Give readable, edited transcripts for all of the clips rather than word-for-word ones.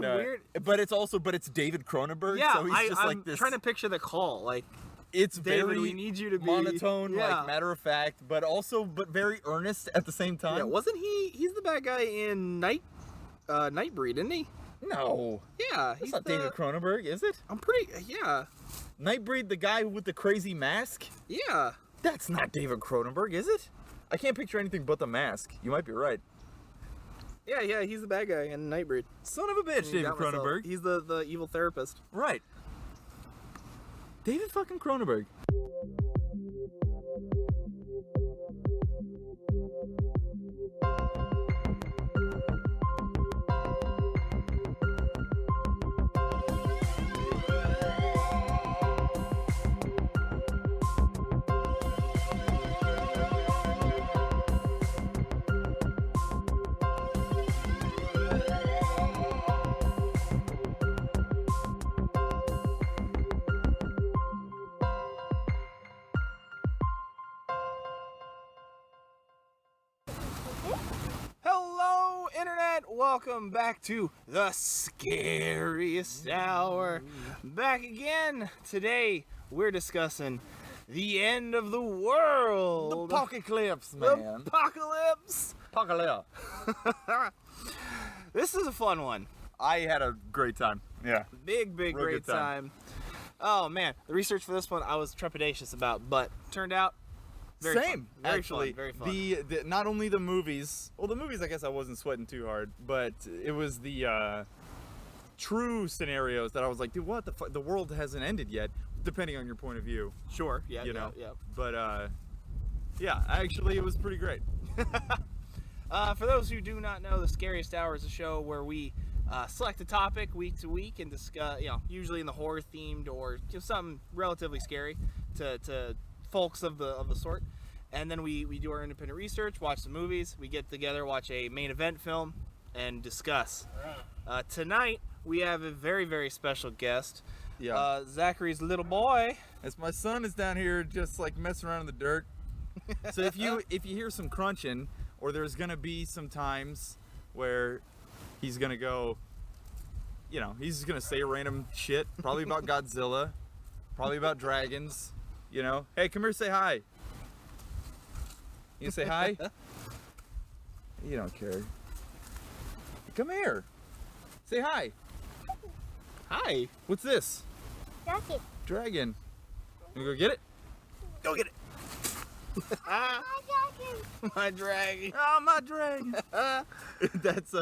a weird. But it's David Cronenberg. Yeah, so he's just I'm like this. trying to picture the call. Like, It's David, very we need you to be monotone, yeah. like matter of fact, but very earnest at the same time. Yeah, wasn't he? He's the bad guy in Nightbreed, isn't he? No, Yeah, it's not David Cronenberg, is it? I'm pretty. Yeah, Nightbreed, the guy with the crazy mask. yeah. That's not David Cronenberg, is it? I can't picture anything but the mask. You might be right. Yeah, he's the bad guy in Nightbreed. Son of a bitch, David Got myself. Cronenberg. He's the evil therapist. Right. David fucking Cronenberg. Hello, Internet! Welcome back to the Scariest Hour. Back again. Today, we're discussing the end of the world. Apocalypse, The man. apocalypse. Apocalypse. This is a fun one. I had a great time. Yeah. Big, Real great good time. time. Oh, man. The research for this one, I was trepidatious about, but turned out very Same, fun. Very actually. fun, very fun. The not only the movies. Well, the movies, I guess I wasn't sweating too hard, but it was the true scenarios that I was like, dude, what the fuck? The world hasn't ended yet, depending on your point of view. Sure, yeah, You know. yeah. But yeah, actually, it was pretty great. For those who do not know, the Scariest Hour is a show where we select a topic week to week and discuss, usually in the horror themed or just something relatively scary to folks of the sort. And then we do our independent research, watch some movies, we get together, watch a main event film, and discuss. Tonight, we have a very, very special guest. Yeah. Zachary's little boy. As my son is down here just like messing around in the dirt. So if you hear some crunching, or there's gonna be some times where he's gonna go, he's just gonna say random shit, probably about Godzilla, probably about dragons, Hey, come here, say hi. You say hi? You don't care. Come here. Say hi. Hi. What's this? Rocket. Dragon. You go get it? Go get it. My dragon. My dragon. Oh, my dragon. That's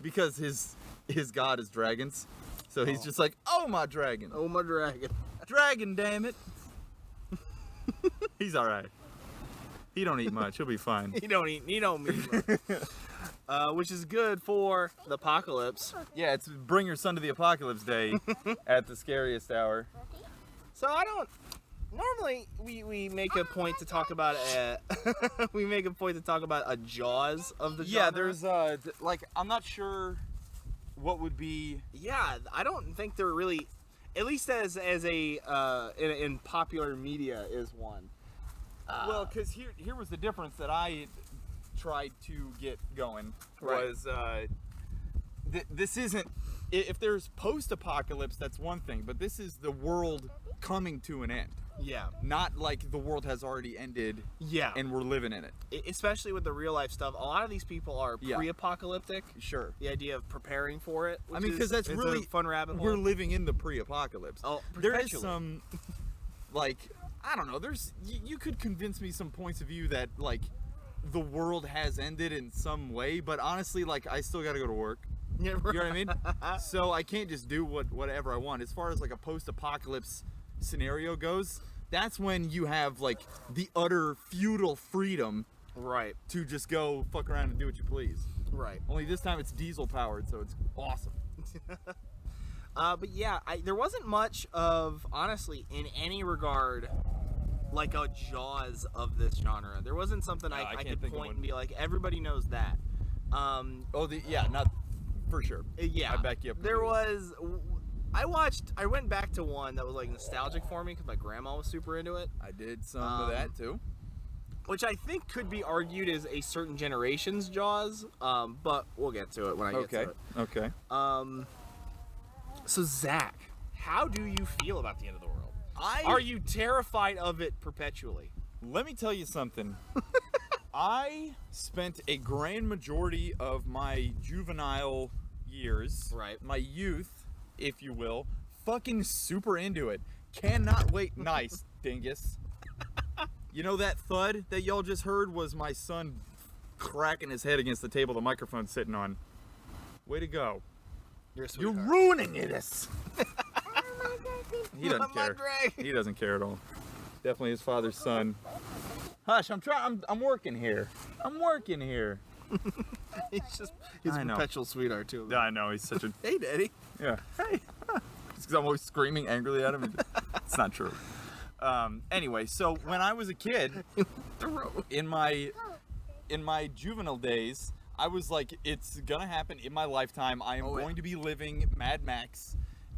because his god is dragons. So he's just like, oh, my dragon. Oh, my dragon. Dragon, damn it. He's all right. He don't eat much. He'll be fine. He don't mean much. Which is good for the apocalypse. Yeah, it's bring your son to the apocalypse day at the Scariest Hour. So normally we make a point to talk about a Jaws of the genre. Yeah, there's I'm not sure what would be. Yeah, I don't think there really, at least as a in popular media, is one. Well, because here was the difference that I tried to get going Right. was this isn't, if there's post-apocalypse, that's one thing, but this is the world coming to an end, Yeah, not like the world has already ended yeah, and we're living in it. especially with the real life stuff. A lot of these people are Yeah. pre-apocalyptic. Sure. The idea of preparing for it. I mean, because that's is really a fun rabbit hole. We're living in the pre-apocalypse. Oh, there is perpetually. some, I don't know. You could convince me some points of view that the world has ended in some way, but honestly, I still got to go to work. Yeah, You know what I mean? So I can't just do whatever I want. As far as a post-apocalypse scenario goes, that's when you have the utter feudal freedom Right, to just go fuck around and do what you please. right. Only this time it's diesel powered, so it's awesome. But yeah, there wasn't much of, honestly, in any regard, like a Jaws of this genre. There wasn't something No, I I can't could think of point one. and be like, everybody knows that. Not for sure. Yeah, I back you up. There was. I went back to one that was nostalgic for me because my grandma was super into it, I did some of that too. which I think could be argued as a certain generation's Jaws. But we'll get to it when I get to it. Okay. So Zach, how do you feel about the end of the world? I Are you terrified of it perpetually? Let me tell you something. I spent a grand majority of my juvenile years, Right. my youth, if you will, fucking super into it. Cannot wait. Nice, dingus. You know that thud that y'all just heard was my son cracking his head against the table the microphone's sitting on. Way to go. You're a You're sweetheart. ruining it. He doesn't Not my care. Greg. He doesn't care at all. Definitely his father's son. Hush, I'm trying. I'm working here. I'm working here. He's a I know. perpetual sweetheart too. I know he's such a Hey, Daddy. yeah. Hey, just because I'm always screaming angrily at him. It's not true. Anyway, so when I was a kid, in my juvenile days, I was like, it's gonna happen in my lifetime. I am Oh, yeah. going to be living Mad Max,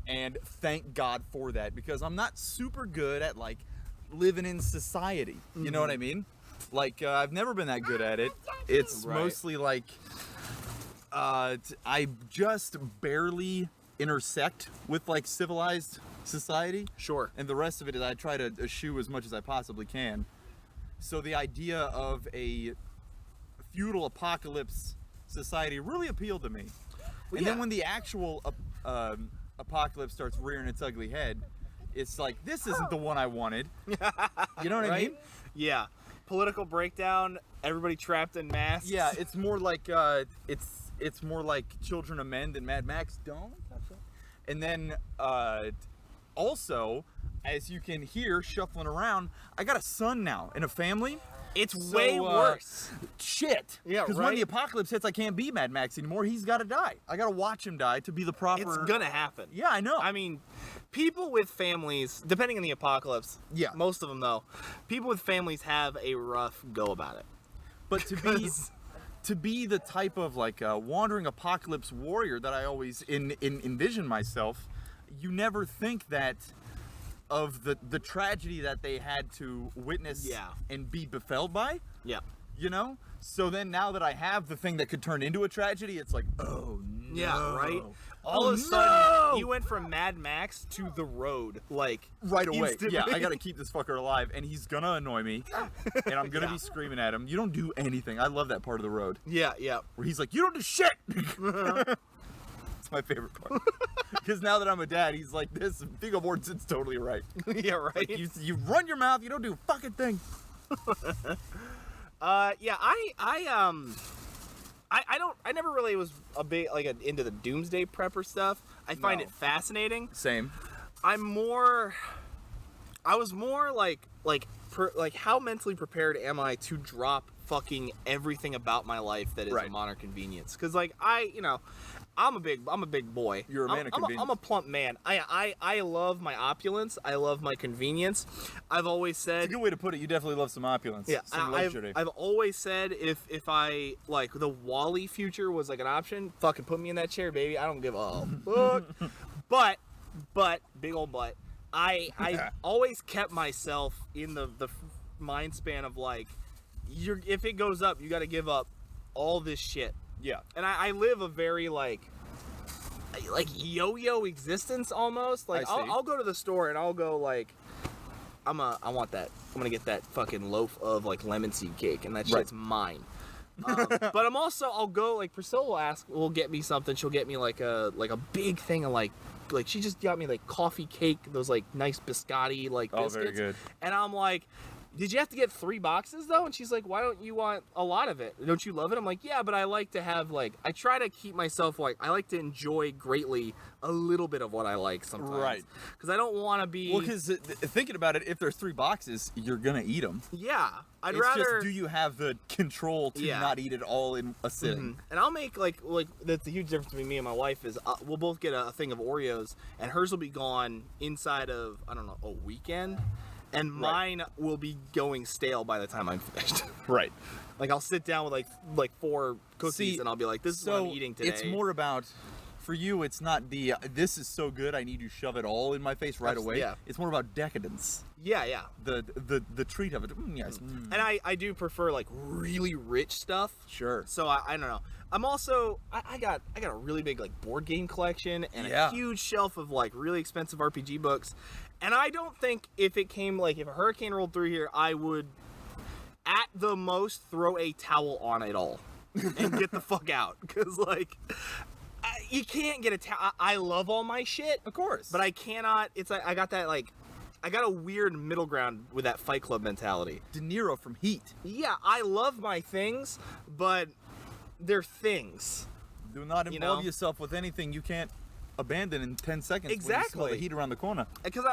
and thank God for that, because I'm not super good at like living in society. You know what I mean? Like I've never been that good at it. It's Right. mostly like I just barely intersect with like civilized society. Sure. And the rest of it is I try to eschew as much as I possibly can. So the idea of a feudal apocalypse society really appealed to me. Well, And then yeah. when the actual apocalypse starts rearing its ugly head, it's like, this isn't the one I wanted. You know what I Right? mean? Yeah. Political breakdown. Everybody trapped in masks. Yeah, it's more like it's more like Children of Men than Mad Max. Don't touch that. And then also, as you can hear shuffling around, I got a son now and a family. It's So, way worse. Shit. Yeah, Because when right? the apocalypse hits, I can't be Mad Max anymore. He's got to die. I got to watch him die to be the proper. It's gonna happen. Yeah, I know. I mean, people with families, depending on the apocalypse, Yeah. most of them though, people with families have a rough go about it. But to be the type of like wandering apocalypse warrior that I always envision myself, you never think that of the tragedy that they had to witness Yeah. and be befell by, Yeah. you know? So then now that I have the thing that could turn into a tragedy, it's like, oh no. Yeah, right? All Oh, of a sudden, no! you went from Mad Max to The Road, like, Right away. instantly. Yeah, I gotta keep this fucker alive, and he's gonna annoy me, and I'm gonna Yeah. be screaming at him. You don't do anything. I love that part of the road Yeah, yeah. where he's like, "You don't do shit." It's my favorite part because now that I'm a dad, he's like, "This Viggo Mortensen's totally right. Yeah, right? You run your mouth. You don't do a fucking thing." Yeah, I never really was a big, like, into the doomsday prepper stuff. I find No. it fascinating. Same. I was more like how mentally prepared am I to drop fucking everything about my life that is a Right. modern convenience? Because like I'm a big boy. You're a man of convenience. I'm a plump man. I love my opulence. I love my convenience. I've always It's a said. good way to put it. You definitely love some opulence. Yeah, Some I've luxury. always said if I like the Wall-E future was like an option, fucking put me in that chair, baby. I don't give a fuck. But big old butt. I always kept myself in the mind span of like, if it goes up, you got to give up all this shit. Yeah. And I live a very like yo-yo existence almost. Like I see. I'll go to the store and I'll go like, I want that. I'm gonna get that fucking loaf of like lemon seed cake, and that Right. shit's mine. But I'll go like Priscilla will get me something. She'll get me like a big thing of like she just got me like coffee cake, those like nice biscotti like Oh, biscuits. very good. And I'm like, did you have to get 3 boxes though? And she's like, why don't you want a lot of it? Don't you love it? I'm like, yeah, but I like to have like, I try to keep myself like, I like to enjoy greatly a little bit of what I like sometimes. Right. Because I don't want to be. Well, because thinking about it, if there's 3 boxes, you're gonna eat them. Yeah, I'd It's rather. just, do you have the control to Yeah. not eat it all in a sitting? Mhm. And I'll make like that's the huge difference between me and my wife is we'll both get a thing of Oreos, and hers will be gone inside of I don't know a weekend, and Right. mine will be going stale by the time I'm finished. Right. Like I'll sit down with like 4 cookies, See, and I'll be like, this is what I'm eating today. It's more about for you, it's not the this is so good I need to shove it all in my face right away. Yeah. It's more about decadence. Yeah. The treat of it. Yes. And I do prefer like really rich stuff. Sure. So I don't know. I'm also I got a really big like board game collection and Yeah. a huge shelf of like really expensive RPG books. And I don't think if a hurricane rolled through here, I would at the most throw a towel on it all and get the fuck out. Cause like you can't get a towel. I love all my shit, Of course. but I cannot. It's like I got a weird middle ground with that Fight Club mentality. De Niro from Heat. Yeah, I love my things, but they're things. Do not You involve know? yourself with anything you can't abandon in 10 seconds. When you smell Exactly. the heat around the corner. Because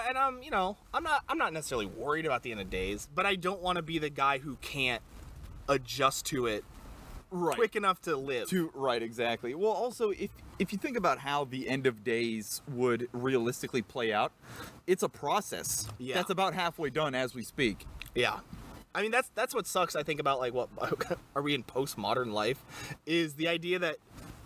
I'm not necessarily worried about the end of days, but I don't want to be the guy who can't adjust to it Right. quick enough to live. Right, exactly. Well, also, if you think about how the end of days would realistically play out, it's a process. Yeah. That's about halfway done as we speak. Yeah. I mean, that's what sucks, I think, about, like, what are we in postmodern life, is the idea that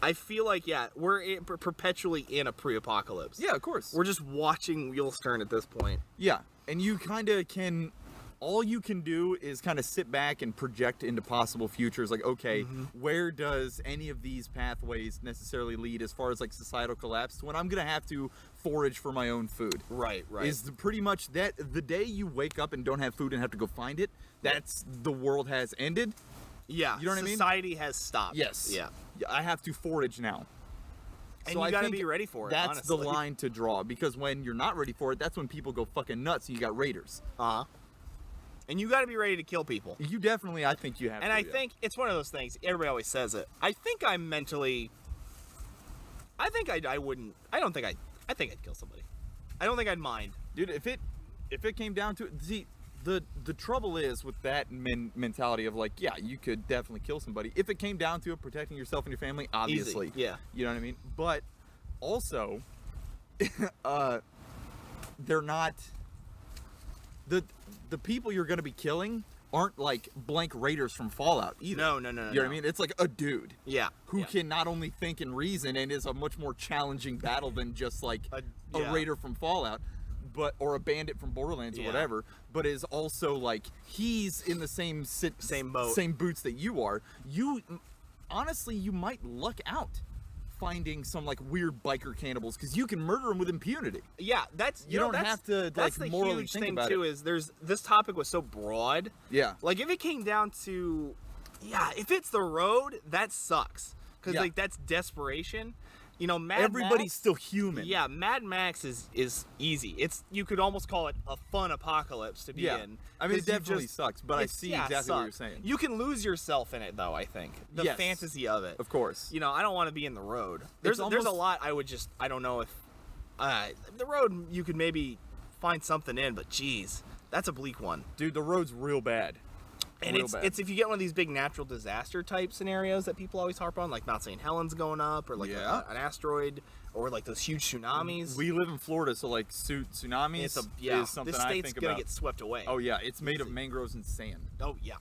I feel like, yeah, we're perpetually in a pre-apocalypse. Yeah, of course. We're just watching wheels turn at this point. Yeah, and you kind of can. All you can do is kind of sit back and project into possible futures. Like, okay, where does any of these pathways necessarily lead as far as like societal collapse? When I'm gonna have to forage for my own food. Right. Is pretty much that the day you wake up and don't have food and have to go find it. That's the world has ended. Yeah. You know what I mean? Society has stopped. Yes. Yeah. I have to forage now. And So you I gotta think be ready for it, That's honestly. the line to draw, because when you're not ready for it, that's when people go fucking nuts and you got raiders. Uh-huh. And you gotta be ready to kill people. You definitely, I think you have And to. I yeah. think it's one of those things, everybody always says it. I think I'm mentally, I think I wouldn't, I don't think I think I'd kill somebody. I don't think I'd mind. Dude, if it came down to it, see, the trouble is with that mentality of like, yeah, you could definitely kill somebody. If it came down to it, protecting yourself and your family, obviously. Yeah. You know what I mean? But also, they're not, the people you're going to be killing aren't like blank raiders from Fallout either. No. You know what I mean? It's like a dude Yeah. who yeah. can not only think and reason and is a much more challenging battle than just like a yeah. raider from Fallout, or a bandit from Borderlands or Yeah. whatever, but is also like he's in the same Same boat. same boots that you are. You honestly, you might luck out finding some like weird biker cannibals because you can murder them with impunity. Yeah, that's You don't have to, that's like, the morally huge think thing about too. it. Is this topic was so broad. Yeah. Like if it came down to, yeah, if it's the road, that sucks because Yeah. like that's desperation. You know, Mad Everybody's Max, still human. Yeah, Mad Max is easy. It's you could almost call it a fun apocalypse to be Yeah. in. I mean, it 'cause you definitely just- sucks, but I it's- see yeah, it exactly what you're sucks. saying. You can lose yourself in it though. I think the Yes. fantasy of it. Of course. You know, I don't want to be in the road. There's a almost- lot I don't know if the road you could maybe find something in, but geez, that's a bleak one. Dude, the road's real bad. And Real it's bad. it's if you get one of these big natural disaster type scenarios that people always harp on, like Mount St. Helens going up, or like Yeah. an asteroid, or like those huge tsunamis. We live in Florida, so like tsunamis it's is something this I state's think gonna about. get swept away. Oh yeah, it's made of Easy. mangroves and sand. Oh yeah.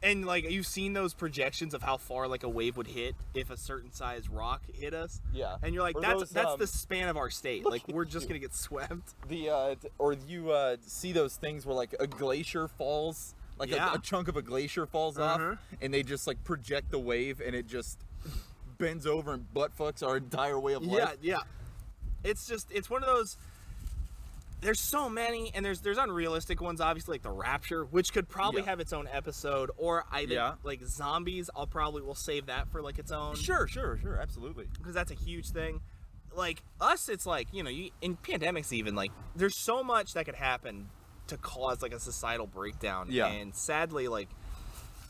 And like you've seen those projections of how far like a wave would hit if a certain size rock hit us. Yeah. And you're like, Or that's those, the span of our state. Like we're just gonna get swept. Or you see those things where like a glacier falls, like Yeah. a chunk of a glacier falls off, Mhm. and they just like project the wave, and it just bends over and butt fucks our entire way of life. Yeah. It's one of those. There's so many, and there's unrealistic ones, obviously, like the Rapture, which could probably Yeah. have its own episode, or I think Yeah. like zombies. We'll save that for like its own, Sure, absolutely. because that's a huge thing. Like us, it's like in pandemics even like there's so much that could happen to cause like a societal breakdown. Yeah. And sadly, like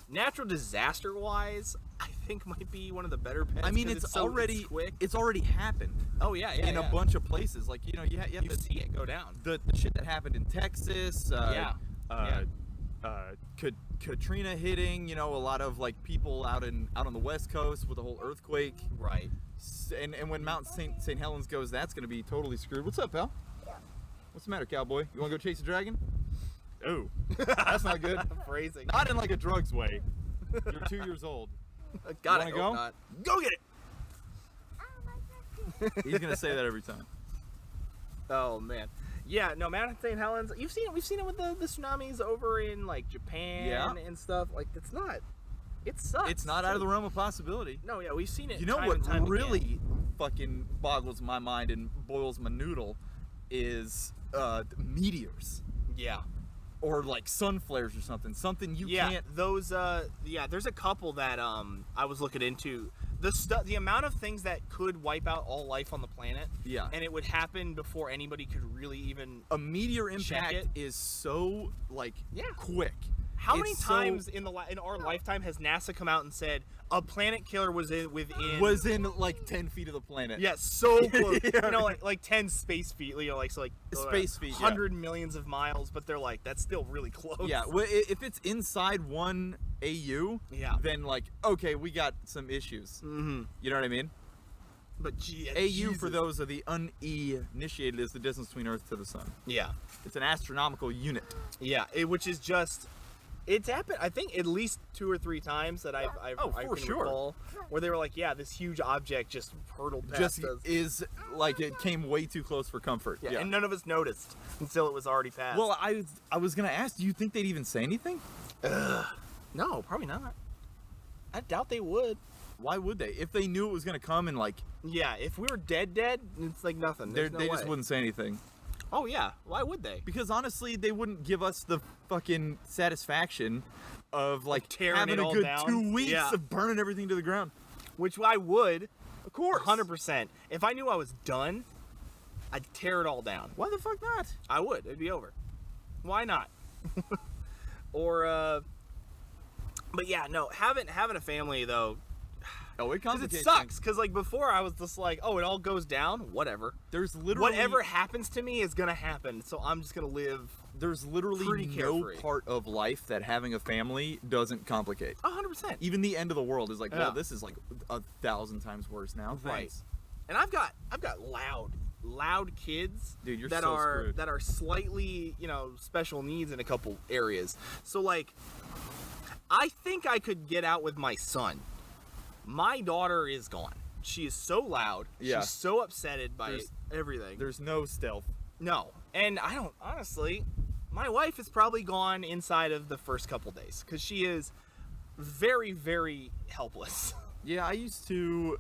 natural disaster wise, I think might be one of the better bets. I mean, 'cause it's so already quick. it's already happened Oh yeah, in a bunch of places. Like you have You to see it go down. the shit that happened in Texas. Katrina hitting. A lot of like people out on the West Coast with the whole earthquake. Right. And when Mount St. Helens goes, that's gonna be totally screwed. What's up, pal? What's the matter, cowboy? You wanna go chase a dragon? Oh, that's not good. Phrasing. Not in like a drugs way. You're 2 years old. Got wanna it. go? Go get it. Oh, my He's gonna say that every time. Oh man, yeah. No, Mount St. Helens. We've seen it with the tsunamis over in like Japan Yeah. and stuff. Like it's not. It sucks. It's not out of the realm of possibility. No, yeah, we've seen it. You know time what and time really again. fucking boggles my mind and boils my noodle is meteors Yeah. or like sun flares or something. Something you Yeah, can't. those there's a couple that I was looking into. The amount of things that could wipe out all life on the planet. Yeah. And it would happen before anybody could really even. A meteor Check impact it. is so like Yeah. quick. How many It's so- times in our lifetime has NASA come out and said a planet killer was within was in like 10 feet of the planet. yeah, so close. Yeah. You know, like 10 space feet. You know, like Space feet, yeah. 100 millions of miles, but they're like that's still really close. Yeah, well, if it's inside 1 AU, Yeah. then like, okay, we got some issues. Mm-hmm. You know what I mean? But gee, AU, for Jesus. those of the uninitiated, is the distance between Earth to the Sun. Yeah. It's an astronomical unit. Yeah, which is just it's happened. I think at least 2 or 3 times that I for can sure. recall where they were like, yeah, this huge object just hurtled past Just us. is like it came way too close for comfort. Yeah, and none of us noticed until it was already past. Well, I was gonna ask, do you think they'd even say anything? no, probably not. I doubt they would. Why would they? If they knew it was gonna come and like, Yeah, if we were dead, it's like nothing. There's no they just way. wouldn't say anything. Oh yeah, why would they? Because honestly, they wouldn't give us the fucking satisfaction of like tearing having it a all good down. 2 weeks Yeah. of burning everything to the ground. Which I would, Of course, 100%. If I knew I was done, I'd tear it all down. Why the fuck not? I would. It'd be over. Why not? But yeah, no. Having a family though, Oh, it because complicates it things. sucks. Because like before, I was just like, oh, it all goes down. Whatever. There's literally Whatever happens to me is gonna happen. So I'm just gonna live There's literally pretty no carefree. part of life that having a family doesn't complicate. 100%. Even the end of the world is like, Yeah. well, this is like 1,000 times worse now. Right. Thanks. And I've got loud kids Dude, you're that so are screwed. that are slightly special needs in a couple areas. So like, I think I could get out with my son. My daughter is gone. She is so loud. Yeah. She's so upsetted by There's- everything. There's no stealth. No, and I don't honestly. My wife is probably gone inside of the first couple days because she is very, very helpless. Yeah, I used to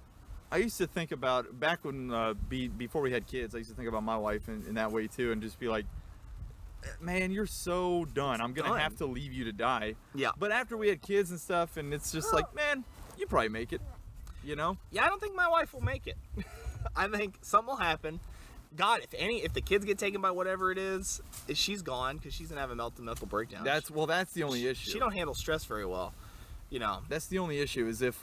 think about back when before we had kids. I used to think about my wife in that way too, and just be like, man, you're so done. I'm gonna Done. have to leave you to die. Yeah. But after we had kids and stuff, and it's just like, man, you probably make it. You know? Yeah, I don't think my wife will make it. I think something will happen. God, if the kids get taken by whatever it is, she's gone because she's gonna have a mental breakdown. That's the only issue. She don't handle stress very well. That's the only issue is if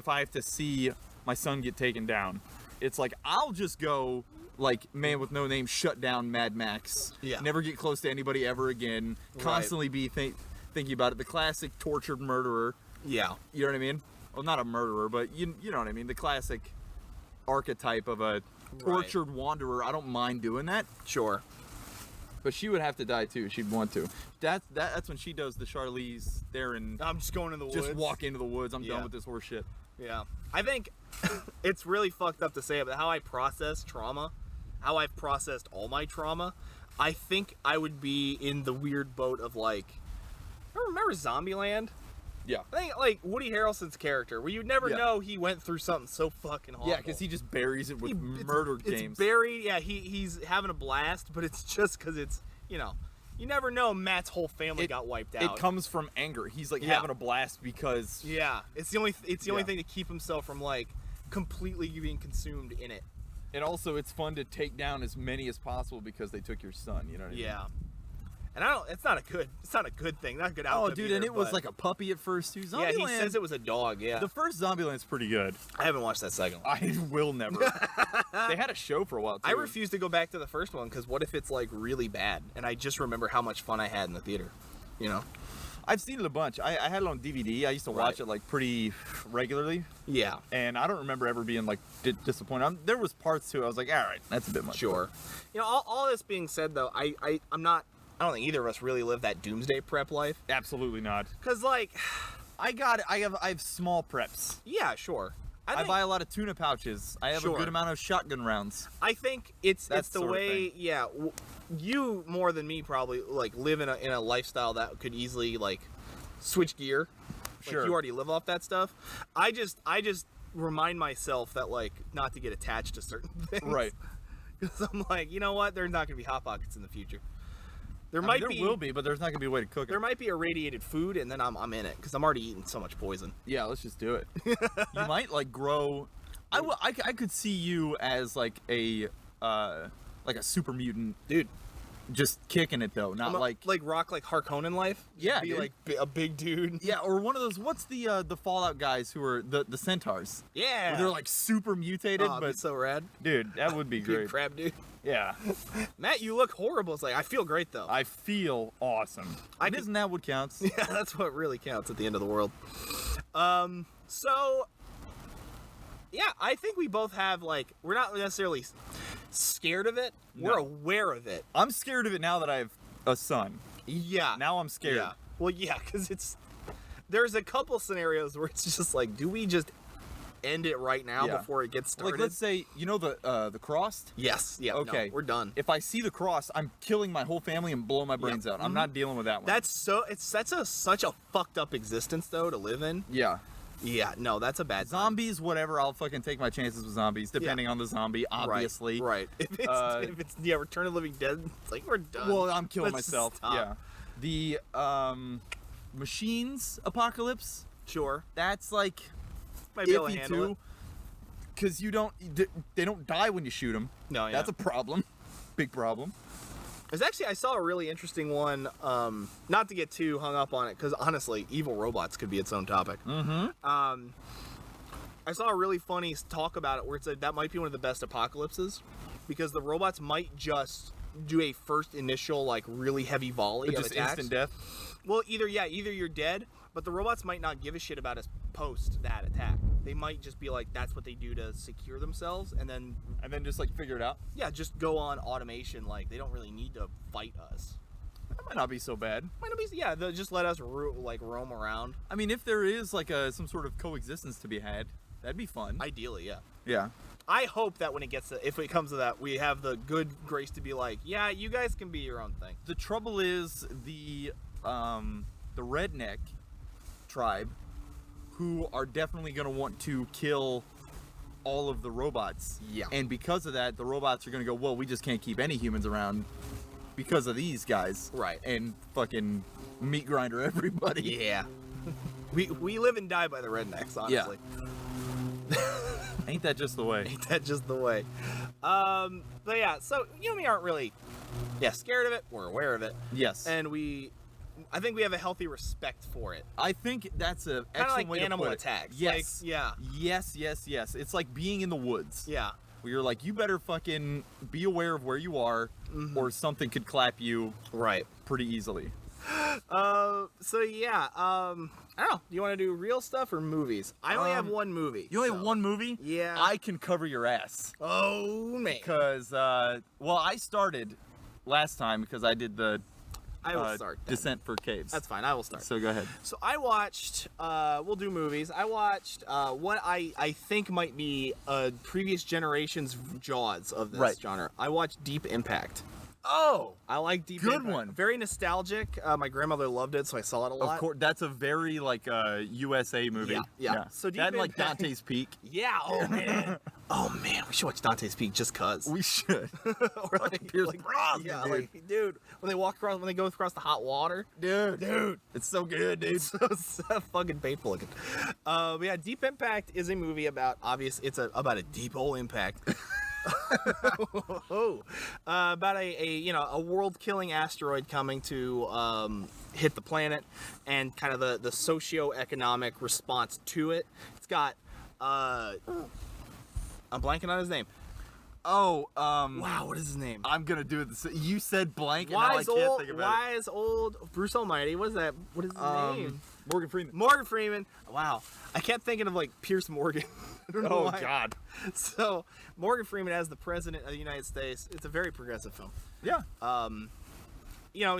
I have to see my son get taken down, it's like I'll just go like Man with No Name, shut down Mad Max. Yeah. Never get close to anybody ever again. Right. Constantly be thinking about it. The classic tortured murderer. Yeah. You know what I mean? Well, not a murderer, but you know what I mean. The classic archetype of a tortured wanderer. I don't mind doing that, Sure. but she would have to die too. She'd want to. That's when she does the Charlize Theron. I'm just going in the woods. Just walk into the woods. I'm Yeah. done with this horse shit. Yeah. I think it's really fucked up to say it, but how I process trauma, how I've processed all my trauma, I think I would be in the weird boat of like, remember Zombieland? Yeah. I think like Woody Harrelson's character, where you'd never Yeah. know he went through something so fucking awful. Yeah, because he just buries it with It's- murder it's games. buried. Yeah, he's having a blast, but it's just because it's you never know. Matt's whole family got wiped out. It comes from anger. He's like Yeah. having a blast because Yeah, it's the only Yeah. thing to keep himself from like completely being consumed in it. and also it's fun to take down as many as possible because they took your son. You know what I mean? Yeah, and it's not a good thing. Not a good Oh, outcome. dude, either, and it was but- like a puppy at first too. yeah. He Zombieland- says it was a dog. Yeah, The first Zombieland's pretty good. I haven't watched that second one. I will never. They had a show for a while too. I refuse to go back to the first one because what if it's like really bad and I just remember how much fun I had in the theater, I've seen it a bunch. I had it on DVD. I used to watch Right. it like pretty regularly, Yeah, and I don't remember ever being like disappointed. There was parts to it. I was like, all right, that's a bit much. sure. All this being said though, I'm not. I don't think either of us really live that doomsday prep life. Absolutely not. Cause like, I have small preps. yeah, sure. I think- buy a lot of tuna pouches. I have Sure. a good amount of shotgun rounds. I think it's That the sort of way. thing. Yeah, you more than me probably like live in a lifestyle that could easily like switch gear. Sure. Like you already live off that stuff. I just remind myself that like not to get attached to certain things. Right. Because I'm like, you know what? There's not gonna be hot pockets in the future. There I mean, might there be. will be, but there's not gonna be a way to cook it. There might be irradiated food, and then I'm in it because I'm already eating so much poison. Yeah, let's just do it. You might like grow. I could see you as like a super mutant, Dude, just kicking it though, not I'm a- like rock like Harkonnen life. Just Yeah, be dude. like a big dude. yeah, or one of those. What's the Fallout guys who are the centaurs? Yeah. Where they're like super mutated, Oh, but but so rad. dude, that would be Big great. crab dude. Yeah, Matt, you look horrible. It's like I feel great though. I feel awesome. I And could- isn't that what counts? Yeah, that's what really counts at the end of the world. So yeah, I think we both have like we're not necessarily scared of it. We're No. aware of it. I'm scared of it now that I have a son. Yeah. Now I'm scared. Yeah. Well, yeah, because there's a couple scenarios where it's just like, do we just end it right now Yeah. before it gets started? Like, let's say, you know the crossed? Yes. Yeah. Okay. No, we're done. If I see the cross, I'm killing my whole family and blowing my brains out. I'm not dealing with that one. That's such a fucked up existence though to live in. yeah. Yeah. No, that's a bad time. Zombies, whatever. I'll fucking take my chances with zombies, depending on the zombie, obviously. Right. If it's Return of the Living Dead, it's like we're done. Well, I'm killing Let's myself. stop. Yeah. The machines apocalypse. Sure. That's like Might be able to iffy handle too, it. because they don't die when you shoot them. No, yeah. That's a problem. Big problem. I saw a really interesting one. Not to get too hung up on it, because honestly, evil robots could be its own topic. Mm-hmm. I saw a really funny talk about it where it said that might be one of the best apocalypses, because the robots might just do a first initial like really heavy volley of Just attacks. instant death. Well, either you're dead, but the robots might not give a shit about us post that attack. They might just be like, that's what they do to secure themselves, and then And then just like figure it out. yeah, just go on automation. Like they don't really need to fight us. That might not be so bad. Might not be, yeah, they'll just let us roam around. I mean, if there is like some sort of coexistence to be had, that'd be fun. Ideally, yeah. Yeah. I hope that when if it comes to that, we have the good grace to be like, yeah, you guys can be your own thing. The trouble is the redneck tribe, who are definitely going to want to kill all of the robots. Yeah. And because of that, the robots are going to go, well, we just can't keep any humans around because of these guys. Right. And fucking meat grinder everybody. Yeah. we live and die by the rednecks, honestly. Ain't that just the way? Ain't that just the way? But yeah, so you and me aren't really, scared of it. We're aware of it, Yes. and I think we have a healthy respect for it. I think that's a Kind of excellent like way animal to put attacks. It. Yes. Like, yeah. Yes. It's like being in the woods. Yeah. Where you're like, you better fucking be aware of where you are, or something could clap you Right. pretty easily. So yeah. I don't know. Do you want to do real stuff or movies? I only have one movie. You only have so- one movie? Yeah. I can cover your ass. Oh man. Because, I started last time because I did the I will start. then. Descent for Caves. That's fine. I will start. So go ahead. So I watched, we'll do movies. I watched what I think might be a previous generation's Jaws of this Right. genre. I watched Deep Impact. Oh! I like Deep Good Impact. one. Very nostalgic. My grandmother loved it, so I saw it a lot. Of course, that's a very, USA movie. Yeah. So Deep that and, like, Impact- Dante's Peak. Yeah, oh man. Oh man, we should watch Dante's Peak just cuz. We should. Or like, Pierce Brosnan, yeah, dude. like, dude, when they go across the hot water. Dude. It's so good, dude. So fucking painful looking. But yeah, Deep Impact is a movie about about a deep hole impact. About a world-killing asteroid coming to hit the planet, and kind of the socio-economic response to it. It's got I'm blanking on his name. Oh, Wow, what is his name? I'm gonna do it. You said blank, and now I can't think about Wise old Bruce Almighty. What is that? What is his it. name? Morgan Freeman. Morgan Freeman. Wow, I kept thinking of like Pierce Morgan. I don't know Oh why. God. So Morgan Freeman as the president of the United States. It's a very progressive film. Yeah.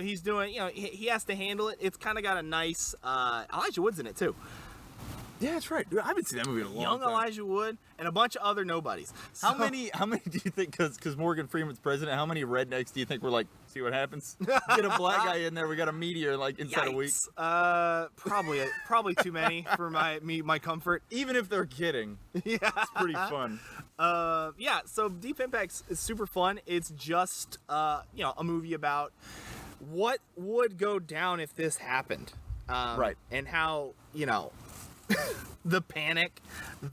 He's doing. He has to handle it. It's kind of got a nice Elijah Wood's in it too. Yeah, that's right. Dude, I haven't seen that movie in a long Young time. Elijah Wood, and a bunch of other nobodies. How So- many do you think, because Morgan Freeman's president, how many rednecks do you think were like, see what happens? Get a black guy in there, we got a meteor like inside a week. Yikes. Probably too many for my comfort. Even if they're kidding, Yeah. it's pretty fun. Yeah, so Deep Impact is super fun. It's just a movie about what would go down if this happened. Right. And how, the panic,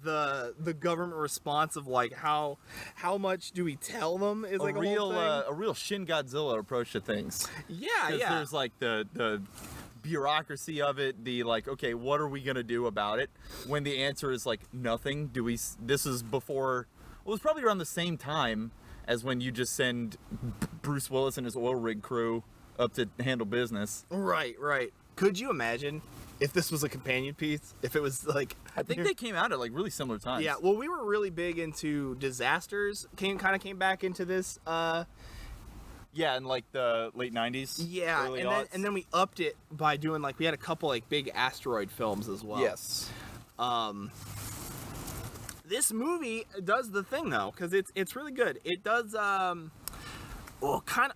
the government response of like how much do we tell them is like a whole thing. A real Shin Godzilla approach to things. Yeah, 'Cause yeah. there's like the bureaucracy of it, the like, okay, what are we gonna do about it? When the answer is like nothing. This is before. Well, it's probably around the same time as when you just send Bruce Willis and his oil rig crew up to handle business. Right. Could you imagine if this was a companion piece? If it was like, I think they came out at like really similar times. yeah. Well, we were really big into disasters. Came back into this. Yeah, in like the late 90s. Yeah, early and aughts. then we upped it by doing we had a couple like big asteroid films as well. Yes. This movie does the thing though, because it's really good. It does kind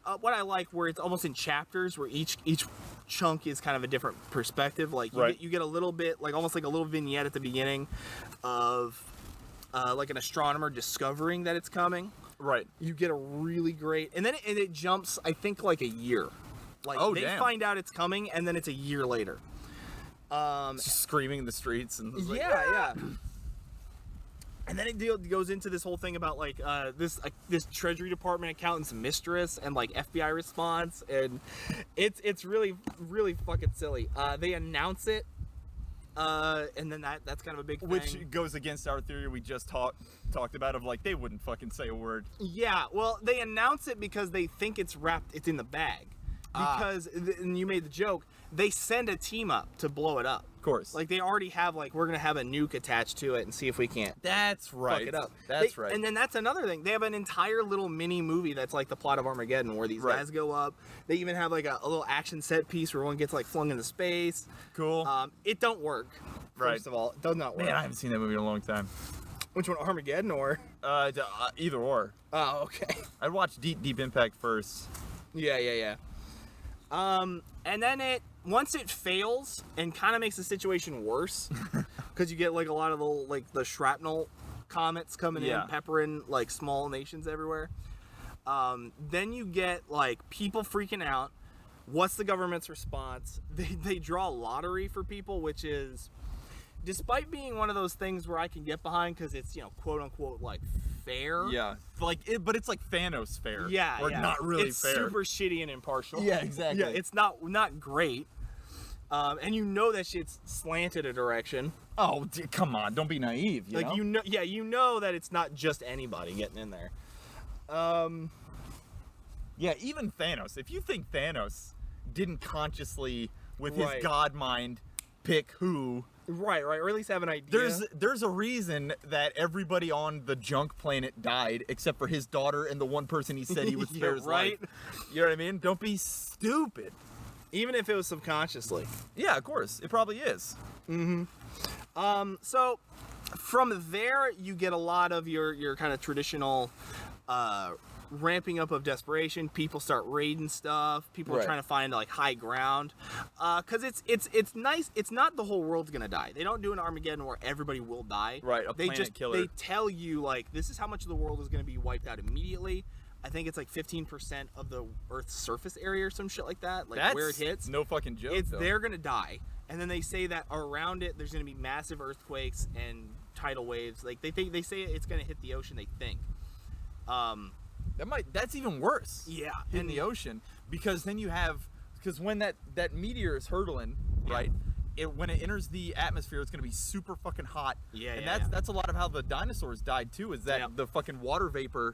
of what I like, where it's almost in chapters, where each chunk is kind of a different perspective. Like you get a little bit, like almost like a little vignette at the beginning of like an astronomer discovering that it's coming. Right. You get a really great, and then it jumps, I think, like a year. Like Oh, they damn. find out it's coming, and then it's a year later. Just screaming in the streets and it's like, Yeah. And then it goes into this whole thing about like this Treasury Department accountant's mistress and like FBI response, and it's really fucking silly. They announce it, and then that's kind of a big thing. Which goes against our theory we just talked about of like they wouldn't fucking say a word. Yeah, well, they announce it because they think it's in the bag. Because, and you made the joke, they send a team up to blow it up. Of course. Like, they already have, like, we're going to have a nuke attached to it and see if we can't That's right. fuck it up. That's right. And then that's another thing. They have an entire little mini movie that's like the plot of Armageddon, where these Right. guys go up. They even have, like, a little action set piece where one gets, like, flung into space. Cool. It don't work. Right. First of all, it does not work. Man, I haven't seen that movie in a long time. Which one, Armageddon or? Either or. Oh, okay. I'd watch Deep Impact first. Yeah. And then once it fails and kind of makes the situation worse, because you get like a lot of the shrapnel comets coming Yeah. in, peppering like small nations everywhere. Then you get like people freaking out. What's the government's response? They draw a lottery for people, which is, despite being one of those things where I can get behind because it's quote unquote like fair. Yeah. But it's like Thanos fair. Yeah, Or yeah. not really it's fair. super shitty and impartial. Yeah, exactly. Yeah, it's not great. And that shit's slanted a direction. Oh, come on. Don't be naive. You know? You know that it's not just anybody getting in there. Yeah, even Thanos. If you think Thanos didn't consciously, with Right. his god mind, pick who, Right, or at least have an idea. there's a reason that everybody on the junk planet died except for his daughter and the one person he said he would spare Yeah, his right? life. You know what I mean? Don't be stupid. Even if it was subconsciously. Yeah, of course. It probably is. So from there you get a lot of your kind of traditional ramping up of desperation. People start raiding stuff. People are Right. trying to find like high ground, because it's nice. It's not the whole world's gonna die. They don't do an Armageddon where everybody will die. Right, a They planet killer. they tell you like this is how much of the world is gonna be wiped out immediately. I think it's like 15% of the Earth's surface area or some shit like that. Like That's where it hits. no fucking joke. It's though. they're gonna die, and then they say that around it there's gonna be massive earthquakes and tidal waves. Like they say it's gonna hit the ocean. They think. That's even worse. Yeah, In the ocean, because then you have, because when that meteor is hurtling, right? When it enters the atmosphere, it's gonna be super fucking hot. Yeah, and yeah, that's a lot of how the dinosaurs died too. Is that Yeah. the fucking water vapor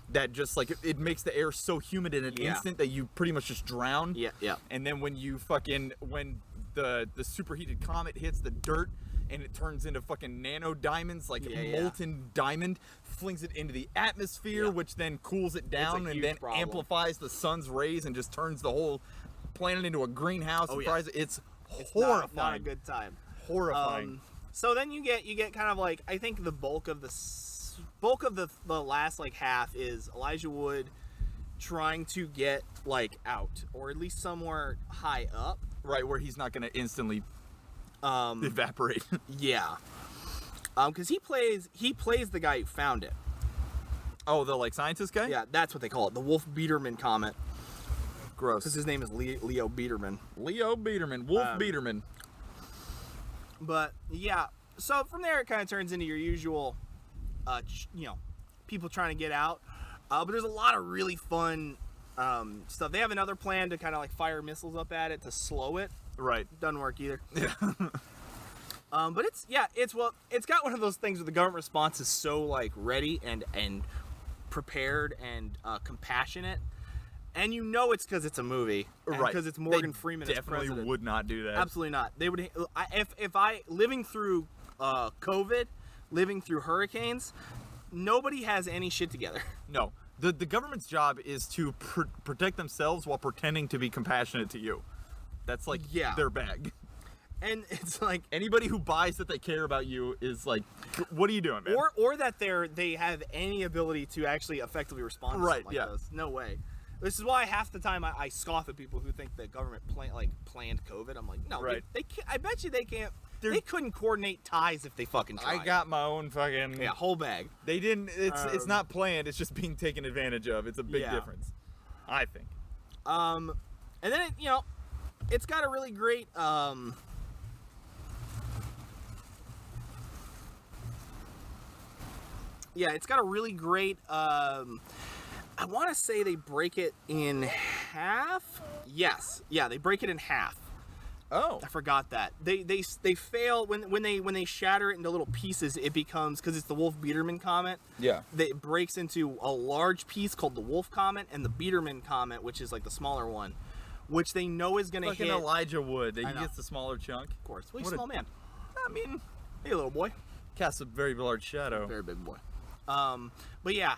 that just like it makes the air so humid in an Yeah. instant that you pretty much just drown. Yeah. And then when the superheated comet hits the dirt and it turns into fucking nano diamonds, like Yeah. molten diamond, flings it into the atmosphere, Yeah. which then cools it down and huge then problem. amplifies the sun's rays and just turns the whole planet into a greenhouse. Oh, and yeah. fries it. It's It's horrifying. not a good time. Horrifying. So then you get kind of like, I think the bulk of the last like half is Elijah Wood trying to get like out, or at least somewhere high up. Right, where he's not going to instantly Um, evaporate. yeah. Because he plays the guy who found it. Oh, the like scientist guy? Yeah, that's what they call it, the Wolf Biederman comet. Gross. Because his name is Leo Biederman. Leo Biederman, Wolf Biederman. But yeah, so from there it kind of turns into your usual, people trying to get out. But there's a lot of really fun stuff. They have another plan to kind of like fire missiles up at it to slow it. Right. Doesn't work either. Yeah. But it's got one of those things where the government response is so like ready and prepared and compassionate, and you know it's because it's a movie, Right. Because it's Morgan They Freeman as definitely president. would not do that. Absolutely not. They would. If I living through COVID, living through hurricanes, nobody has any shit together. No. The government's job is to protect themselves while pretending to be compassionate to you. That's like Yeah. their bag. And it's like, Anybody who buys that they care about you is like, what are you doing, man? or that they have any ability to actually effectively respond to Right, something like yeah. this. No way. This is why half the time I scoff at people who think the government planned COVID. I'm like, no, Right. they can't, I bet you they can't. They're- They couldn't coordinate ties if they fucking tried. I got my own fucking. yeah, whole bag. They didn't. It's Um, not planned. It's just being taken advantage of. It's a big Yeah. difference, I think. And then it's got a really great yeah, it's got a really great I want to say they break it in half. Yes. Yeah, they break it in half. Oh. I forgot that. They fail when they shatter it into little pieces, it becomes, because it's the Wolf Biederman comet. Yeah. It breaks into a large piece called the Wolf Comet and the Biederman Comet, which is like the smaller one, which they know is going to Fucking hit. Elijah Wood. He I know. gets the smaller chunk. Of course. Well, he's What a a- small man. I mean, Hey, little boy. casts a very large shadow. Very big boy. But yeah,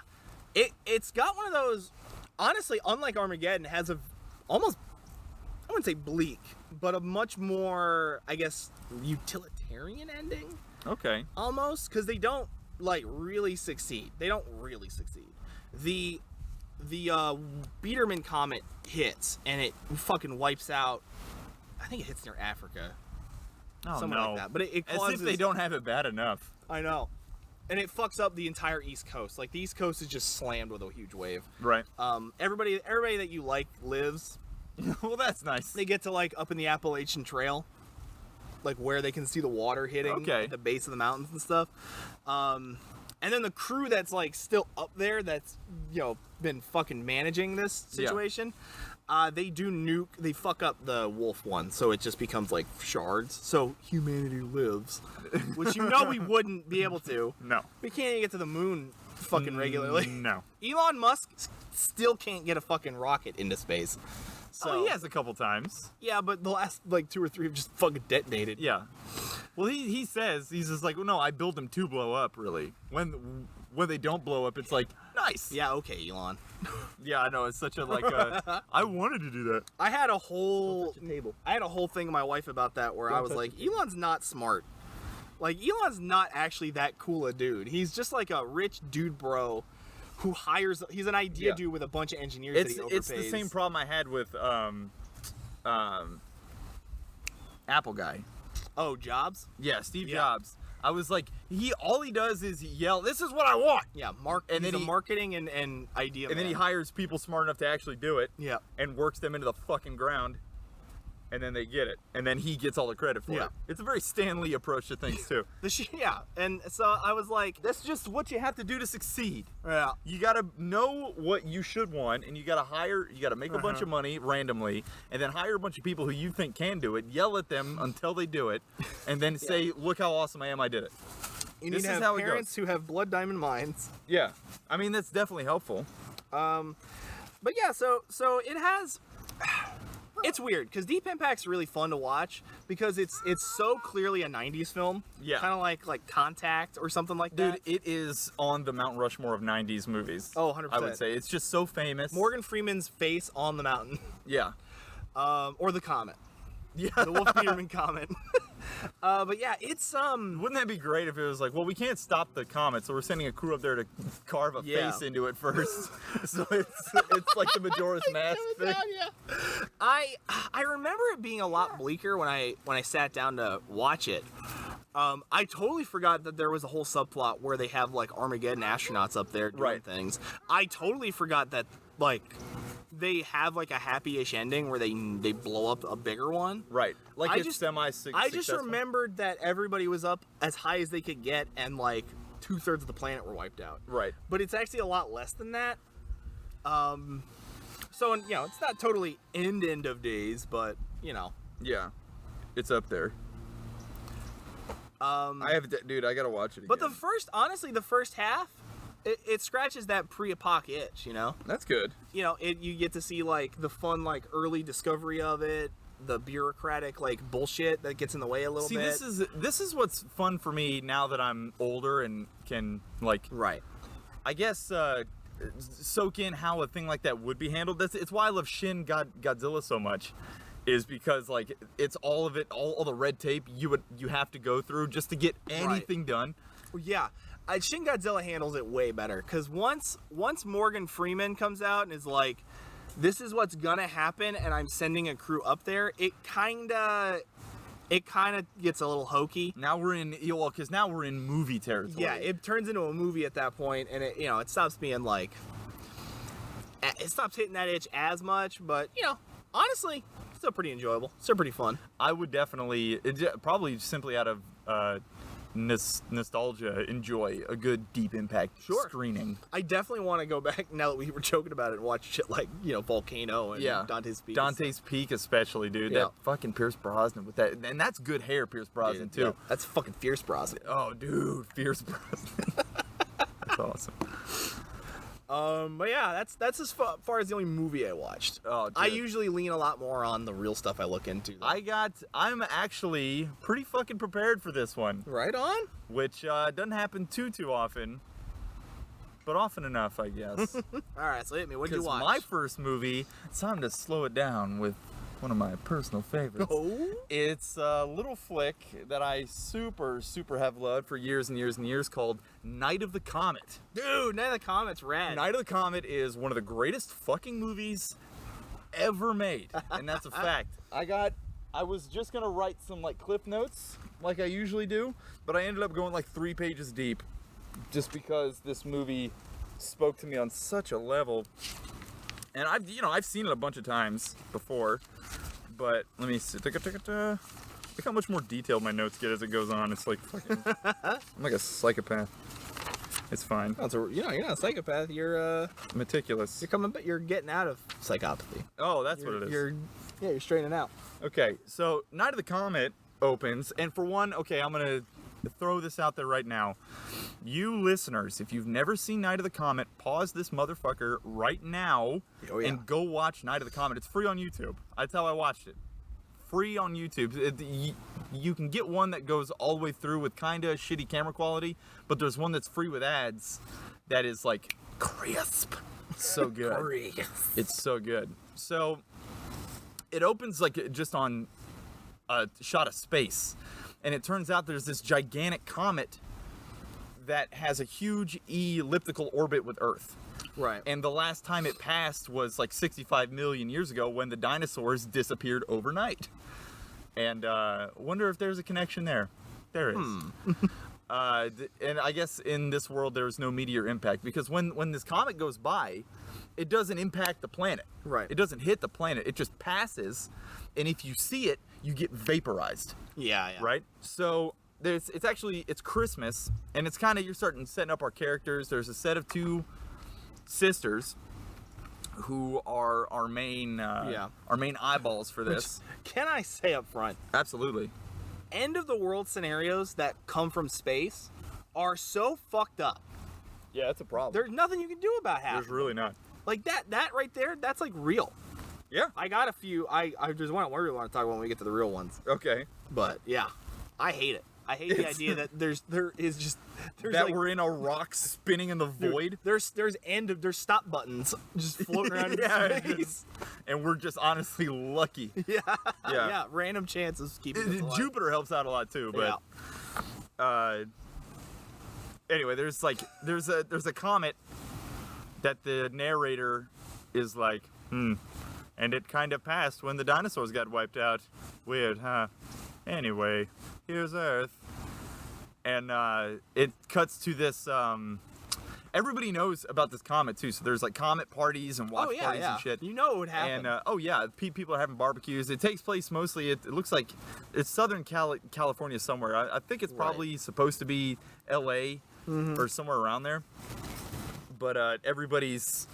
it's got one of those, honestly, unlike Armageddon, has a almost, I wouldn't say bleak, but a much more, I guess, utilitarian ending. Okay. Almost, because they don't like really succeed. They don't really succeed. The Biederman comet hits and it fucking wipes out. I think it hits near Africa, Oh somewhere no. like that. But it As causes. if they don't have it bad enough. I know, and it fucks up the entire East Coast. Like the East Coast is just slammed with a huge wave. Right. Everybody that you like lives. Well, that's nice. They get to like up in the Appalachian Trail, like where they can see the water hitting Okay. the base of the mountains and stuff. And then the crew that's like still up there, that's been fucking managing this Yeah. situation. They do nuke. They fuck up the wolf one, so it just becomes like shards. So humanity lives, which we wouldn't be able to. No. We can't even get to the moon fucking regularly. No. Elon Musk still can't get a fucking rocket into space. So Oh, he has a couple times. yeah, but the last like 2 or 3 have just fucking detonated. Yeah. Well, he says, he's just like, well, no, I build them to blow up, really. When they don't blow up, it's like, nice. Yeah, okay, Elon. Yeah, I know. It's such a like. I wanted to do that. I had a whole thing with my wife about that where I was like, Elon's not smart. Like Elon's not actually that cool a dude. He's just like a rich dude bro who hires. He's an idea Yeah. dude with a bunch of engineers It's that he overpays. the same problem I had with Apple guy. Oh, Jobs? Yeah, Steve Yeah. Jobs. I was like, all he does is yell, "This is what I want," Yeah, And he's then a marketing and idea and then he man. hires people smart enough to actually do it. Yeah. And works them into the fucking ground, and then they get it, and then he gets all the credit for Yeah. it. It's a very Stanley approach to things too. Yeah, and so I was like, That's just what you have to do to succeed. yeah. You gotta know what you should want, and you gotta make a bunch of money randomly, and then hire a bunch of people who you think can do it, yell at them until they do it, and then say, look how awesome I am, I did it. You This need to is have how it parents who have blood diamond minds. Yeah. I mean, that's definitely helpful. But yeah, so it has. It's weird because Deep Impact's really fun to watch because it's so clearly a '90s film. Yeah. Kind of like Contact or something like Dude, that. it is on the Mount Rushmore of 90s movies. Oh, 100%. I would say. It's just so famous. Morgan Freeman's face on the mountain, Yeah. or the comet. Yeah. The Wolf Peterman comet. But yeah, it's Wouldn't that be great if it was like, well, we can't stop the comet, so we're sending a crew up there to carve a Yeah. face into it first. So it's like the Majora's Mask thing. I remember it being a lot bleaker when I sat down to watch it. I totally forgot that there was a whole subplot where they have like Armageddon astronauts up there doing Right. things. I totally forgot that like they have like a happy-ish ending where they blow up a bigger one. Right. Like I it's just- semi-successful. I just remembered that everybody was up as high as they could get and like 2/3 of the planet were wiped out. Right. But it's actually a lot less than that. So you know, it's not totally end of days, but you know. Yeah. It's up there. Dude, I gotta watch it again. But the first half, it scratches that pre-apoc itch, you know? That's good. You know, you get to see like the fun like early discovery of it, the bureaucratic like bullshit that gets in the way a little See, bit. this is what's fun for me now that I'm older and can like right. I guess soak in how a thing like that would be handled. It's why I love Godzilla so much, is because like it's all of it, all the red tape you have to go through just to get anything done. Well, yeah. Shin Godzilla handles it way better because once Morgan Freeman comes out and is like, "This is what's gonna happen," and I'm sending a crew up there, it kind of gets a little hokey. Now we're in because now we're in movie territory. Yeah, it turns into a movie at that point, and it stops being like, it stops hitting that itch as much. But honestly, still pretty enjoyable, still pretty fun. I would definitely probably simply out of nostalgia enjoy a good Deep Impact Sure. screening. I definitely want to go back now that we were joking about it and watch shit like Volcano and Dante's Peak. Dante's Peak especially, dude. Yeah. That fucking Pierce Brosnan with that, and that's good hair, Pierce Brosnan too. Yeah, that's fucking fierce, Brosnan. Oh, dude, Pierce Brosnan. That's awesome. But yeah, that's as far as the only movie I watched. Oh, dude. I usually lean a lot more on the real stuff I look into. though. I'm actually pretty fucking prepared for this one, right on. which doesn't happen too often, but often enough, I guess. All right, so hit me. What did you Because watch? my first movie, it's time to slow it down with one of my personal favorites. Oh. It's a little flick that I super have loved for years and years and years called Night of the Comet. Dude, Night of the Comet's rad. Night of the Comet is one of the greatest fucking movies ever made, and that's a fact. I was just gonna write some like cliff notes like I usually do, but I ended up going like 3 pages deep just because this movie spoke to me on such a level. And I've seen it a bunch of times before, but let me see. Look how much more detailed my notes get as it goes on. It's like fucking, I'm like a psychopath. It's fine. You're not a psychopath. You're Meticulous. you're getting out of psychopathy. Oh, that's what it is. You're straightening out. Okay, so Night of the Comet opens, and for one, okay, I'm gonna throw this out there right now. You listeners, if you've never seen Night of the Comet, pause this motherfucker right now Oh, yeah. and go watch Night of the Comet. It's free on YouTube. That's how I watched it. Free on YouTube. You can get one that goes all the way through with kind of shitty camera quality, but there's one that's free with ads that is like crisp. So good. It's so good. So it opens like just on a shot of space, and it turns out there's this gigantic comet that has a huge elliptical orbit with Earth. Right. And the last time it passed was like 65 million years ago when the dinosaurs disappeared overnight. And wonder if there's a connection there. There is. And I guess in this world there's no meteor impact, because when this comet goes by, it doesn't impact the planet. Right. It doesn't hit the planet. It just passes, and if you see it, you get vaporized. Yeah. Right? So it's Christmas, and it's kind of, you're setting up our characters. There's a set of 2 sisters who are our main eyeballs for this. Can I say up front, Absolutely. end of the world scenarios that come from space are so fucked up. Yeah, that's a problem. There's nothing you can do about half. There's really not. Like that right there, that's like real. Yeah. I got a few. I just want to talk about when we get to the real ones. Okay. But yeah, I hate it. I hate the idea that there's that like, we're in a rock spinning in the void. There's stop buttons just floating around Yeah, in space. And we're just honestly lucky. Yeah. Yeah. Yeah. Random chances keeping us alive. Jupiter helps out a lot too, but anyway, there's a comet that the narrator is like, and it kind of passed when the dinosaurs got wiped out. Weird, huh? Anyway, here's Earth. And it cuts to this, everybody knows about this comet too, so there's like comet parties and watch parties and shit. You know it would happen. And people are having barbecues. It takes place mostly, it looks like it's Southern California somewhere. I think it's probably supposed to be LA or somewhere around there. But everybody's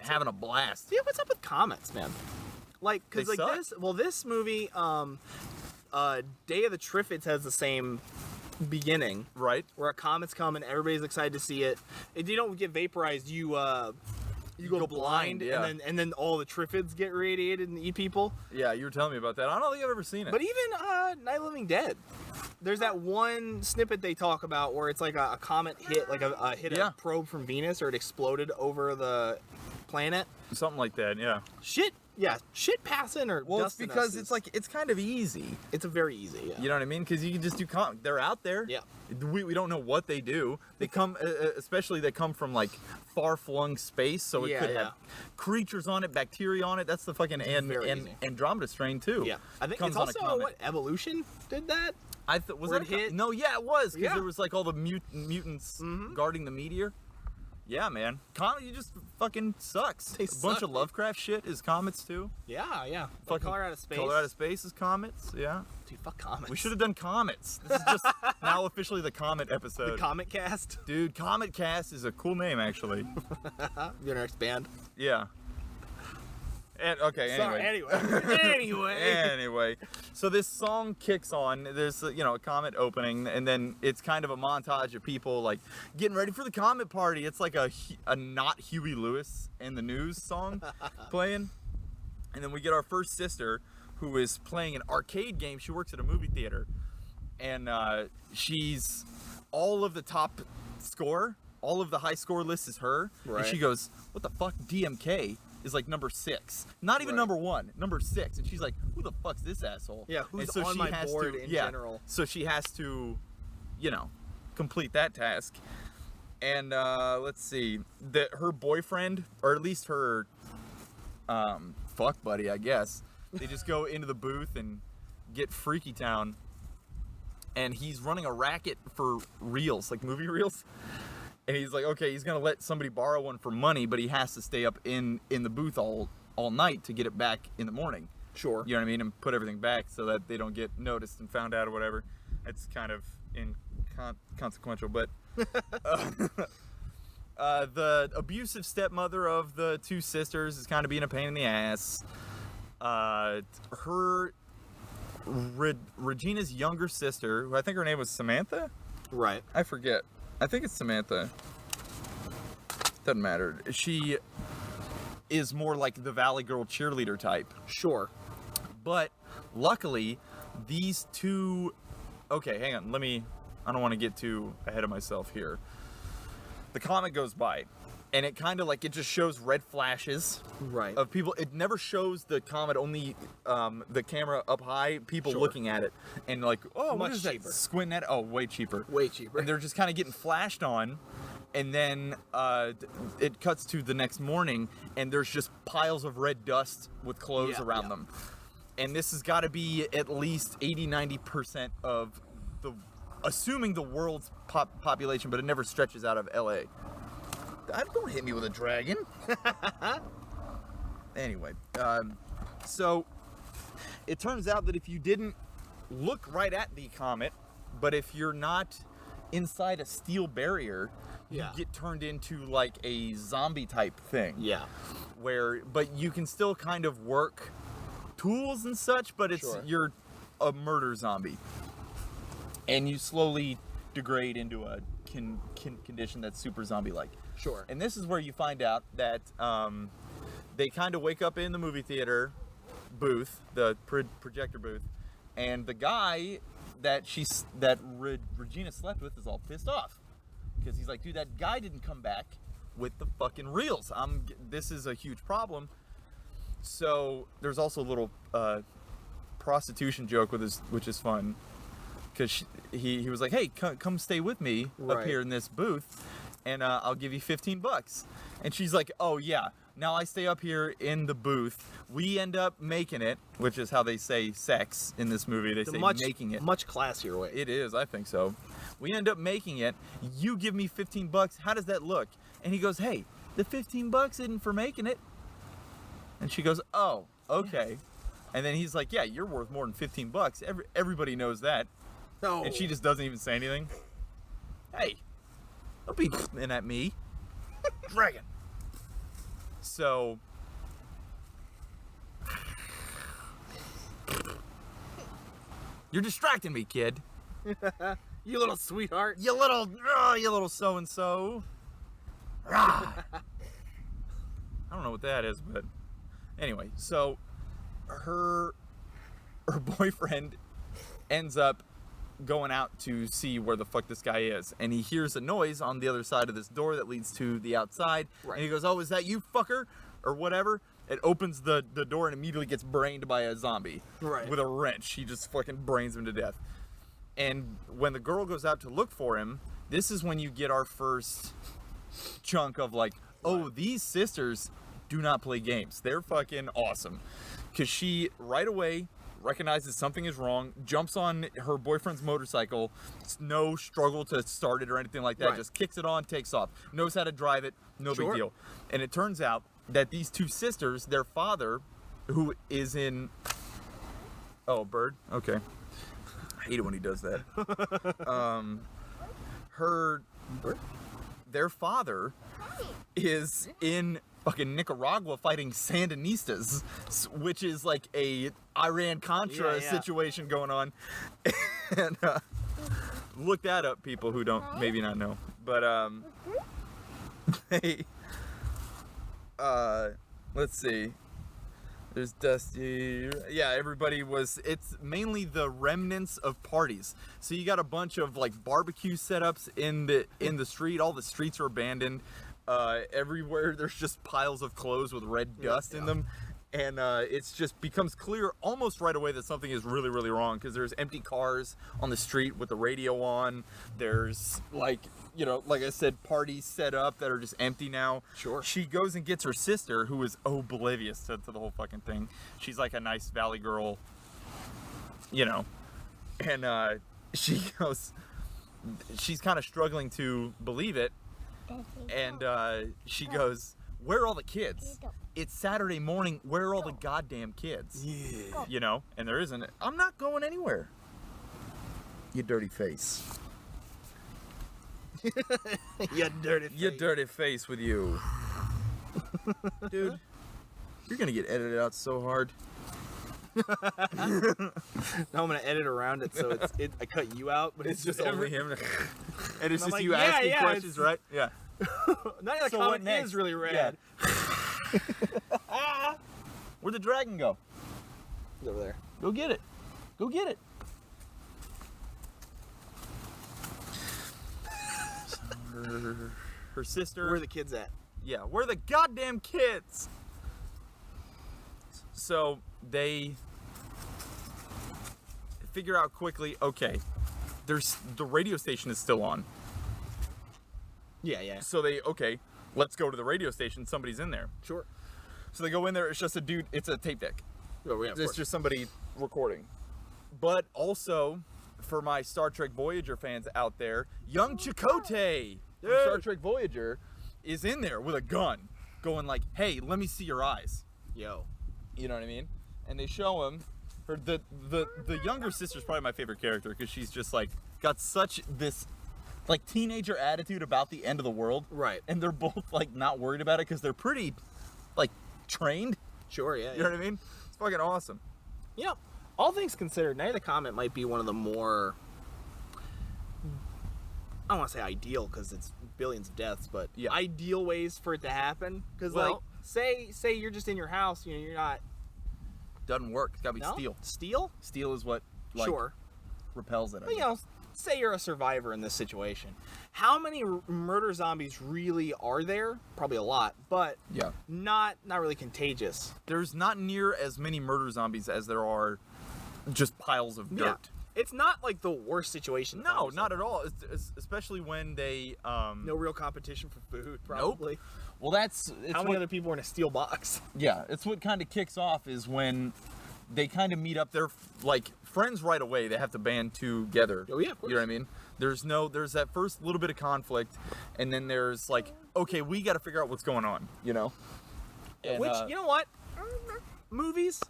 having a blast. Yeah, what's up with comets, man? Like, cause They like suck. this movie, Day of the Triffids has the same beginning, Right? where a comet's coming, everybody's excited to see it. If you don't get vaporized, you go blind, yeah. and then all the Triffids get radiated and eat people. Yeah, you were telling me about that. I don't think I've ever seen it. But even Night of the Living Dead, there's that one snippet they talk about where it's like a comet hit a probe from Venus, or it exploded over the planet. Something like that, yeah. Shit passing or Well, it's dusting because us it's is- like, it's kind of easy. it's a very easy. Yeah. You know what I mean? Because you can just do they're out there. Yeah. We don't know what they do. They come, especially they come from like far-flung space, so it Yeah, could yeah. have creatures on it, bacteria on it. That's the fucking Very easy. Andromeda strain too. Yeah, I think Comes it's on a also comet. what Evolution did that. I thought was where that it hit? No, yeah, it was because Yeah. there was like all the mutants guarding the meteor. Yeah, man. Comet just fucking sucks. They a bunch suck, of dude. Lovecraft shit is comets too. Yeah, yeah. Fucking Color Out of Space. Color Out of Space is comets. Yeah. Dude, fuck comets. We should have done comets. This is just now officially the comet episode. the Comet Cast. Dude, Comet Cast is a cool name actually. Your next band. Yeah. And okay, Sorry. anyway. Anyway. Anyway, so this song kicks on. There's a comet opening, and then it's kind of a montage of people like getting ready for the comet party. It's like a not Huey Lewis and the News song playing, and then we get our first sister who is playing an arcade game. She works at a movie theater, and she's all of the top score, all of the high score list is her, Right. and she goes, "What the fuck, DMK?" is like number 6, not even Right. number 1, number 6, and she's like, who the fuck's this asshole? Yeah, who's And so on she my has board to, in yeah, general. so she has to, complete that task. And let's see, her boyfriend, or at least her fuck buddy, I guess, they just go into the booth and get Freaky Town, and he's running a racket for reels, like movie reels. And he's like, okay, he's gonna let somebody borrow one for money, but he has to stay up in the booth all night to get it back in the morning. Sure. You know what I mean? And put everything back so that they don't get noticed and found out or whatever. It's kind of inconsequential, but the abusive stepmother of the two sisters is kind of being a pain in the ass. Regina's younger sister, who I think her name was Samantha? Right. I forget. I think it's Samantha. Doesn't matter. She is more like the Valley Girl cheerleader type. Sure. But luckily, these two... Okay, hang on. I don't want to get too ahead of myself here. The comet goes by, and it kind of like, it just shows red flashes Right. of people. It never shows the comet, only the camera up high, people Sure. looking at it, and like, oh, what Much is that? cheaper. Squinting at it. Oh, way cheaper. Way cheaper. And they're just kind of getting flashed on, and then it cuts to the next morning, and there's just piles of red dust with clothes Yeah, around yeah. them. And this has got to be at least 80-90% of the, assuming the world's population, but it never stretches out of LA. Don't hit me with a dragon. Anyway, so it turns out that if you didn't look right at the comet, but if you're not inside a steel barrier, Yeah. you get turned into like a zombie type thing. Yeah. But you can still kind of work tools and such, but Sure. you're a murder zombie, and you slowly degrade into a condition that's super zombie-like. Sure. And this is where you find out that they kind of wake up in the movie theater booth, the projector booth, and the guy that Regina slept with is all pissed off because he's like, dude, that guy didn't come back with the fucking reels. This is a huge problem. So there's also a little prostitution joke with which is fun, because he was like, hey, come stay with me up Right. here in this booth, and I'll give you $15. And she's like, oh yeah, now I stay up here in the booth. We end up making it, which is how they say sex in this movie. They say making it. Much classier way. It is, I think so. We end up making it. You give me $15. How does that look? And he goes, hey, the $15 isn't for making it. And she goes, oh, okay. And then he's like, yeah, you're worth more than $15. Everybody knows that. No. And she just doesn't even say anything. Hey, don't be in at me. Dragon. So, you're distracting me, kid. You little sweetheart. You little so-and-so. I don't know what that is, but anyway, so her boyfriend ends up going out to see where the fuck this guy is, and he hears a noise on the other side of this door that leads to the outside. Right. And he goes, oh, is that you, fucker? Or whatever. It opens the door and immediately gets brained by a zombie. Right. With a wrench. He just fucking brains him to death. And when the girl goes out to look for him, this is when you get our first chunk of like, oh, these sisters do not play games. They're fucking awesome. Because she right away recognizes something is wrong, jumps on her boyfriend's motorcycle. It's no struggle to start it or anything like that. Right. Just kicks it on, takes off. Knows how to drive it. No Sure. big deal. And it turns out that these two sisters, their father, who is in... Oh, bird? Okay. I hate it when he does that. Their father is in fucking Nicaragua fighting Sandinistas, which is like a Iran-Contra Yeah. situation going on. And look that up, people who don't maybe not know. But they let's see. There's Dusty. Yeah, everybody was. It's mainly the remnants of parties. So you got a bunch of like barbecue setups in the street. All the streets are abandoned. Everywhere there's just piles of clothes with red dust in them, and it's just becomes clear almost right away that something is really, really wrong, because there's empty cars on the street with the radio on. There's like, you know, like I said, parties set up that are just empty now. Sure. She goes and gets her sister, who is oblivious to the whole fucking thing. She's like a nice valley girl, you know, and she goes, she's kind of struggling to believe it. And she goes, where are all the kids? It's Saturday morning. Where are all the goddamn kids? Yeah. You know, and there isn't. I'm not going anywhere. You dirty face. You dirty You dirty face with you. Dude, you're going to get edited out so hard. Now I'm gonna edit around it so I cut you out, but It's just only him. And it's I'm just like, you yeah, asking yeah, questions, it's- right? Yeah. Now the So what comment next? is really rad. Where'd the dragon go? It's over there. Go get it. Go get it. Her sister. Where are the kids at? Yeah, where are the goddamn kids? So they figure out quickly, okay, the radio station is still on. Yeah. So okay, let's go to the radio station. Somebody's in there. Sure. So they go in there. It's just a dude. It's a tape deck. Oh, yeah, of It's course. just somebody recording. But also, for my Star Trek Voyager fans out there, young Chakotay from Star Trek Voyager is in there with a gun, going like, "Hey, let me see your eyes." Yo. You know what I mean? And they show him. The younger sister's probably my favorite character, because she's just like got such this like teenager attitude about the end of the world. Right. And they're both like not worried about it because they're pretty like trained. Sure, yeah. You know what I mean? It's fucking awesome. You know, all things considered, Night of the Comet might be one of the more, I don't want to say ideal because it's billions of deaths, but Yeah. ideal ways for it to happen. Because Well- like, say you're just in your house, you know, you're not. Doesn't work. It's gotta be No? steel. Steel? Steel is what like Sure. repels it. I But, you know, say you're a survivor in this situation. How many murder zombies really are there? Probably a lot, but yeah. not really contagious. There's not near as many murder zombies as there are just piles of dirt. Yeah. It's not like the worst situation. to No, find not yourself at all. It's especially when they in. No real competition for food, probably. Well, it's How many what, other people are in a steel box? yeah, it's what kind of kicks off is when they kind of meet up. They're like friends right away. They have to band together. Oh, yeah, of course. You know what I mean? There's that first little bit of conflict, and then there's like, okay, we got to figure out what's going on. You know? And, Which, you know what? Movies,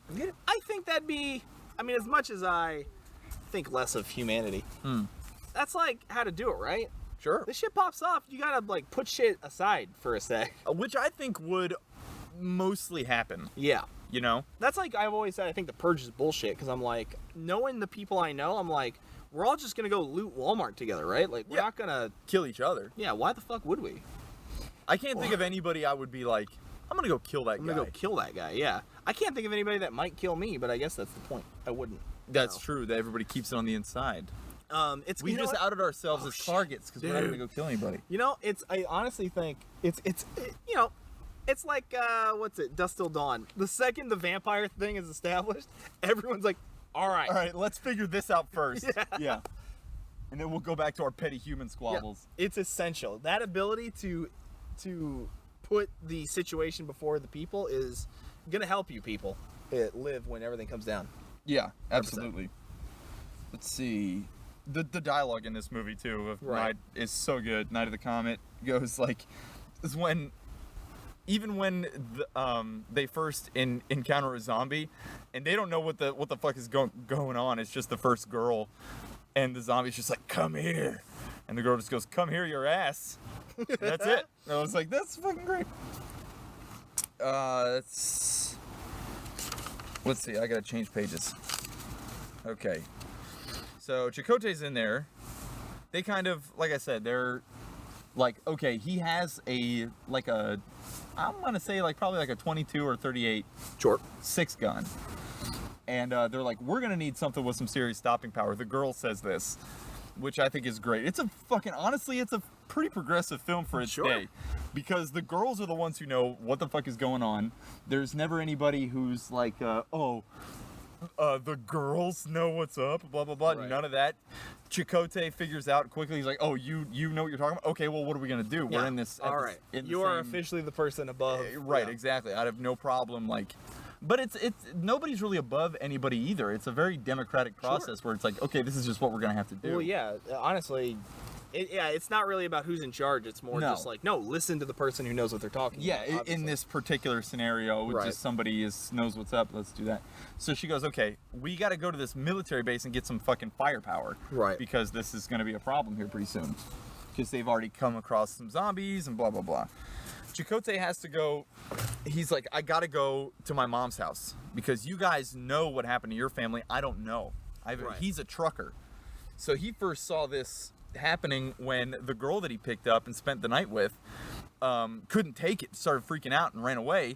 I think that'd be, I mean, as much as I think less of humanity, that's like how to do it, right? sure. This shit pops off, you gotta like put shit aside for a sec. Which I think would mostly happen. Yeah. You know? That's like I've always said, I think the purge is bullshit, because I'm like, knowing the people I know, I'm like, we're all just gonna go loot Walmart together, right? Like, we're Yeah. not gonna, Kill each other. yeah, why the fuck would we? I can't think of anybody I would be like, I'm gonna go kill that I'm guy. gonna go kill that guy, yeah. I can't think of anybody that might kill me, but I guess that's the point. I wouldn't. That's No. true. That everybody keeps it on the inside. It's We you know just what? outed ourselves Oh, as shit. targets because we're not Dude. gonna go kill anybody. You know, I honestly think it's you know, it's like what's it? Dusk Till Dawn. The second the vampire thing is established, everyone's like, all right. All right, let's figure this out first. Yeah. And then we'll go back to our petty human Yeah. squabbles. It's essential. That ability to put the situation before the people is gonna help you people live when everything comes down. Yeah, absolutely. Let's see. The dialogue in this movie too of Right. Night is so good. Night of the Comet goes like, is when, even when they first encounter a zombie, and they don't know what the fuck is going on. It's just the first girl, and the zombie's just like, come here, and the girl just goes, come here, your ass. That's it. And I was like, that's fucking great. Let's see. I gotta change pages. Okay. So Chakotay's in there. They kind of, like I said, they're like, okay, he has I'm gonna say like probably like a 22 or 38 Sure. 6 gun. And they're like, we're gonna need something with some serious stopping power. The girl says this, which I think is great. It's honestly, it's a pretty progressive film for its Sure. day. Because the girls are the ones who know what the fuck is going on. There's never anybody who's like, the girls know what's up, blah, blah, blah. Right. None of that. Chakotay figures out quickly. He's like, oh, you know what you're talking about? Okay, well, what are we going to do? We're in this. All right. You are officially the person above. Right, Yeah. exactly. I'd have no problem, like... But it's nobody's really above anybody either. It's a very democratic process where it's like, okay, this is just what we're going to have to do. Well, yeah. Honestly, it's not really about who's in charge. It's more No. just like, no, listen to the person who knows what they're talking Yeah, about. in obviously. this particular scenario, Right. just somebody knows what's up. Let's do that. So she goes, okay, we got to go to this military base and get some fucking firepower, Right. Because this is going to be a problem here pretty soon, because they've already come across some zombies and blah blah blah. Chakotay has to go. He's like, I got to go to my mom's house because you guys know what happened to your family. I don't know. Right. He's a trucker, so he first saw this happening when the girl that he picked up and spent the night with couldn't take it, started freaking out and ran away,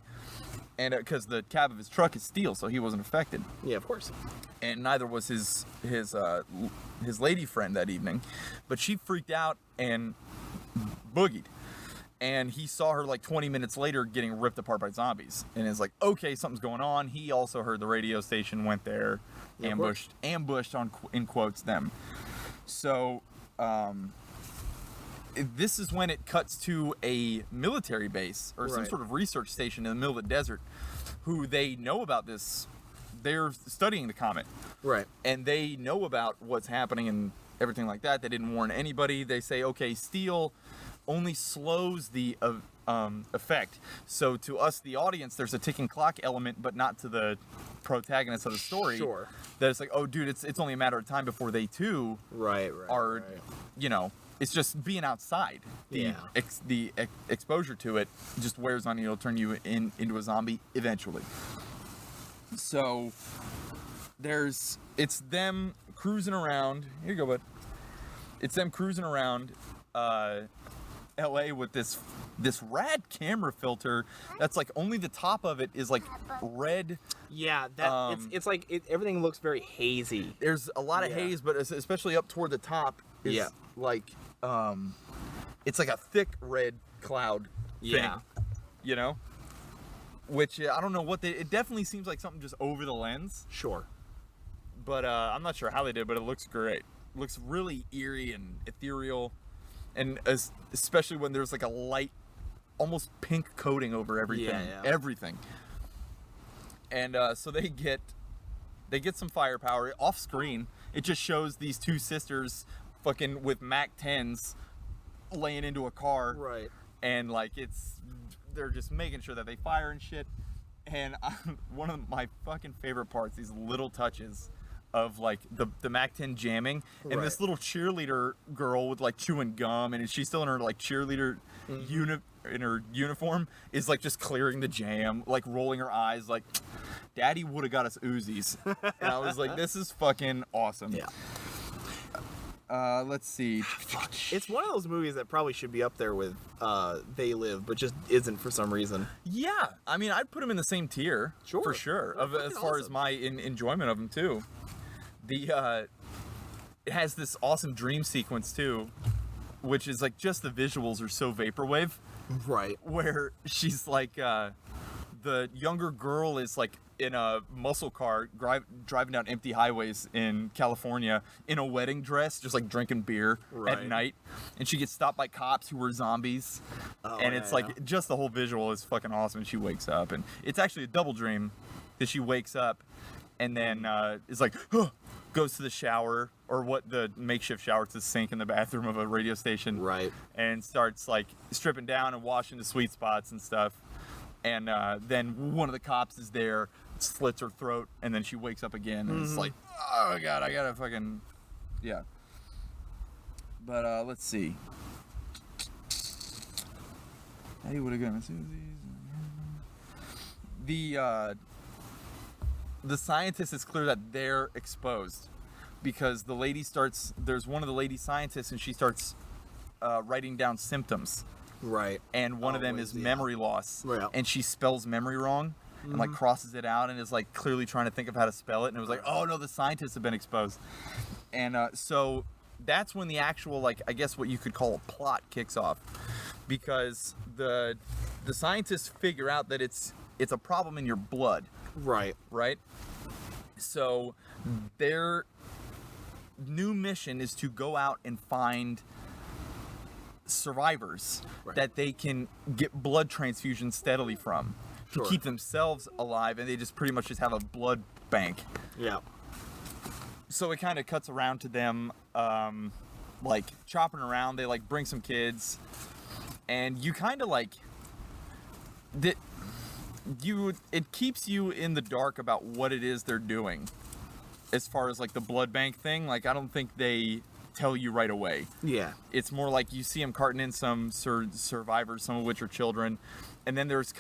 and because the cab of his truck is steel, so he wasn't affected, Yeah, of course. and neither was his lady friend that evening, but she freaked out and boogied, and he saw her like 20 minutes later getting ripped apart by zombies, and is like, okay, something's going on. He also heard the radio station, went there, Yeah, of course. ambushed in quotes them. So this is when it cuts to a military base or some Right. sort of research station in the middle of the desert, who they know about this. They're studying the comet, Right. and they know about what's happening and everything like that. They didn't warn anybody. They say, okay, steel only slows the effect. So to us, the audience, there's a ticking clock element, but not to the protagonist of the story. Sure. That it's like, oh, dude, it's only a matter of time before they too Right. are, right. you know, it's just being outside. The Yeah. exposure to it just wears on you. It'll turn you into a zombie eventually. So it's them cruising around. Here you go, bud. It's them cruising around LA with this this rad camera filter that's like only the top of it is like red. Yeah, that it's like everything looks very hazy. There's a lot of Yeah. haze, but especially up toward the top is Yeah. like it's like a thick red cloud thing, Yeah. you know? Which I don't know what it definitely seems like something just over the lens, Sure. but I'm not sure how they did, but it looks great. It looks really eerie and ethereal, and especially when there's like a light, almost pink coating over everything. Yeah. Everything. And so they get some firepower off screen. It just shows these two sisters fucking with Mac 10s laying into a car, Right. and like they're just making sure that they fire and shit. And one of my fucking favorite parts, these little touches of like the Mac 10 jamming, and this Right. little cheerleader girl with like chewing gum, and she's still in her like cheerleader in her uniform, is like just clearing the jam, like rolling her eyes, like Daddy would have got us Uzis. And I was like, this is fucking awesome. Yeah. Let's see. It's one of those movies that probably should be up there with They Live, but just isn't for some reason. Yeah, I mean, I'd put them in the same tier, Sure. for sure. They're As fucking far as awesome. my enjoyment of them too. It has this awesome dream sequence too, which is like just the visuals are so vaporwave, Right. where she's like, the younger girl is like in a muscle car driving down empty highways in California in a wedding dress, just like drinking beer at Right. night, and she gets stopped by cops who were zombies. Oh, And it's yeah, like just the whole visual is fucking awesome. And she wakes up, and it's actually a double dream that she wakes up and then is like, huh, goes to the shower, or what, the makeshift shower, to the sink in the bathroom of a radio station, Right. and starts like stripping down and washing the sweet spots and stuff. And then one of the cops is there, slits her throat, and then she wakes up again, and it's like, oh god, I gotta fucking, yeah. But let's see. Daddy would have gotten us Uzis. The scientist, is clear that they're exposed because the lady there's one of the lady scientists, and she starts writing down symptoms, Right. and one of them is memory loss, Yeah. and she spells memory wrong and like crosses it out and is like clearly trying to think of how to spell it, and it was like, oh no, the scientists have been exposed. And so that's when the actual, like, I guess what you could call a plot kicks off, because the scientists figure out that it's a problem in your blood, Right. right? So their new mission is to go out and find survivors Right. that they can get blood transfusions steadily from to Sure. keep themselves alive, and they just pretty much just have a blood bank. Yeah. So it kind of cuts around to them like chopping around. They like bring some kids, and you kind of like it keeps you in the dark about what it is they're doing as far as like the blood bank thing. Like, I don't think they tell you right away. Yeah. It's more like you see them carting in some survivors, some of which are children, and then there's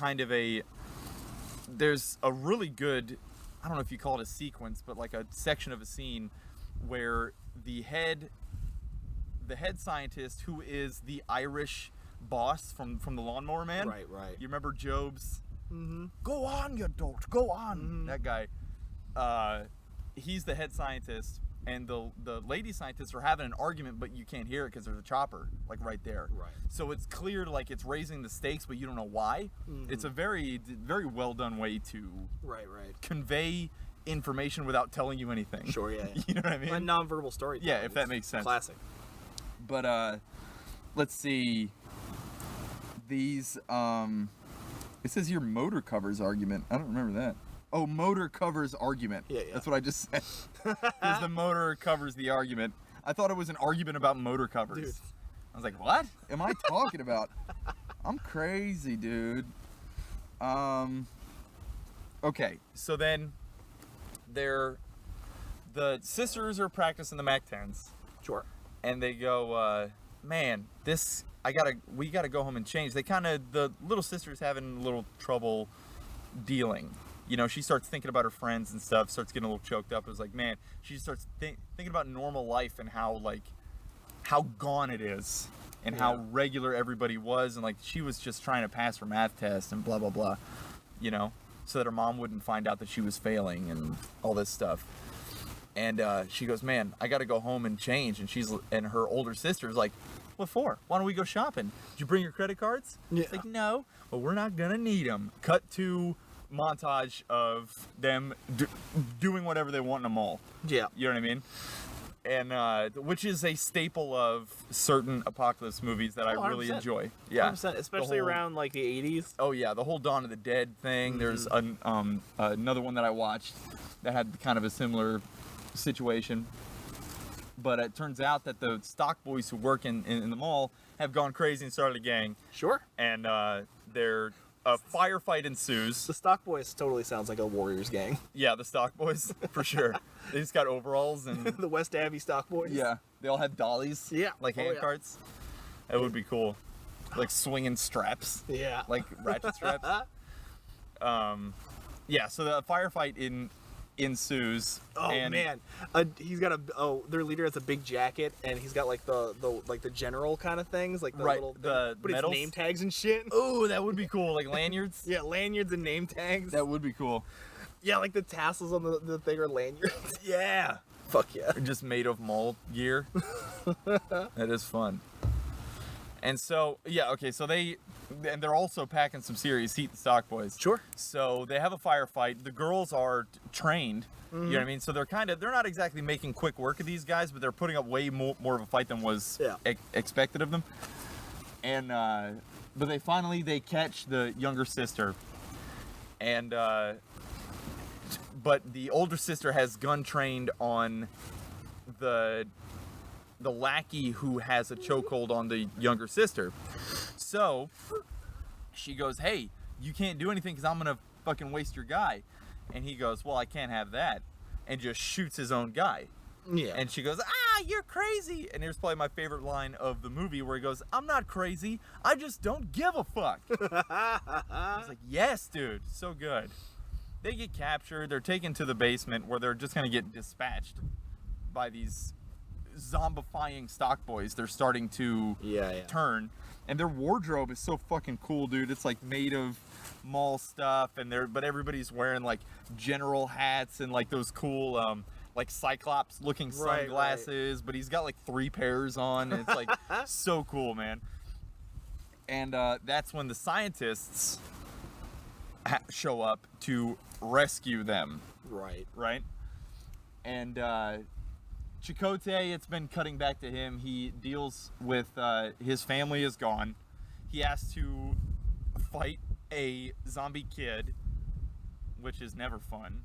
a really good, I don't know if you call it a sequence, but like a section of a scene where the head scientist, who is the Irish boss from the Lawnmower Man. Right. Right. You remember Job's? Mm-hmm. Go on, you dolt, go on. That guy. He's the head scientist, and the lady scientists are having an argument, but you can't hear it because there's a chopper like right there. Right. So it's clear, like, it's raising the stakes, but you don't know why. It's a very, very well done way to Right. Right. convey information without telling you anything. Sure. Yeah. You know what I mean? A nonverbal story. Yeah, if that makes sense. Classic. But let's see. These it says here motor covers argument. I don't remember that. Oh, motor covers argument. Yeah. That's what I just said. Because the motor covers the argument. I thought it was an argument about motor covers. Dude. I was like, what am I talking about? I'm crazy, dude. Okay, so then the sisters are practicing the Mac 10s. Sure. And they go, man, we gotta go home and change. The little sister's having a little trouble dealing. You know, she starts thinking about her friends and stuff, starts getting a little choked up. It was like, man, she just starts thinking about normal life and how gone it is. and Yeah. how regular everybody was, and like she was just trying to pass her math test and blah blah blah, you know, so that her mom wouldn't find out that she was failing and all this stuff. And she goes, man, I got to go home and change. And her older sister's like, what for? Why don't we go shopping? Did you bring your credit cards? Yeah. It's like, no, but we're not gonna need them. Cut to montage of them doing whatever they want in a mall. Yeah. You know what I mean? And which is a staple of certain apocalypse movies that I really 100%. enjoy. Yeah, 100%, especially The whole- around like the 80s. Oh yeah, the whole Dawn of the Dead thing. There's another one that I watched that had kind of a similar situation. But it turns out that the stock boys who work in the mall have gone crazy and started a gang, Sure. and a firefight ensues. The Stock Boys totally sounds like a Warriors gang. Yeah, the stock boys for sure. They just got overalls and The West Abbey Stock Boys. yeah, they all had dollies. Yeah. like Oh, hand yeah. carts. That would be cool. Like swinging straps, Yeah. like ratchet straps. Yeah, so the firefight ensues. Oh and man, he's got their leader has a big jacket and he's got like the general kind of things like the Right, little the but it's medals? name tags and shit. Oh, that would be cool. Like lanyards. Yeah, lanyards and name tags. That would be cool. Yeah, like the tassels on the thing are lanyards. Yeah. Fuck yeah. Just made of mall gear. That is fun. And so, yeah, okay, so they're also packing some serious heat, the stock boys. Sure. So they have a firefight. The girls are trained. You know what I mean? So they're not exactly making quick work of these guys, but they're putting up way more of a fight than was Yeah. expected of them. And but they catch the younger sister, and but the older sister has gun trained on the lackey who has a chokehold on the younger sister. So she goes, hey, you can't do anything because I'm gonna fucking waste your guy. And he goes, well, I can't have that, and just shoots his own guy. Yeah. And she goes, you're crazy. And here's probably my favorite line of the movie where he goes, I'm not crazy, I just don't give a fuck. I was like, yes, dude, so good. They get captured, they're taken to the basement where they're just gonna get dispatched by these zombifying stock boys. They're starting to yeah. turn, and their wardrobe is so fucking cool, dude. It's like made of mall stuff, and but everybody's wearing like general hats and like those cool like Cyclops looking Right, sunglasses, but he's got like 3 pairs on, and it's like so cool, man. And that's when the scientists show up to rescue them, Right. right? And Chakotay, it's been cutting back to him. He deals with his family is gone. He has to fight a zombie kid, which is never fun.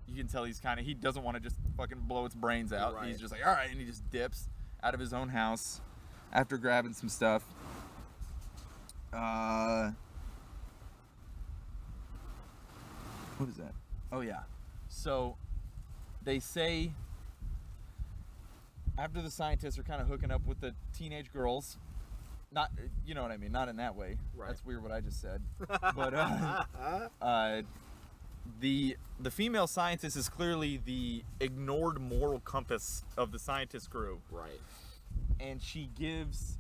You can tell he doesn't want to just fucking blow its brains out. Right. He's just like, all right, and he just dips out of his own house after grabbing some stuff. What is that? Oh yeah. So they say after the scientists are kind of hooking up with the teenage girls, not, you know what I mean, not in that way. Right. That's weird what I just said. But the female scientist is clearly the ignored moral compass of the scientist crew, Right. and she gives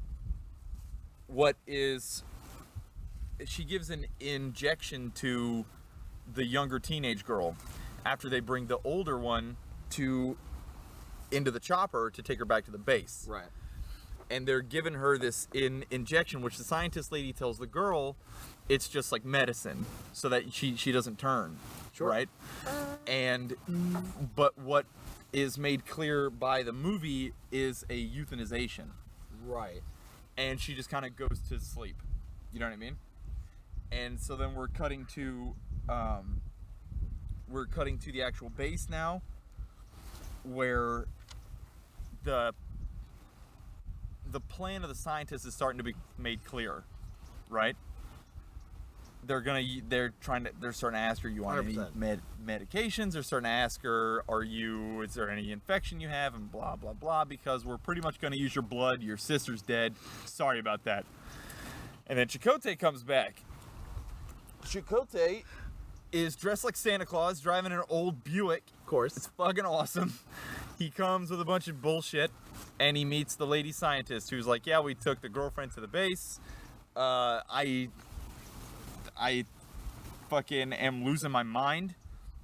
an injection to the younger teenage girl after they bring the older one into the chopper to take her back to the base. Right. And they're giving her this injection, which the scientist lady tells the girl it's just like medicine so that she doesn't turn. Sure. Right? But what is made clear by the movie is a euthanization. Right. And she just kind of goes to sleep. You know what I mean? And so then we're cutting to the actual base now, where the plan of the scientists is starting to be made clear, right? They're starting to ask her, you want any 100%. medications? They're starting to ask her, is there any infection you have, and blah blah blah, because we're pretty much going to use your blood. Your sister's dead. Sorry about that. And then Chakotay comes back. Chakotay is dressed like Santa Claus, driving an old Buick. Of course. It's fucking awesome. He comes with a bunch of bullshit, and he meets the lady scientist who's like, yeah, we took the girlfriend to the base. I fucking am losing my mind.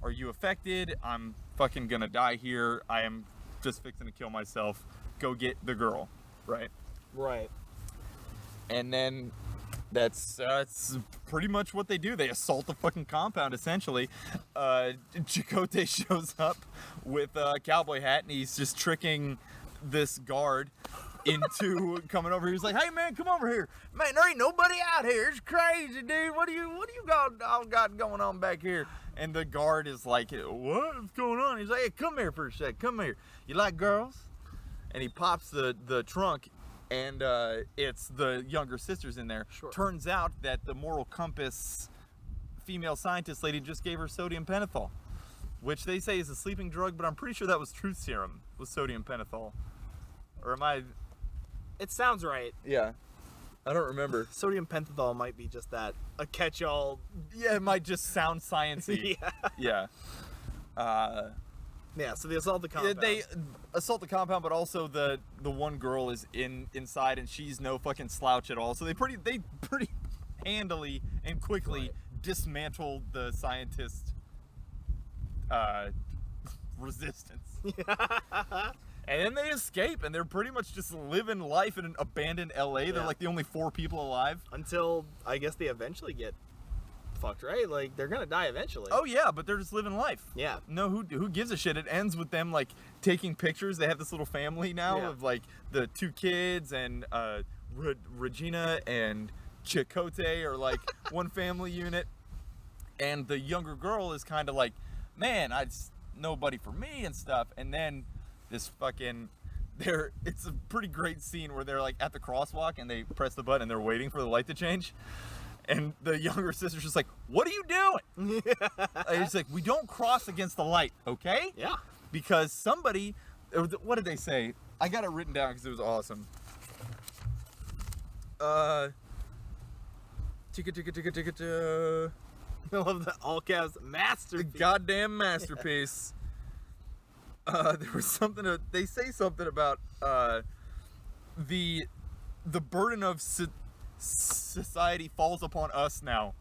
Are you affected? I'm fucking gonna die here. I am just fixing to kill myself. Go get the girl, right? Right. And then that's pretty much what they do. They assault the fucking compound, essentially. Chakotay shows up with a cowboy hat, and he's just tricking this guard into coming over here. He's like, hey man, come over here. Man, there ain't nobody out here. It's crazy, dude. What do you got going on back here? And the guard is like, what's going on? He's like, hey, come here for a sec. Come here. You like girls? And he pops the trunk, and it's the younger sisters in there. Sure. Turns out that the moral compass female scientist lady just gave her sodium pentothal, which they say is a sleeping drug, but I'm pretty sure that was truth serum with sodium pentothal. Or am I? It sounds right. Yeah. I don't remember. Sodium pentothal might be just that, a catch-all. Yeah, it might just sound sciencey. Yeah. Yeah. Yeah, so they assault the compound. They assault the compound, but also the one girl is inside, and she's no fucking slouch at all. So they pretty handily and quickly dismantle the scientist resistance. And then they escape, and they're pretty much just living life in an abandoned LA. They're like the only 4 people alive. Until, I guess, they eventually get fucked, right? Like, they're gonna die eventually. Oh yeah, but they're just living life. Yeah. No, who gives a shit? It ends with them like taking pictures. They have this little family now of like the 2 kids, and Regina and Chakotay are like one family unit, and the younger girl is kind of like, man, it's nobody for me and stuff. And then this fucking it's a pretty great scene where they're like at the crosswalk and they press the button and they're waiting for the light to change. And the younger sister's just like, what are you doing? It's like, we don't cross against the light, okay? Yeah. Because somebody, what did they say? I got it written down because it was awesome. Ticka. I love the all caps masterpiece. Goddamn masterpiece. There was something, they say something about the burden of society falls upon us now.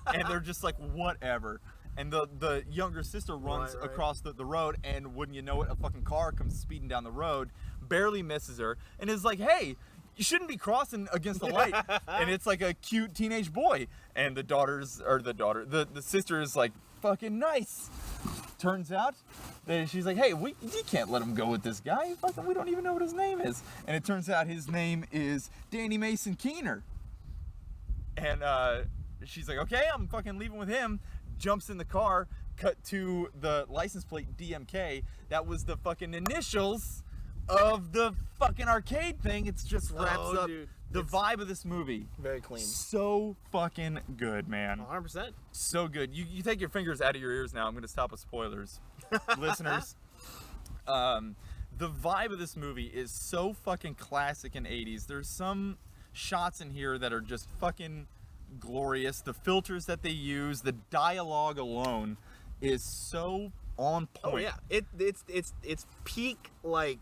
And they're just like, whatever. And the younger sister runs Right. across the road, and wouldn't you know it, a fucking car comes speeding down the road, barely misses her, and is like, hey, you shouldn't be crossing against the light. And it's like a cute teenage boy. And the sister is like, fucking nice. Turns out that she's like, hey, you can't let him go with this guy. Fucking, we don't even know what his name is. And it turns out his name is Danny Mason Keener. And she's like, okay, I'm fucking leaving with him. Jumps in the car, cut to the license plate DMK. That was the fucking initials of the fucking arcade thing. It just wraps up dude. the vibe of this movie. Very clean. So fucking good, man. 100%. So good. You take your fingers out of your ears now. I'm gonna stop with spoilers. Listeners. The vibe of this movie is so fucking classic and 80s. There's some shots in here that are just fucking glorious. The filters that they use, the dialogue alone is so on point. Oh yeah, it's peak like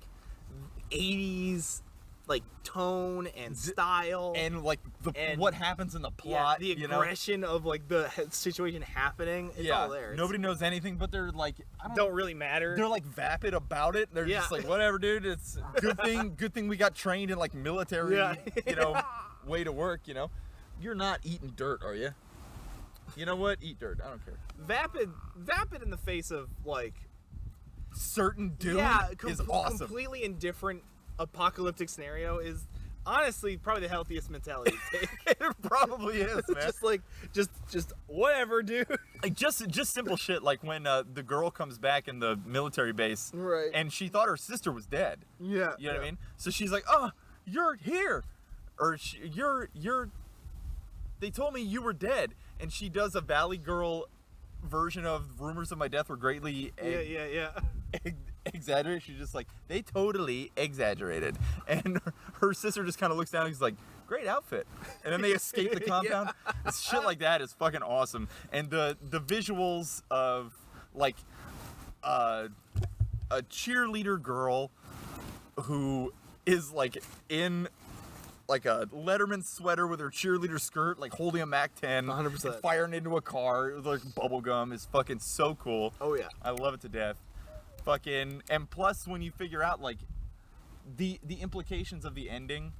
80s like tone and style and like and what happens in the plot, the aggression of like the situation happening. It's all there. Nobody knows anything, but they're like, don't really matter. They're like vapid about it. They're just like, whatever, dude. It's good thing we got trained in like military, way to work. You're not eating dirt, are you? You know what? Eat dirt. I don't care. Vapid in the face of like certain doom is awesome. Completely indifferent apocalyptic scenario is honestly probably the healthiest mentality. It probably is, man. just whatever, dude. Like just simple shit like when the girl comes back in the military base, Right. and she thought her sister was dead. Yeah. You know what I mean? So she's like, "Oh, you're here," or "You're." They told me you were dead, and she does a Valley Girl version of "Rumors of My Death Were Greatly exaggerated." She's just like, they totally exaggerated, and her sister just kind of looks down and he's like, great outfit, and then they escape the compound. Shit like that is fucking awesome. And the visuals of like a cheerleader girl who is like in like a Letterman sweater with her cheerleader skirt, like holding a MAC-10, 100%. and firing into a car. It was like bubble gum. Is fucking so cool. Oh yeah. I love it to death. Fucking, and plus when you figure out like the implications of the ending,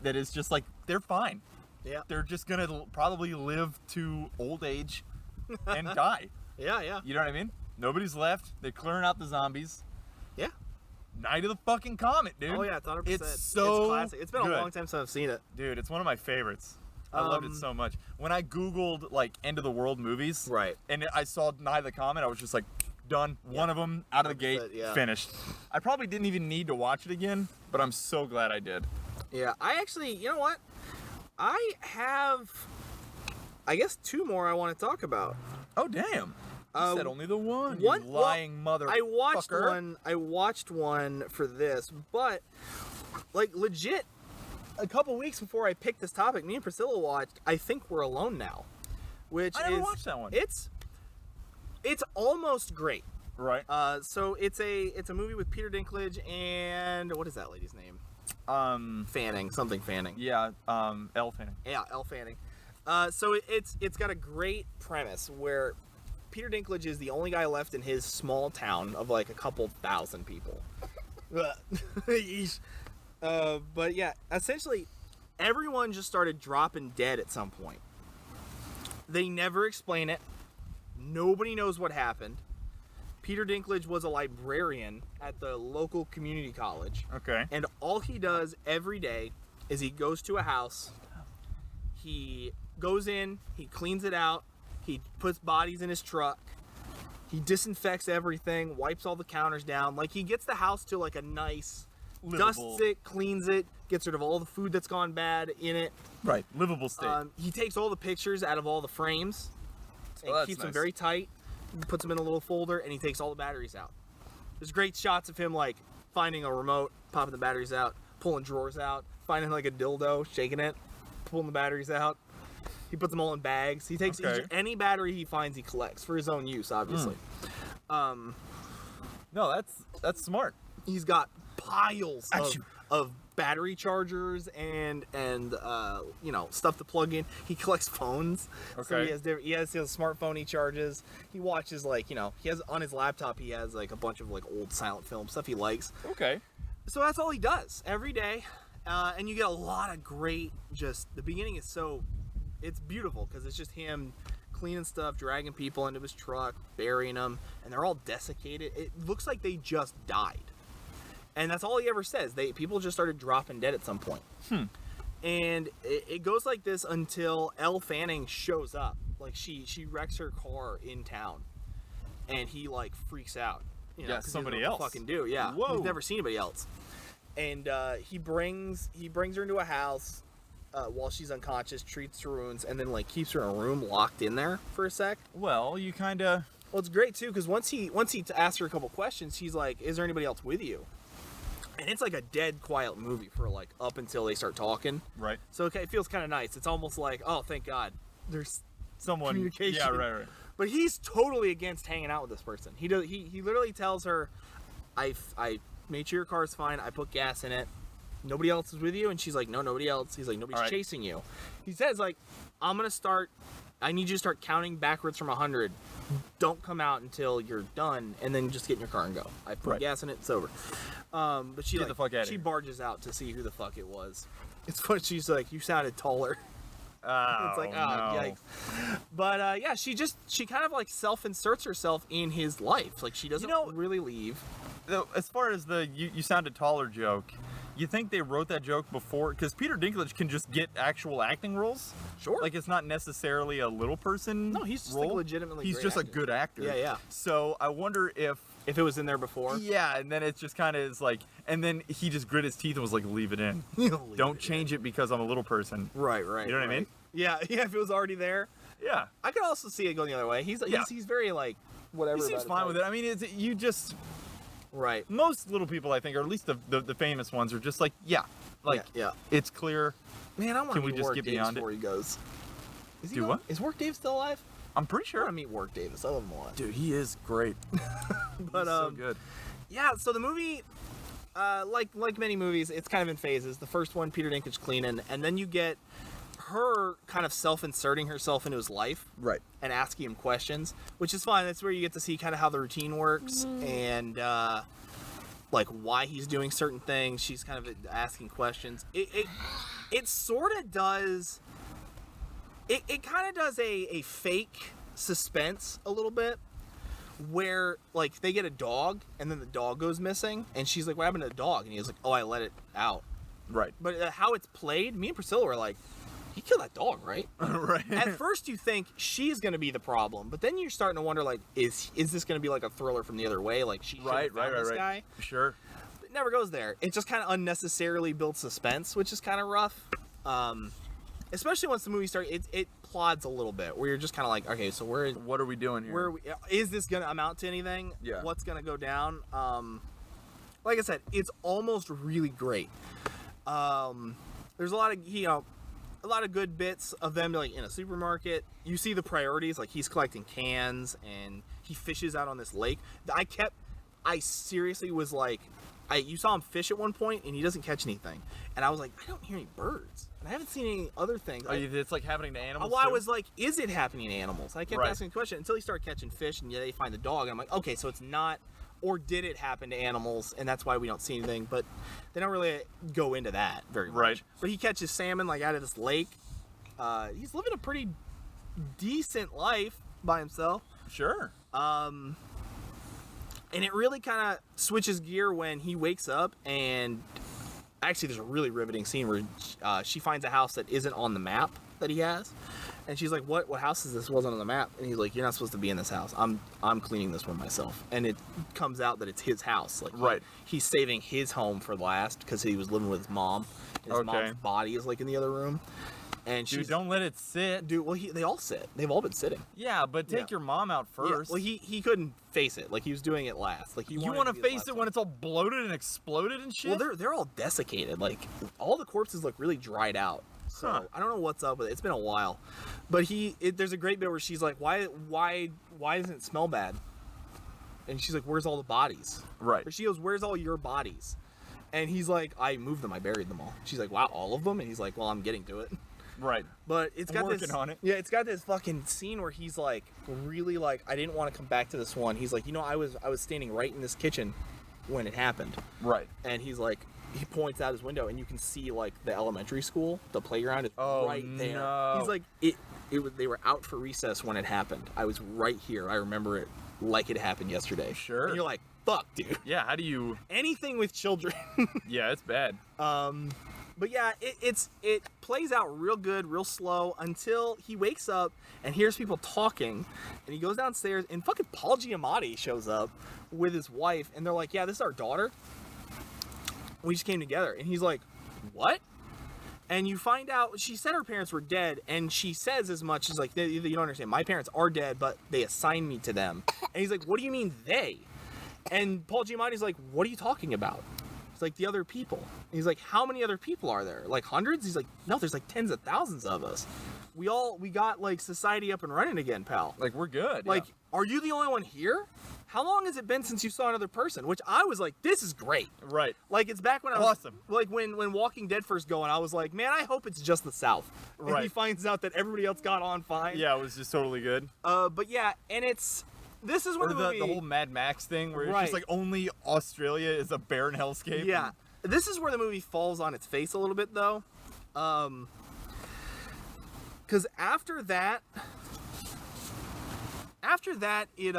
that is just like they're fine. Yeah. They're just gonna probably live to old age and die. Yeah, yeah. You know what I mean? Nobody's left. They're clearing out the zombies. Yeah. Night of the fucking Comet, dude. Oh yeah, it's 100%. It's so classic. It's been good. a long time since I've seen it. Dude, it's one of my favorites. I loved it so much. When I Googled like end of the world movies, Right. and I saw Night of the Comet, I was just like, done. One of them out of the gate, yeah. finished. I probably didn't even need to watch it again, but I'm so glad I did. Yeah, I actually, you know what? I have, I guess, 2 more I want to talk about. Oh damn! You said only the one. One You lying mother. I watched fucker. one. I watched one for this, but like legit, a couple weeks before I picked this topic, me and Priscilla watched I Think We're Alone Now, which I never is watched that one. It's almost great. Right. So it's a movie with Peter Dinklage and what is that lady's name? Fanning, something Fanning. Yeah. Elle Fanning. Yeah, Elle Fanning. So it's got a great premise where Peter Dinklage is the only guy left in his small town of like a couple thousand people. Yeesh. But yeah, essentially everyone just started dropping dead at some point. They never explain it. Nobody knows what happened. Peter Dinklage was a librarian at the local community college. Okay. And all he does every day is he goes to a house, he goes in, he cleans it out, he puts bodies in his truck, he disinfects everything, wipes all the counters down. Like, he gets the house to like a nice, Livable. dusts it, cleans it, gets rid of all the food that's gone bad in it. Right. Livable state. He takes all the pictures out of all the frames and that's keeps them nice. very tight, puts them in a little folder, and he takes all the batteries out. There's great shots of him like finding a remote, popping the batteries out, pulling drawers out, finding like a dildo, shaking it, pulling the batteries out. He puts them all in bags. He takes Okay. any battery he finds, he collects for his own use, obviously. No, that's smart. He's got piles Achoo. of battery chargers and you know, stuff to plug in. He collects phones. So Okay. he has his smartphone he charges. He watches, like, you know, he has on his laptop, he has like a bunch of like old silent film stuff he likes. Okay. So that's all he does every day. And you get a lot of great, just the beginning is so, it's beautiful because it's just him cleaning stuff, dragging people into his truck, burying them, and they're all desiccated. It looks like they just died. And that's all he ever says. People just started dropping dead at some point. And it goes like this until Elle Fanning shows up. Like, she wrecks her car in town, and he like freaks out. You know, Yeah, 'cause he somebody doesn't know what to else. fucking do. Yeah, Whoa. he's never seen anybody else. And he brings her into a house while she's unconscious, treats her wounds, and then like keeps her in a room locked in there for a sec. Well, you kind of. Well, it's great too because once he asks her a couple questions, he's like, "Is there anybody else with you?" And it's like a dead quiet movie for like up until they start talking. Right. So it feels kind of nice. It's almost like, oh, thank God, there's Someone. communication. Yeah, right. But he's totally against hanging out with this person. He literally tells her, I made sure your car's fine. I put gas in it. Nobody else is with you? And she's like, no, nobody else. He's like, nobody's All right. chasing you. He says, like, I need you to start counting backwards from 100. Don't come out until you're done, and then just get in your car and go. I put Right. gas in it, it's over. But she Get the fuck outta she here. barges out to see who the fuck it was. It's funny, she's like, you sounded taller. Oh, It's like, no. yikes. But yeah, she kind of like self-inserts herself in his life. Like, she doesn't really leave. Though, as far as the you sounded taller joke, you think they wrote that joke before? Because Peter Dinklage can just get actual acting roles. Sure. Like, it's not necessarily a little person. No, he's just, role. like, legitimately He's great just actor. a good actor. Yeah, yeah. So I wonder if. If it was in there before. Yeah, and then it's just kind of is like, and then he just grit his teeth and was like, leave it in. Don't change it because I'm a little person. Right. You know what I mean? Yeah, if it was already there. Yeah. I could also see it going the other way. He's very like whatever. He seems about fine it. with it. I mean, you just. Right. Most little people, I think, or at least the famous ones, are just like, yeah. Like, yeah. it's clear. Man, I want to Can we meet just Warwick get Davis beyond it? before he goes. Is he Do going? what? Is Warwick Davis still alive? I'm pretty I sure. want to meet Warwick Davis. I love him a lot. Dude, he is great. But He's so good. yeah. So the movie, like many movies, it's kind of in phases. The first one, Peter Dinklage cleaning, and then you get her kind of self-inserting herself into his life Right. and asking him questions, which is fun. That's where you get to see kind of how the routine works and like why he's doing certain things. She's kind of asking questions. It sort of does. It kind of does a fake suspense a little bit, where like they get a dog and then the dog goes missing, and she's like, "What happened to the dog?" And he's like, "Oh, I let it out." Right. But how it's played, me and Priscilla were like, "He killed that dog, right?" Right. At first you think she's gonna be the problem, but then you're starting to wonder, like, is this gonna be like a thriller from the other way? Like she Right. found this guy? Sure. It never goes there. It just kind of unnecessarily builds suspense, which is kind of rough. Especially once the movie starts, it plods a little bit, where you're just kind of like, okay, so What are we doing here? is this gonna amount to anything? Yeah. What's gonna go down? Like I said, it's almost really great. There's a lot of good bits of them like in a supermarket. You see the priorities, like he's collecting cans and he fishes out on this lake. I seriously was like, you saw him fish at one point and he doesn't catch anything, and I was like, I don't hear any birds, and I haven't seen any other things. It's like happening to animals. Well, I too? was like, is it happening to animals? I kept Right. asking the question until he started catching fish, and they find the dog, and I'm like, okay, so it's not, or did it happen to animals, and that's why we don't see anything? But they don't really go into that very much. Right. But he catches salmon like out of this lake. He's living a pretty decent life by himself. Sure. And it really kind of switches gear when he wakes up, and actually there's a really riveting scene where she finds a house that isn't on the map that he has, and she's like, what house is this? Wasn't on the map. And he's like, you're not supposed to be in this house. I'm cleaning this one myself. And it comes out that it's his house. Like, Right. he's saving his home for last because he was living with his mom. His Okay. mom's body is like in the other room, and Dude, she's don't let it sit. dude. Well, they all sit. They've all been sitting. Yeah, but take Yeah. your mom out Yeah, first. well, he couldn't face it. Like, he was doing it last. Like, you want want to face it when it's all bloated and exploded and shit? Well, they're all desiccated. Like, all the corpses look really dried out. So Huh. I don't know what's up with it. It's been a while, but there's a great bit where she's like, why doesn't it smell bad? And she's like, where's all the bodies? Right. Or she goes, where's all your bodies? And he's like, I moved them. I buried them all. She's like, wow, all of them? And he's like, well, I'm getting to it. Right. But it's I'm got working this, on it. Yeah, it's got this fucking scene where he's like, really like, I didn't want to come back to this one. He's like, I was standing right in this kitchen when it happened. Right. And he's like, he points out his window, and you can see like the elementary school, the playground is Oh, right there. no. He's like, they were out for recess when it happened. I was right here. I remember it like it happened yesterday. Sure. And you're like, fuck, dude. Yeah, how do you... Anything with children. Yeah, it's bad. But yeah, it plays out real good, real slow, until he wakes up and hears people talking, and he goes downstairs, and fucking Paul Giamatti shows up with his wife, and they're like, yeah, this is our daughter. We just came together. And he's like, what? And you find out she said her parents were dead, and she says as much as like, you don't understand, my parents are dead, but they assigned me to them. And he's like, what do you mean they? And Paul Giamatti's like, what are you talking about? It's like, the other people. And he's like, how many other people are there? Like hundreds? He's like, no, there's like tens of thousands of us. We got like society up and running again, pal. Like, we're good. Like, yeah. are you the only one here? How long has it been since you saw another person? Which I was like, this is great. Right. Like, it's back when I was Awesome. like when Walking Dead first going, I was like, man, I hope it's just the South. And he Right. finds out that everybody else got on fine. Yeah, it was just totally good. But yeah, and this is where Or the movie, the whole Mad Max thing where it's Right. just like only Australia is a barren hellscape. yeah, this is where the movie falls on its face a little bit though, because after that it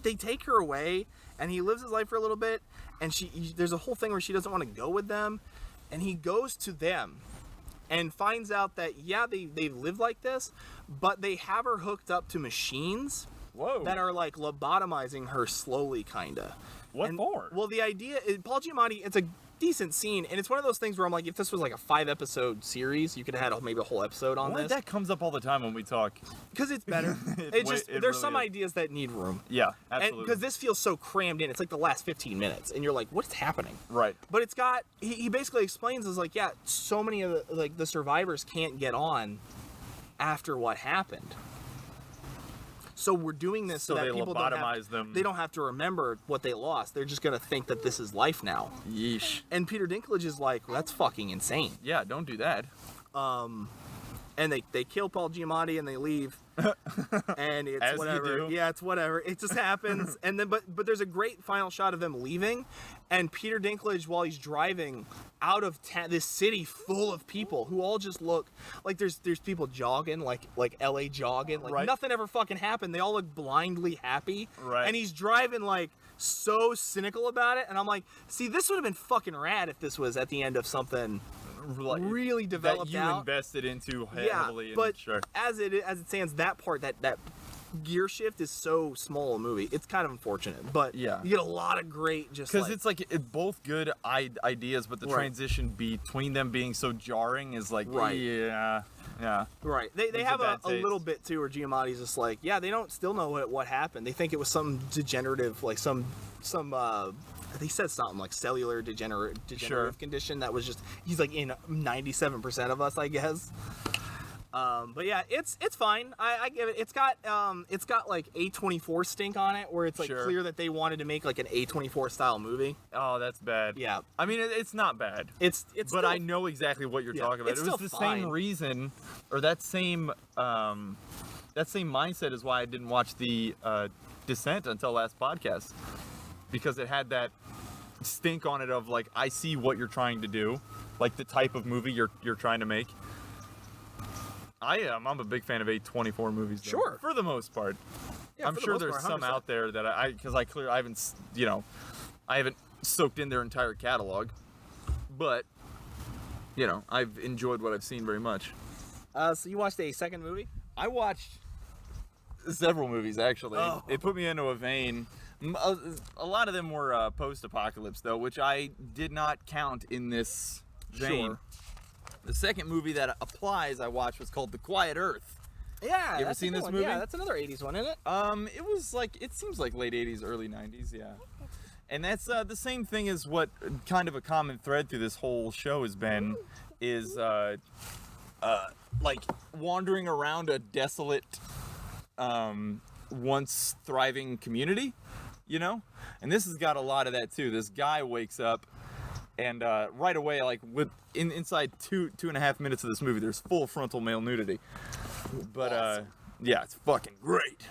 they take her away, and he lives his life for a little bit, and there's a whole thing where she doesn't want to go with them, and he goes to them and finds out that yeah, they live like this, but they have her hooked up to machines Whoa. that are like lobotomizing her slowly, kinda. What for? Well, the idea is Paul Giamatti. It's a decent scene, and it's one of those things where I'm like, if this was like a 5-episode series, you could have had maybe a whole episode on Why this, that comes up all the time when we talk. because it's better. It There's really some is. ideas that need room, Yeah, and absolutely. because this feels so crammed in, it's like the last 15 minutes, and you're like, what's happening? Right. But it's got he basically explains is like, yeah, so many of the survivors can't get on after what happened. So we're doing this so, So that they people don't lobotomize them. They don't have to remember what they lost. They're just gonna think that this is life now. Yeesh. And Peter Dinklage is like, well, that's fucking insane. Yeah, don't do that. And they kill Paul Giamatti and they leave. And it's As you whatever. do. Yeah, it's whatever. It just happens. And then but there's a great final shot of them leaving, and Peter Dinklage, while he's driving out of this city full of people who all just look like there's people jogging like LA jogging, like Right. nothing ever fucking happened. They all look blindly happy. Right. And he's driving like so cynical about it, and I'm like, see, this would have been fucking rad if this was at the end of something Like, really developed that you out. invested into Yeah, heavily. but sure. as it stands, that part, that gear shift is so small a movie. It's kind of unfortunate, but Yeah. you get a lot of great just Because like, it's like both good ideas, but the Right. transition between them being so jarring is like, Right. yeah. right. They It's a have a bad taste. little bit too where Giamatti's just like, yeah, they don't still know what happened. They think it was some degenerative, like some he said something like cellular degenerative Sure. condition that was just he's like in 97% of us, I guess. But yeah, it's fine. I give it. It's got like A24 stink on it, where it's like Sure. clear that they wanted to make like an A24 style movie. Oh, that's bad. Yeah, I mean, it's not bad. it's. But still, I know exactly what you're Yeah, talking about. it's It was still the fine. same reason, or that same mindset is why I didn't watch the Descent until last podcast, because it had that stink on it of like, I see what you're trying to do, like the type of movie you're trying to make. I'm a big fan of A24 movies, though, Sure. for the most part. Yeah, I'm for the sure most there's part, some 100%. out there that I haven't soaked in their entire catalog, but I've enjoyed what I've seen very much. So you watched a second movie? I watched several movies actually. Oh. It put me into a vein. A lot of them were post-apocalypse though, which I did not count in this vein. Sure. The second movie that applies I watched was called The Quiet Earth. Yeah. You ever that's a seen good this one. movie? Yeah, that's another 80s one, isn't it? It was like, it seems like late 80s, early 90s, yeah. And that's the same thing as what kind of a common thread through this whole show has been, is like wandering around a desolate, once thriving community, And this has got a lot of that too. This guy wakes up and right away, like inside 2.5 minutes of this movie, there's full frontal male nudity. But Awesome. yeah, it's fucking great.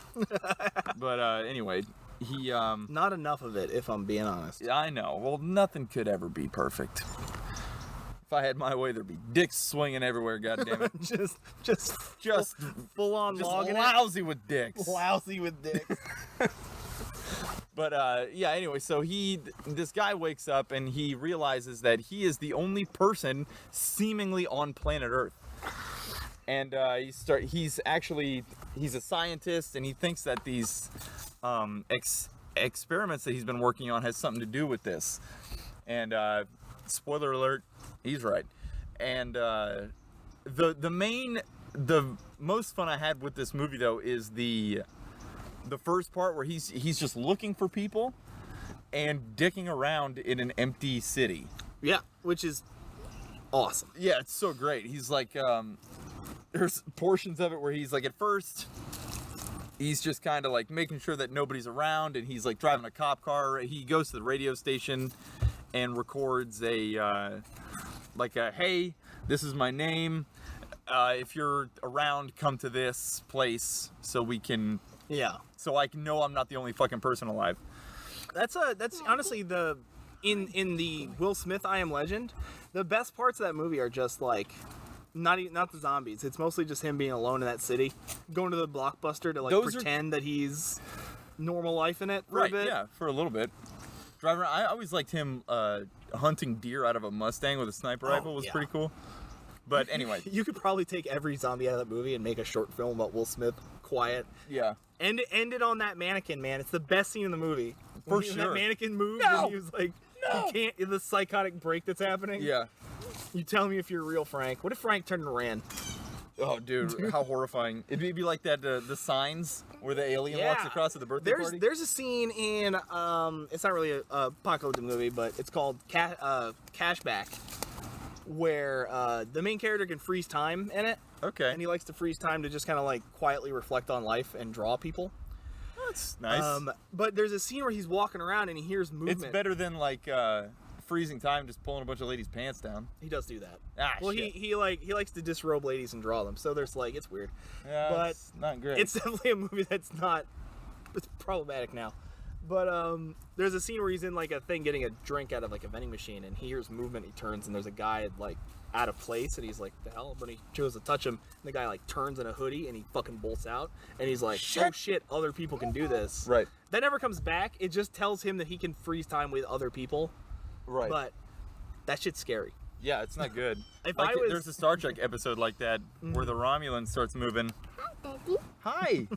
But anyway, he Not enough of it, if I'm being honest. I know. Well, nothing could ever be perfect. If I had my way, there'd be dicks swinging everywhere. God damn it! just full on just logging lousy with dicks. it. Lousy with dicks. But yeah. Anyway, so this guy wakes up and he realizes that he is the only person seemingly on planet Earth. And he's a scientist, and he thinks that these experiments that he's been working on has something to do with this. And spoiler alert, he's right. And the most fun I had with this movie though is the first part where he's just looking for people and dicking around in an empty city. Yeah, which is awesome. Yeah, it's so great. He's like, there's portions of it where he's like, at first, he's just kind of like making sure that nobody's around, and he's like driving a cop car. He goes to the radio station and records a hey, this is my name. If you're around, come to this place so we can, so I can know I'm not the only fucking person alive. That's honestly in the Will Smith I Am Legend, the best parts of that movie are just like not the zombies. It's mostly just him being alone in that city, going to the Blockbuster to like Those are- pretend that he's normal life in it for Right, a bit. yeah, for a little bit. Driving around, I always liked him hunting deer out of a Mustang with a sniper rifle was yeah. pretty cool. But anyway, You could probably take every zombie out of that movie and make a short film about Will Smith, quiet. yeah. End it on that mannequin, man. It's the best scene in the movie. For When that sure. mannequin moved No! and he was like, No! you can't, the psychotic break that's happening. Yeah. You tell me if you're real, Frank. What if Frank turned and ran? Oh, dude, how horrifying. It'd be like that, the Signs, where the alien walks Yeah. across at the birthday party. There's a scene in, it's not really a apocalyptic movie, but it's called Cashback, where the main character can freeze time in it. Okay. And he likes to freeze time to just kind of like quietly reflect on life and draw people. That's nice. But there's a scene where he's walking around and he hears movement. It's better than like freezing time, just pulling a bunch of ladies' pants down. He does do that. Well, He likes to disrobe ladies and draw them. So there's like it's weird. Yeah, but it's not great. It's definitely a movie that's not. It's problematic now. But there's a scene where he's in like a thing getting a drink out of like a vending machine, and he hears movement. He turns and there's a guy like out of place, and he's like, "The hell!" But he goes to touch him, and the guy like turns in a hoodie and he fucking bolts out, and he's like, "Oh shit! Other people can do this." Right. That never comes back. It just tells him that he can freeze time with other people. Right. But that shit's scary. Yeah, it's not good. If like, I was- there's a Star Trek episode like that where the Romulan starts moving. Hi, Daddy. Hi.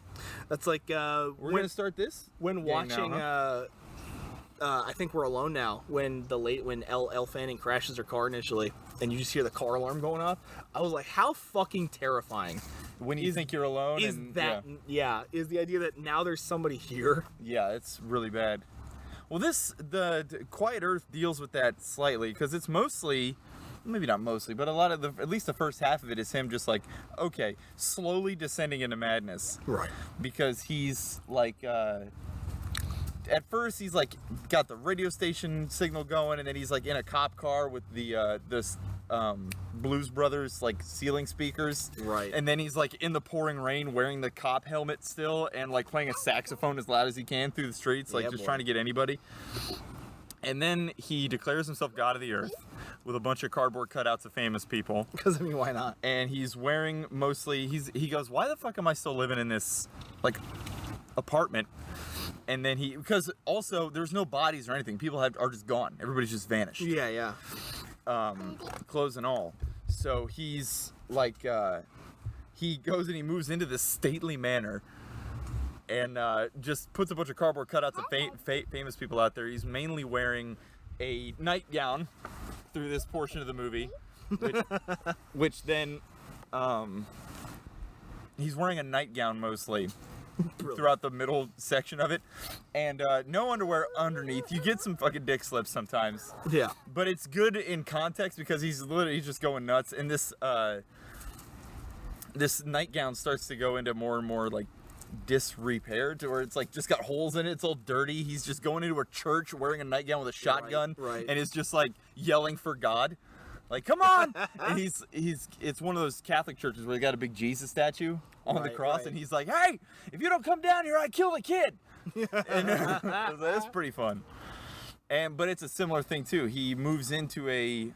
That's like We're gonna start this. when game watching. now, I think We're Alone Now. When Elle Fanning crashes her car initially, and you just hear the car alarm going off. I was like, how fucking terrifying When you is- think you're alone. is and, that? Yeah, is the idea that now there's somebody here. Yeah, it's really bad. Well, the Quiet Earth deals with that slightly because it's mostly, maybe not mostly, but a lot of at least the first half of it is him just like, okay, slowly descending into madness. Right. Because he's like, at first he's like got the radio station signal going, and then he's like in a cop car with the Blues Brothers like ceiling speakers. Right. And then he's like in the pouring rain wearing the cop helmet still and like playing a saxophone as loud as he can through the streets, like Yeah, just boy. trying to get anybody. And then he declares himself God of the Earth with a bunch of cardboard cutouts of famous people. Because I mean, why not? And he's wearing mostly he goes, why the fuck am I still living in this like apartment? And then because also there's no bodies or anything, people are just gone, everybody's just vanished, Yeah. clothes and all. So he's like he goes and he moves into this stately manor and just puts a bunch of cardboard cutouts of famous people out there. He's mainly wearing a nightgown through this portion of the movie, which then he's wearing a nightgown mostly throughout the middle section of it, and no underwear underneath. You get some fucking dick slips sometimes, Yeah. but it's good in context because he's literally just going nuts. And this nightgown starts to go into more and more like disrepair to where it's like just got holes in it. It's all dirty. He's just going into a church wearing a nightgown with a shotgun, right. and is just like yelling for God. Like, come on! And it's one of those Catholic churches where they got a big Jesus statue on the Right, cross, right. and he's like, hey, if you don't come down here, I kill the kid! And that's pretty fun. But it's a similar thing too. He moves into a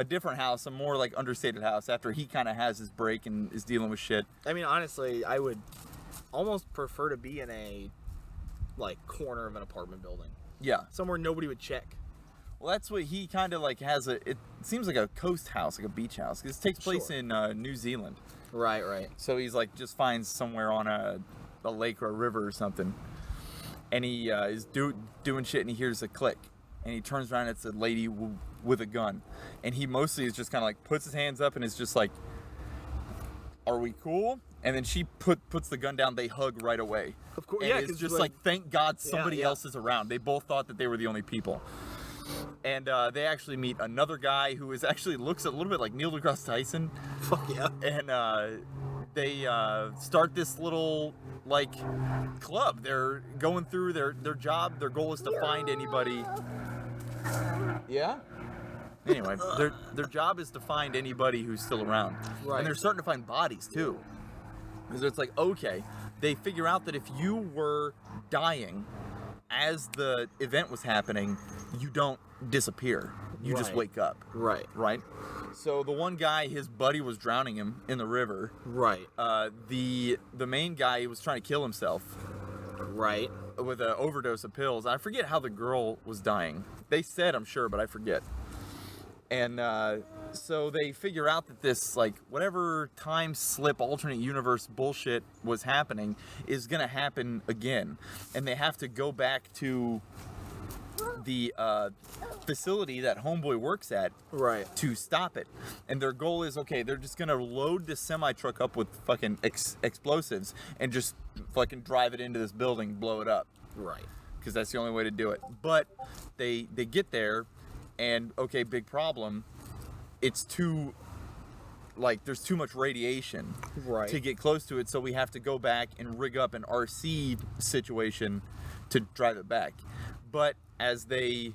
different house, a more like understated house after he kind of has his break and is dealing with shit. I mean, honestly, I would almost prefer to be in a like corner of an apartment building, Yeah. somewhere nobody would check. Well, that's what he kind of like has it seems like a coast house, like a beach house. This takes place Sure. in New Zealand. Right. So he's like just finds somewhere on a lake or a river or something, and he is doing shit, and he hears a click, and he turns around, and it's a lady with a gun, and he mostly is just kind of like puts his hands up and is just like, "Are we cool?" And then she puts the gun down. They hug right away. Of course, And yeah, it's 'cause, just like- like thank God somebody yeah. else is around. They both thought that they were the only people. And they actually meet another guy who actually looks a little bit like Neil deGrasse Tyson. Fuck yeah. And they start this little like club. They're going through their job. Their goal is to find anybody. Yeah. Anyway, their job is to find anybody who's still around. Right. And they're starting to find bodies too. Because it's like, okay, they figure out that if you were dying as the event was happening, you don't disappear. You just Right. wake up. Right. Right? So the one guy, his buddy was drowning him in the river. Right. The main guy was trying to kill himself Right. with an overdose of pills. I forget how the girl was dying. They said, I'm sure, but I forget. And so they figure out that this, like, whatever time slip alternate universe bullshit was happening is going to happen again. And they have to go back to the facility that Homeboy works at Right. to stop it. And their goal is, okay, they're just gonna load this semi truck up with fucking explosives and just fucking drive it into this building, blow it up, Right. because that's the only way to do it. But they get there, and okay, big problem. It's too like there's too much radiation Right. to get close to it, so we have to go back and rig up an RC situation to drive it back. But as they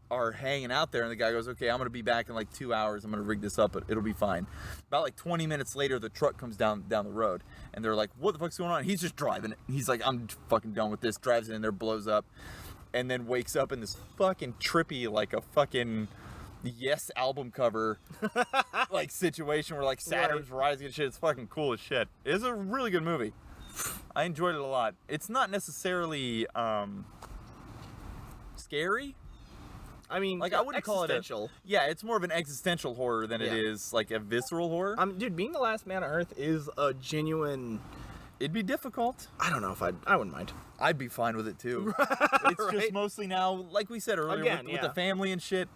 are hanging out there and the guy goes, okay, I'm gonna be back in like 2 hours, I'm gonna rig this up, it'll be fine. About like 20 minutes later, the truck comes down the road and they're like, what the fuck's going on? He's just driving it. He's like, I'm fucking done with this. Drives it in there, blows up, and then wakes up in this fucking trippy, like a fucking Yes album cover like situation where like Saturn's rising and shit. It's fucking cool as shit. It's a really good movie. I enjoyed it a lot. It's not necessarily scary. I mean, Like, I wouldn't call it existential. Yeah, it's more of an existential horror than it Yeah. is like a visceral horror. Dude, being the last man on Earth is a genuine. It'd be difficult. I don't know if I wouldn't mind. I'd be fine with it too. It's Right. just mostly now, like we said earlier, Again, with yeah. the family and shit.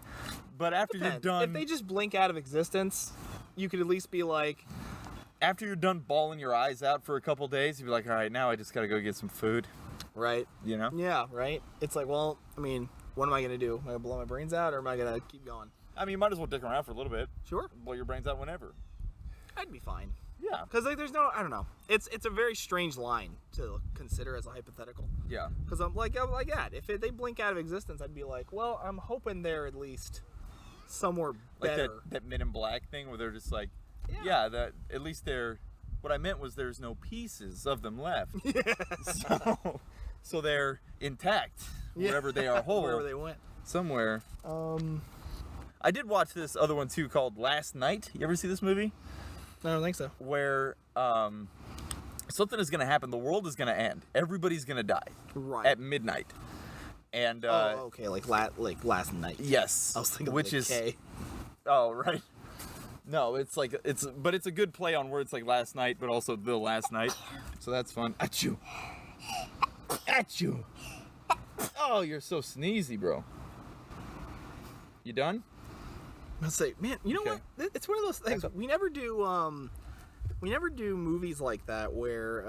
But after you're Depends. done, If they just blink out of existence, you could at least be like, after you're done bawling your eyes out for a couple days, you'd be like, all right, now I just gotta go get some food. right? You know? Yeah, right. It's like, well, I mean, what am I gonna do? Am I gonna blow my brains out, or am I gonna keep going? I mean, you might as well dick around for a little bit. Sure, Blow your brains out whenever. I'd be fine. Yeah. Because like, there's no, I don't know. It's a very strange line to consider as a hypothetical. Yeah. Because I'm like that. If they blink out of existence, I'd be like, well, I'm hoping they're at least somewhere Like better. that Men in Black thing where they're just like, Yeah. yeah, that at least they're. What I meant was there's no pieces of them left. So they're intact wherever they are whole. Wherever they went. Somewhere. I did watch this other one too called Last Night. You ever see this movie? I don't think so. Where something is gonna happen. The world is gonna end. Everybody's gonna die Right. at midnight. And oh, okay, like last night. yes, I was thinking which like is K. oh right. No, it's like it's a good play on words like last night, but also the last night. So that's fun. Achoo. Achoo. Oh, you're so sneezy, bro. You done? I'll say, man, you know Okay. what? It's one of those things. up. We never do movies like that where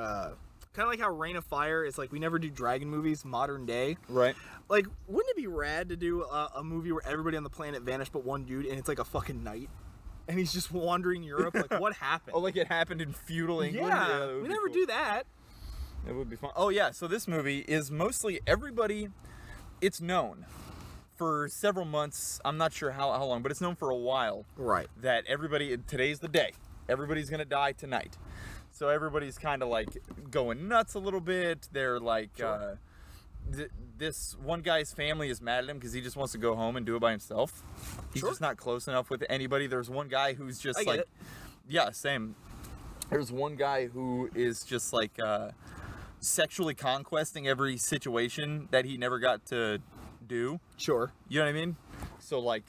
kind of like how Reign of Fire is like we never do dragon movies modern day. Right. Like, wouldn't it be rad to do a movie where everybody on the planet vanished but one dude, and it's like a fucking knight, and he's just wandering Europe? Like, what happened? Oh, like it happened in feudal England? yeah, that would we be never cool. do that. It would be fun. Oh yeah, so this movie is mostly everybody. It's known for several months. I'm not sure how long, but it's known for a while Right. that everybody. Today's the day. Everybody's gonna die tonight. So everybody's kind of like going nuts a little bit. They're like, Sure. this one guy's family is mad at him because he just wants to go home and do it by himself. He's Sure. just not close enough with anybody. There's one guy who's just I get like, it. yeah, same. There's one guy who is just like sexually conquesting every situation that he never got to do. Sure. You know what I mean? So like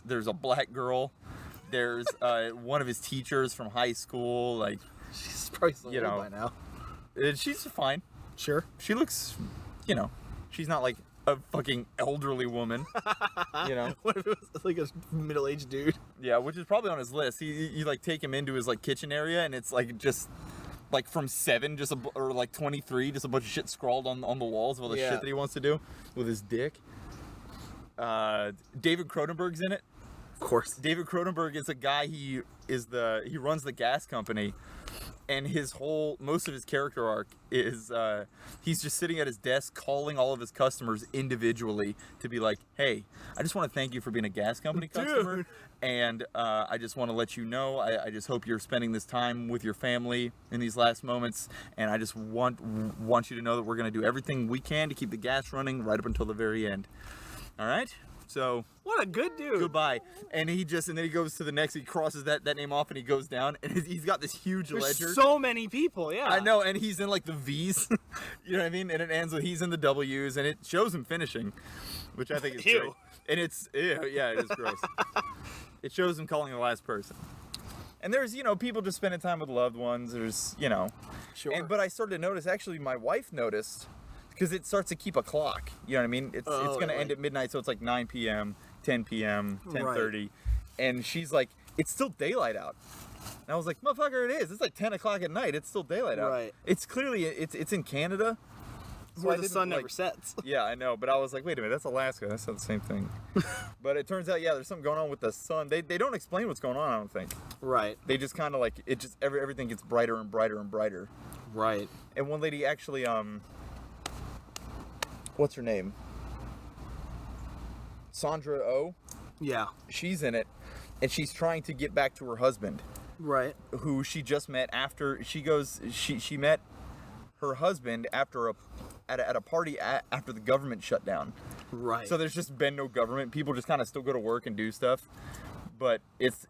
there's a black girl. There's one of his teachers from high school. Like She's probably so You old know. by now. she's fine. Sure. She looks, she's not like a fucking elderly woman. What if it was like a middle-aged dude? Yeah, which is probably on his list. You like take him into his like kitchen area and it's like just like from 7 or like 23 just a bunch of shit scrawled on the walls of all the Yeah. shit that he wants to do with his dick. David Cronenberg's in it. Of course. David Cronenberg is a guy. He runs the gas company, and most of his character arc is he's just sitting at his desk calling all of his customers individually to be like, hey, I just want to thank you for being a gas company customer, Dude. and I just want to let you know I just hope you're spending this time with your family in these last moments, and I just want you to know that we're gonna do everything we can to keep the gas running right up until the very end. All right, so. What a good dude. Goodbye. And then he goes to the next, he crosses that name off and he goes down and he's got this huge There's ledger. so many people, yeah. I know, and he's in like the V's. You know what I mean? And it ends with he's in the W's and it shows him finishing, which I think is Ew. great. And it's, ew, yeah, it is gross. It shows him calling the last person. And there's, people just spending time with loved ones. There's, Sure. But I started to notice, actually, my wife noticed, because it starts to keep a clock. You know what I mean? It's going to end at midnight, so it's like 9 p.m., 10 p.m., 10:30. And she's like, it's still daylight out. And I was like, motherfucker, it is. It's like 10 o'clock at night. It's still daylight out. Right. It's clearly, it's in Canada. That's why why the sun never sets. Yeah, I know, but I was like, wait a minute, that's Alaska. That's not the same thing. But it turns out, yeah, there's something going on with the sun. They don't explain what's going on, I don't think. Right. They just kind of like, it just, everything gets brighter and brighter and brighter. Right. And one lady actually, what's her name? Sandra Oh. Yeah. She's in it, and she's trying to get back to her husband, Right. who she just met after she met her husband after at a party after the government shut down. Right. So there's just been no government. People just kind of still go to work and do stuff. But it's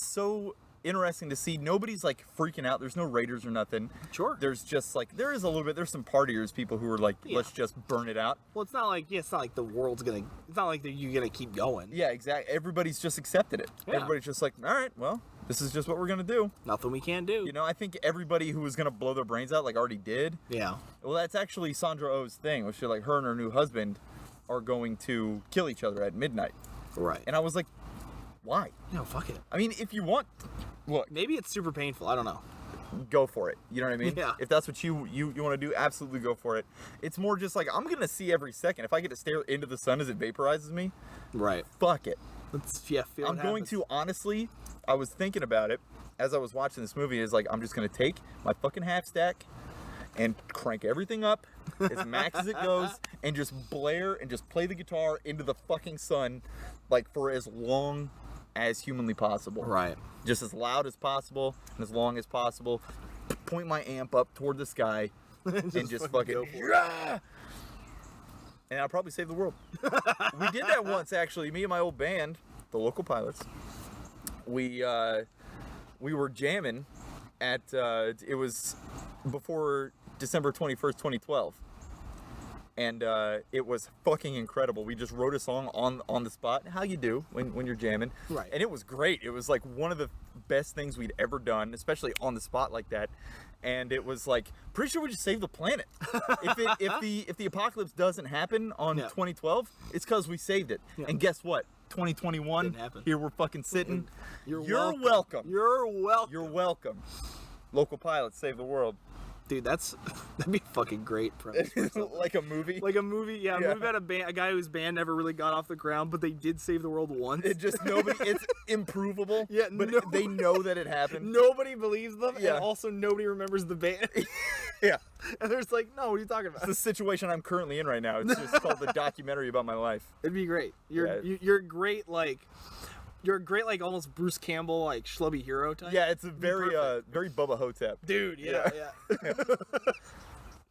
so interesting to see. Nobody's like freaking out. There's no raiders or nothing. Sure. There's just like there's some partiers, people who are like, Yeah. let's just burn it out. Well, it's not like the world's gonna. It's not like you're gonna keep going. Yeah, exactly. Everybody's just accepted it. Yeah. Everybody's just like, all right, well, this is just what we're gonna do. Nothing we can do. You know, I think everybody who was gonna blow their brains out like already did. Yeah. Well, that's actually Sandra Oh's thing, which is like her and her new husband are going to kill each other at midnight. Right. And I was like, why? No, fuck it. I mean, if you want, look, Maybe it's super painful. I don't know. go for it. You know what I mean? Yeah. If that's what you want to do, absolutely go for it. It's more just like, I'm gonna see every second. If I get to stare into the sun as it vaporizes me, Right. fuck it. Feel I'm going to, honestly, I was thinking about it as I was watching this movie, is like, I'm just gonna take my fucking half stack and crank everything up as max as it goes and just blare and just play the guitar into the fucking sun, like for as long as humanly possible. Right. Just as loud as possible and as long as possible. Point my amp up toward the sky and just fucking go for it. "Yeah!" And I'll probably save the world. We did that once, actually. Me and my old band, the Local Pilots. We were jamming at it was before December 21st, 2012. And it was fucking incredible. We just wrote a song on the spot, how you do when you're jamming. Right. And it was great. It was like one of the best things we'd ever done, especially on the spot like that. And it was like, pretty sure we just saved the planet. If the apocalypse doesn't happen on Yeah. 2012, it's because we saved it. Yeah. And guess what? 2021, Didn't happen. here we're fucking sitting. You're welcome. You're welcome. You're welcome. Local Pilots save the world. Dude, that'd be a fucking great premise. for something. Like a movie. Like a movie, yeah, Yeah. a movie about a guy whose band never really got off the ground, but they did save the world once. It just it's improvable. Yeah, but no- they know that it happened. Nobody believes them, Yeah. and also nobody remembers the band. Yeah, And there's like, no, what are you talking it's about? the situation I'm currently in right now. It's just called the documentary about my life. It'd be great. Yeah. You're great, like, you're a great, like, almost Bruce Campbell, like, schlubby hero type. Yeah, it's a very Perfect. very Bubba Hotep. Dude, yeah.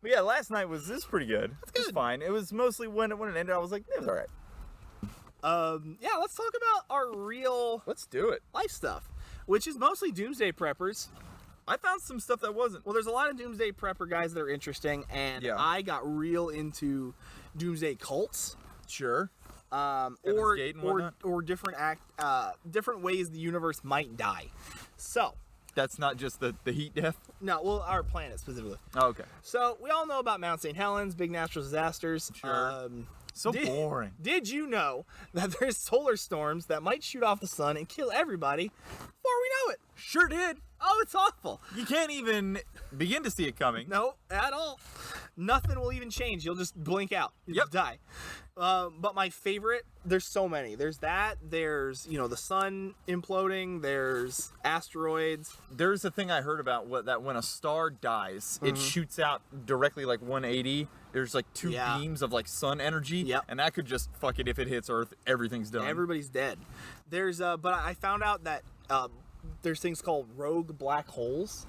But yeah, last night was pretty good. It was fine. It was mostly when it ended, I was like, it was all right. Yeah, let's talk about our real Let's do it. life stuff, which is mostly Doomsday Preppers. I found some stuff that wasn't. Well, there's a lot of Doomsday Prepper guys that are interesting, and Yeah. I got real into Doomsday cults. Sure. Or Gate and or whatnot? or different ways the universe might die. So, That's not just the heat death. no, well, our planet specifically. Oh, okay. So we all know about Mount St. Helens, big natural disasters. Sure. So Did- boring. Did you know that there's solar storms that might shoot off the sun and kill everybody before we know it? Sure did. Oh, it's awful. You can't even begin to see it coming. No, at all. Nothing will even change. You'll just blink out. You'll Yep. just die. But my favorite, there's so many. There's that. There's, the sun imploding. There's asteroids. There's a thing I heard about that when a star dies, it shoots out directly like 180. There's like two Yeah. beams of like sun energy, Yep. and that could just fuck it if it hits Earth, everything's done. Everybody's dead. There's, but I found out that there's things called rogue black holes.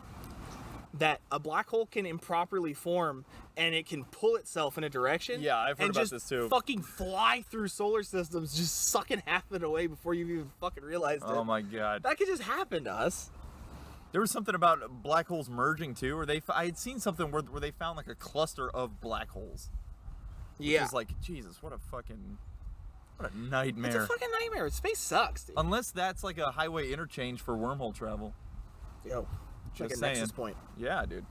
That a black hole can improperly form and it can pull itself in a direction. Yeah, I've heard and about just this too. Fucking fly through solar systems, just sucking half of it away before you've even fucking realized it. Oh my god. That could just happen to us. There was something about black holes merging too, or I had seen something where they found like a cluster of black holes. Yeah. It's like, Jesus, what a It's nightmare. a fucking nightmare. Space sucks, dude. Unless that's like a highway interchange for wormhole travel. Yo, check Just a nexus saying. point. Yeah, dude.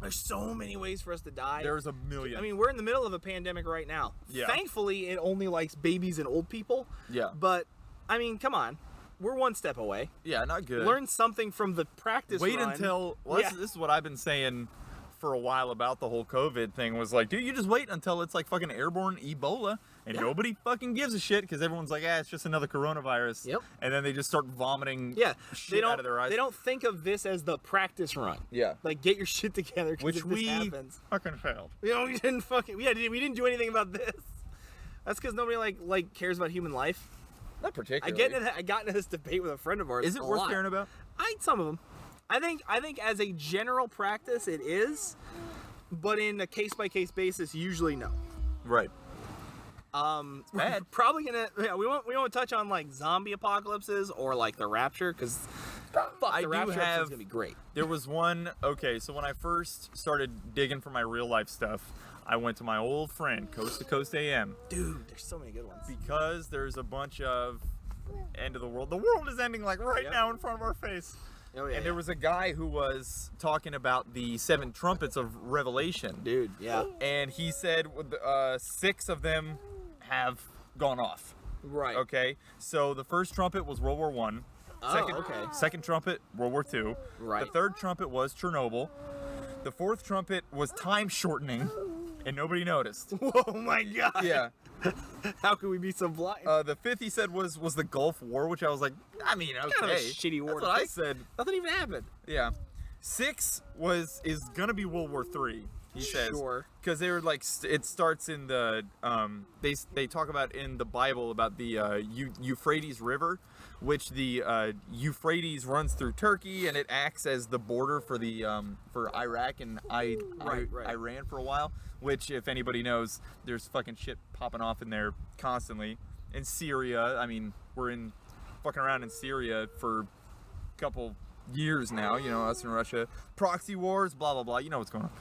There's so many ways for us to die. There's a million. I mean, we're in the middle of a pandemic right now. Yeah. Thankfully, it only likes babies and old people. Yeah. But, I mean, come on. We're one step away. yeah, not good. Learn something from the practice Wait run. until Yeah. this is what I've been saying for a while about the whole COVID thing was like, dude, you just wait until it's like fucking airborne Ebola and nobody fucking gives a shit because everyone's like, it's just another coronavirus. Yep. And then they just start vomiting shit they don't out of their eyes. they don't think of this as the practice run. Yeah. Like, get your shit together, 'cause Which if this we happens. fucking failed. We didn't fucking we didn't do anything about this. That's because nobody like cares about human life. Not particularly. I got into this debate with a friend of ours. Is it a worth lot. caring about? Some of them. I think as a general practice it is, but in a case by case basis, usually no. Right. It's bad. Probably gonna. Yeah, we won't touch on like zombie apocalypses or like the rapture because I the do rapture have- is gonna be great. There was one, okay, so when I first started digging for my real life stuff, I went to my old friend, Coast to Coast AM, Dude, there's so many good ones. because there's a bunch of end of the world. The world is ending like right Yep. now in front of our face. Oh yeah. And there was a guy who was talking about the 7 trumpets of Revelation. dude. Yeah. And he said 6 of them have gone off. Right. Okay, so the first trumpet was World War One. Oh, okay. Second trumpet, World War II. Right. The third trumpet was Chernobyl. The fourth trumpet was time shortening, and nobody noticed. Oh my god. Yeah. How could we be so blind? The fifth he said was the Gulf War, which I was like, I mean, okay. Kind of a shitty war That's to what I pick. said. Nothing even happened. Yeah. 6 is gonna be World War III. He says. Sure. Because they were like, it starts in the they talk about in the Bible about the Euphrates River, which the Euphrates runs through Turkey and it acts as the border for the for Iraq and Right. Iran for a while. Which, if anybody knows, there's fucking shit popping off in there constantly. In Syria, I mean, we're in fucking around in Syria for a couple years now. You know, us and Russia, proxy wars, blah blah blah. You know what's going on.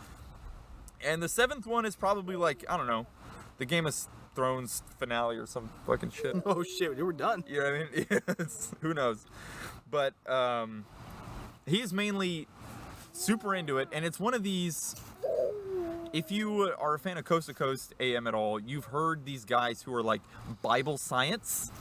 And the 7th one is probably like, I don't know, the Game of Thrones finale or some fucking shit. Oh shit, we're done. You know what I mean? Yeah, who knows? But he's mainly super into it, and it's one of these. If you are a fan of Coast to Coast AM at all, you've heard these guys who are like Bible science.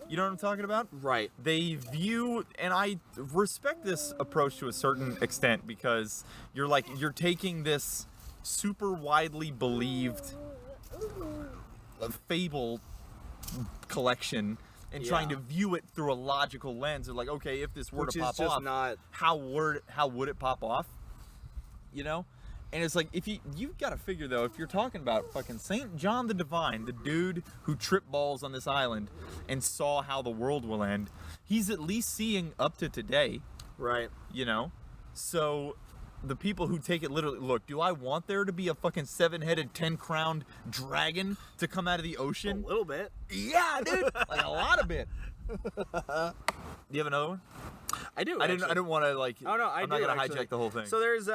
You know what I'm talking about? Right. They view, and I respect this approach to a certain extent, because you're taking this super widely believed fable collection and trying to Yeah. view it through a logical lens of like, okay, if this were Which to is pop just off, not- how would it pop off? You know? And it's like, if you've got to figure though, if you're talking about fucking Saint John the Divine, the dude who tripped balls on this island and saw how the world will end, he's at least seeing up to today, Right. you know? So the people who take it literally, look, do I want there to be a fucking 7-headed, 10-crowned dragon to come out of the A ocean? little bit. Yeah, dude. Like a lot of it. Do you have another one? I do. I didn't want to like. Oh no, I'm not gonna hijack the whole thing. So there's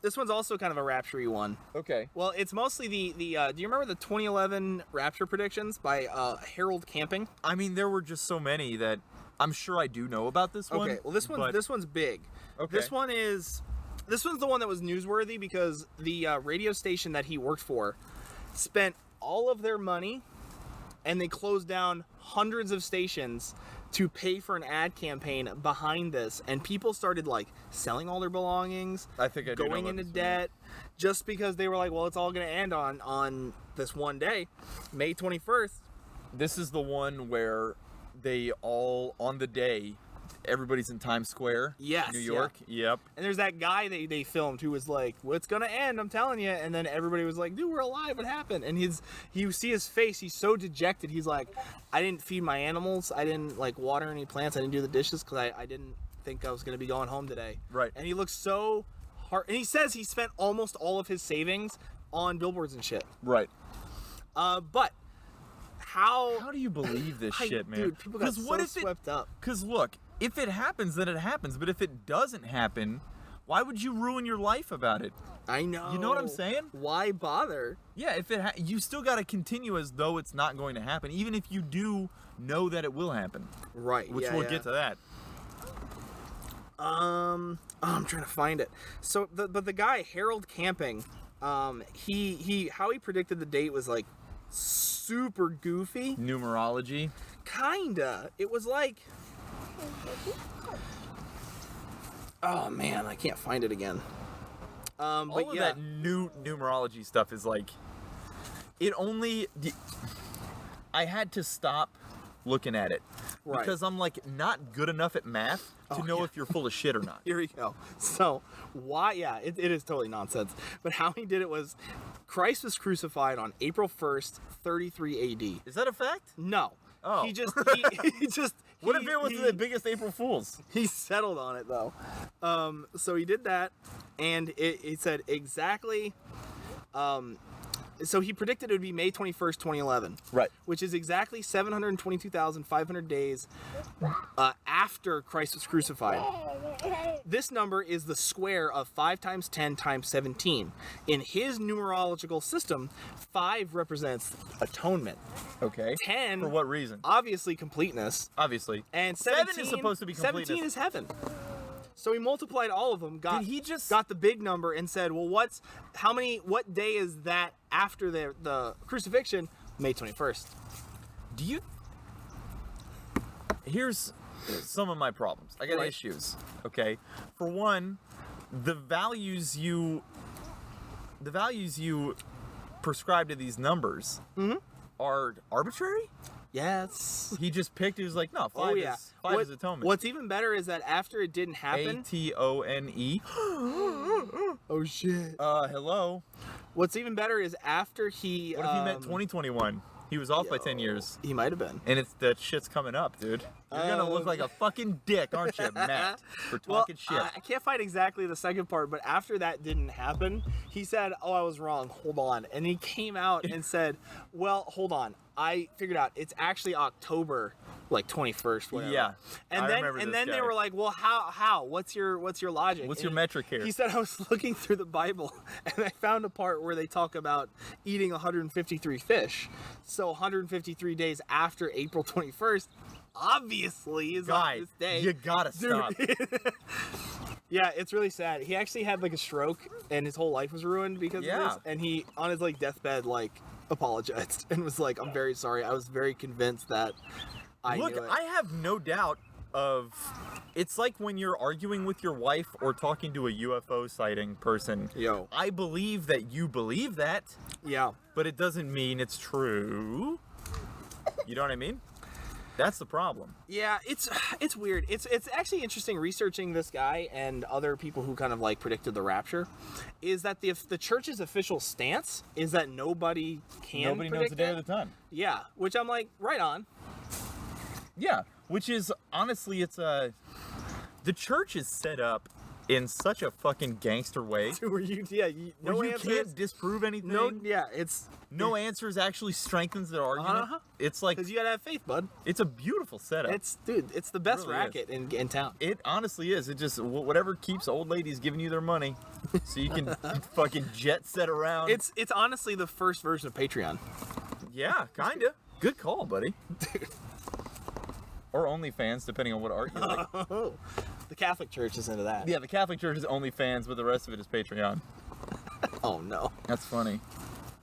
this one's also kind of a rapture-y one. okay. Well, it's mostly the do you remember the 2011 rapture predictions by Harold Camping? I mean, there were just so many that I'm sure I do know about this one. Okay, well this one's big. Okay. This one's the one that was newsworthy because the radio station that he worked for spent all of their money and they closed down hundreds of stations to pay for an ad campaign behind this, and people started like selling all their belongings, I think I do know going about into this one. debt, just because they were like, well, it's all going to end on this one day, May 21st. This is the one where they all on the day, everybody's in Times Square. Yes, New York. Yep. And there's that guy they filmed who was like, well, it's gonna end, I'm telling you. And then everybody was like, dude, we're alive, what happened? And you see his face, he's so dejected. He's like, I didn't feed my animals, I didn't like water any plants, I didn't do the dishes because I didn't think I was gonna be going home today. Right. And he looks so hard. And he says he spent almost all of his savings on billboards and shit. Right. But how do you believe this shit, man? Dude, people got so what if swept up. Because look, if it happens, then it happens. But if it doesn't happen, why would you ruin your life about it? I know. You know what I'm saying? Why bother? Yeah, if it you still got to continue as though it's not going to happen, even if you do know that it will happen. Right. Which yeah, we'll yeah. get to that. I'm trying to find it. So, but the guy Harold Camping, he how he predicted the date was like super goofy. Numerology. Kinda. It was like, oh man, I can't find it again. All But of yeah, that new numerology stuff is like, I had to stop looking at it Right. because I'm like not good enough at math to know if you're full of shit or not. here we go. So why? Yeah, it is totally nonsense. But how he did it was, Christ was crucified on April 1st, 33 A.D. Is that a fact? No. Oh. He just he just. What if he- it was he- the biggest April Fools? He settled on it though. So he did that, and it said exactly. So he predicted it would be May 21st, 2011. Right. Which is exactly 722,500 days after Christ was crucified. This number is the square of 5 times 10 times 17. In his numerological system, 5 represents atonement. Okay. 10 For what reason? obviously completeness, Obviously. and 7 17 is supposed to be completeness. 17 is heaven. So he multiplied all of them, got Did he just- got the big number, and said, "Well, what day is that after the crucifixion? May 21st." Do you? Here's some of my problems. I got Right. issues. Okay. For one, the values you prescribe to these numbers are arbitrary. Yes. He just picked. He was like, no, five Oh yeah. is five is atonement. What's even better is that after it didn't happen. ATONE. Oh shit. Hello. What's even better is after he. What if he meant 2021? He was off by 10 years. He might have been. And it's that shit's coming up, dude. You're gonna look like a fucking dick, aren't you, Matt? For talking shit. I can't find exactly the second part, but after that didn't happen, he said, "Oh, I was wrong. Hold on." And he came out and said, "Well, hold on. I figured out it's actually October, like 21st, whatever." Yeah, And I then remember this they guy. were like, "Well, how? What's your logic? What's your And metric here?" He said, "I was looking through the Bible and I found a part where they talk about eating 153 fish. So 153 days after April 21st, obviously is on Guy, this day." you gotta stop. Yeah, it's really sad. He actually had like a stroke, and his whole life was ruined because of Yeah. this. And he, on his like deathbed, like apologized and was like, "I'm very sorry. I was very convinced that I Look, knew it." I have no doubt of. It's like when you're arguing with your wife or talking to a UFO sighting person. Yo. I believe that you believe that, Yeah. but it doesn't mean it's true. You know what I mean? That's the problem. Yeah, it's weird. It's actually interesting researching this guy and other people who kind of like predicted the rapture. Is that the church's official stance is that nobody can Nobody knows predict the day it? of the time. Yeah, which I'm like, right on. Yeah, which is honestly, it's the church is set up in such a fucking gangster way. Where you, yeah, no where you answers. can't disprove anything. No, yeah, it's No answers actually strengthens their argument. Uh-huh. It's like, because you gotta have faith, bud. it's a beautiful setup. It's it's the best really racket in town. It honestly is. It just whatever keeps old ladies giving you their money, so you can fucking jet set around. It's honestly the first version of Patreon. Yeah, kinda. Good call, buddy. Or OnlyFans, depending on what art you like. Oh, the Catholic Church is into that. Yeah, the Catholic Church is OnlyFans, but the rest of it is Patreon. Oh no. That's funny.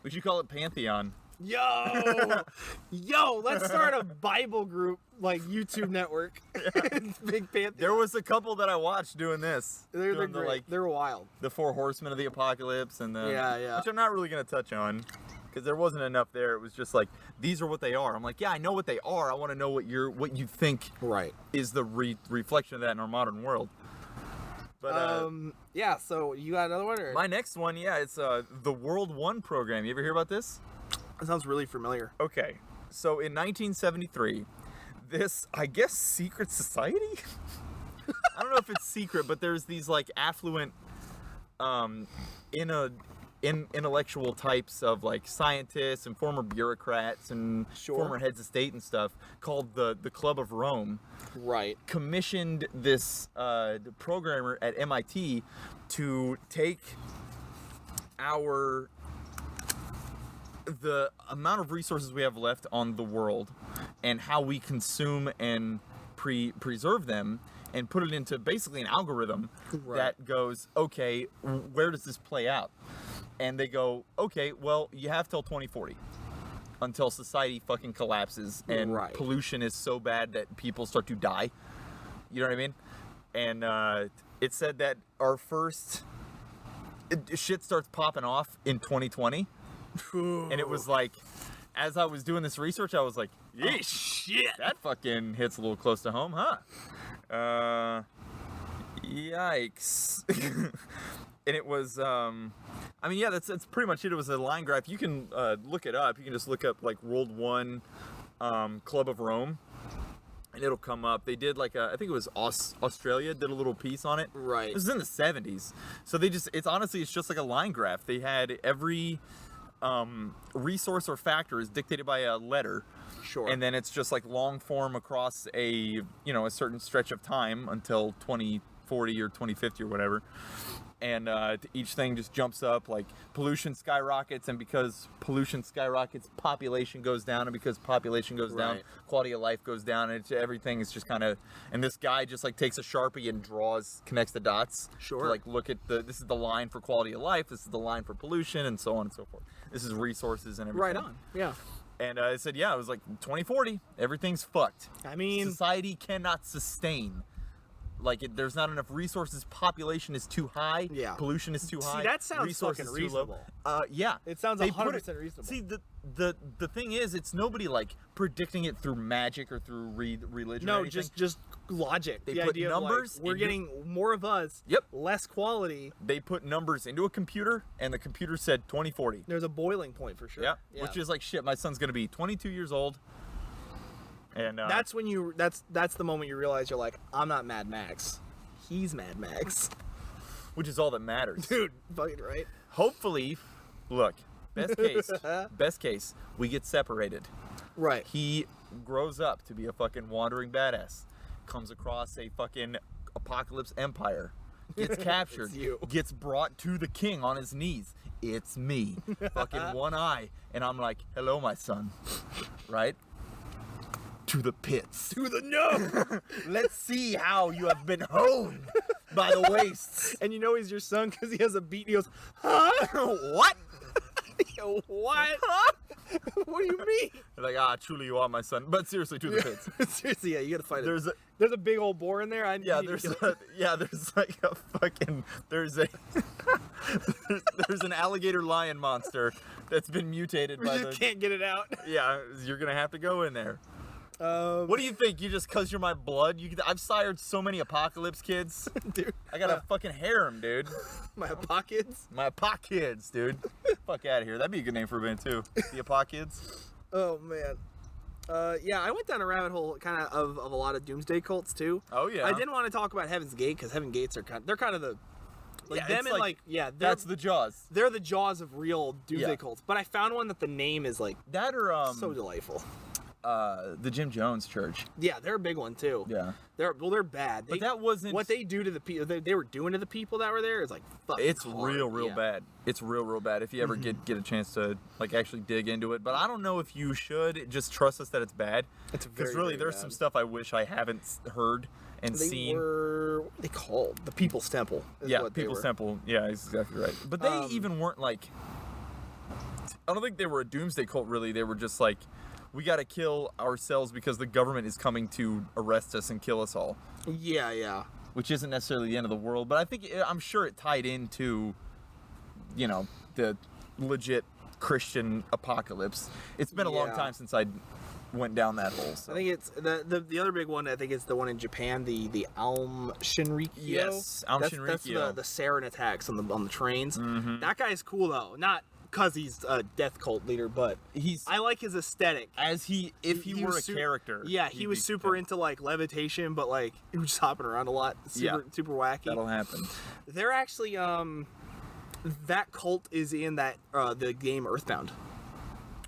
We should call it Pantheon. Yo, let's start a Bible group like YouTube network. Big Panther. There was a couple that I watched doing this. They're doing the, great. like They're wild. the 4 Horsemen of the Apocalypse and the Yeah. which I'm not really gonna touch on because there wasn't enough there. It was just like these are what they are. I'm like, yeah, I know what they are. I want to know what you think Right. is the reflection of that in our modern world. But Yeah. So you got another one, or my next one, yeah, it's the World One program. You ever hear about this? that sounds really familiar. Okay, so in 1973, this, I guess, secret society? I don't know if it's secret, but there's these like affluent, intellectual types of like scientists and former bureaucrats and Sure. former heads of state and stuff called the Club of Rome, Right. commissioned this programmer at MIT to take the amount of resources we have left on the world and how we consume and preserve them and put it into basically an algorithm Right. that goes, okay, where does this play out? And they go, okay, well, you have till 2040 until society fucking collapses and Right. pollution is so bad that people start to die. You know what I mean? And it said that our first shit starts popping off in 2020, and it was like, as I was doing this research, I was like, "Yeah, shit, that fucking hits a little close to home, huh?" Yikes. And it was, I mean, yeah, that's pretty much it. It was a line graph. You can look it up. You can just look up like World One Club of Rome, and it'll come up. They did like I think it was Australia did a little piece on it. Right. This is in the 70s. So they just, it's just like a line graph. They had every resource or factor is dictated by a letter. Sure. And then it's just like long form across a certain stretch of time until 2040 or 2050 or whatever. And each thing just jumps up, like pollution skyrockets, and because pollution skyrockets, population goes down, and because population goes down, Right. quality of life goes down, and everything is just kind of, and this guy just like takes a Sharpie and connects the dots. Sure. To like look at this is the line for quality of life, this is the line for pollution, and so on and so forth. This is resources and everything. Right on. Yeah. And I said, yeah, it was like 2040, everything's fucked. I mean, Society cannot sustain. Like, there's not enough resources. Population is too high. Yeah. Pollution is too high. that sounds resources fucking too low. reasonable. Yeah. It sounds They put 100% reasonable. See, the thing is, it's nobody like predicting it through magic or through religion. or no, anything. just logic. They the put idea numbers of like, we're into- getting more of us. Yep. Less quality. They put numbers into a computer, and the computer said 2040. There's a boiling point for sure. Yeah. Which is like, shit, my son's gonna be 22 years old. And that's when you. That's the moment you realize you're like, I'm not Mad Max. He's Mad Max. which is all that matters. Dude, fucking right. Hopefully, look, best case, we get separated. Right. He grows up to be a fucking wandering badass, comes across a fucking apocalypse empire, gets captured, It's you. gets brought to the king on his knees. It's me, fucking one eye, and I'm like, hello, my son, right? To the pits. To the no. Let's see how you have been honed by the wastes. And you know he's your son because he has a beat and he goes, huh? What? Yo, what? What do you mean? They're like, truly you are my son. But seriously, to the pits. Seriously, yeah, you gotta fight it. There's a big old boar in there. Yeah, there's like a fucking there's an alligator lion monster that's been mutated We by just can't get it out. Yeah, you're gonna have to go in there. What do you think? You just cause you're my blood? I've sired so many apocalypse kids. Dude, I got a fucking harem, dude. my pockets. My Apoc kids, dude. Fuck out of here. That'd be a good name for a band too. The Apoc kids. Oh man. Yeah, I went down a rabbit hole kind of a lot of doomsday cults too. Oh yeah. I didn't want to talk about Heaven's Gate because Heaven's Gates are they're kind of the like Yeah, them it's and like- That's the Jaws. they're the Jaws of real doomsday Yeah. cults. But I found one that the name is like That or so delightful. the Jim Jones Church. Yeah, they're a big one too. Yeah. They're bad. But that wasn't what they do to the people. They were doing to the people that were there is like fucking It's hard. real Yeah. bad. It's real bad if you ever get a chance to like actually dig into it. But I don't know if you should just trust us that it's bad. It's Because very, really, very there's bad. some stuff I wish I haven't heard and They seen. were what are they called? The People's Temple. Is Yeah, what they People's were. Temple. Yeah, he's exactly right. But they even weren't like. I don't think they were a doomsday cult. Really, they were just like, we got to kill ourselves because the government is coming to arrest us and kill us all. Yeah, yeah. Which isn't necessarily the end of the world, but I'm sure it tied into, the legit Christian apocalypse. It's been a long Yeah. time since I went down that hole. So. I think it's the other big one. I think it's the one in Japan, the Aum Shinrikyo. Yes, Aum That's Shinrikyo. the sarin attacks on the trains. Mhm. That guy's cool though, not because he's a death cult leader, but I like his aesthetic. if he were was a character. Yeah, he'd he was be super good. into like levitation, but like he was just hopping around a lot. Super wacky. That'll happen. They're actually that cult is in that the game Earthbound.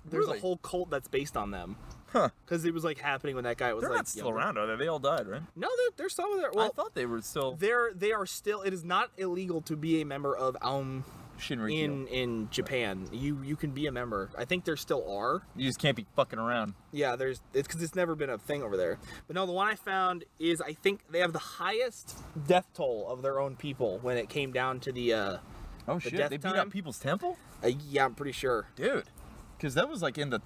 There's Really? a whole cult that's based on them. Huh. Because it was like happening when that guy was They're like not still younger. around, are they? They all died, right? No, there's some of their. I Well, thought they were still they are still. It is not illegal to be a member of Aum Shinrikyo. in Japan. You can be a member. I think there still are. You just can't be fucking around. Yeah, it's because it's never been a thing over there. But no, the one I found is I think they have the highest death toll of their own people when it came down to the. Oh The shit! death They beat time? up People's Temple, Yeah, I'm pretty sure. dude. Because that was like in the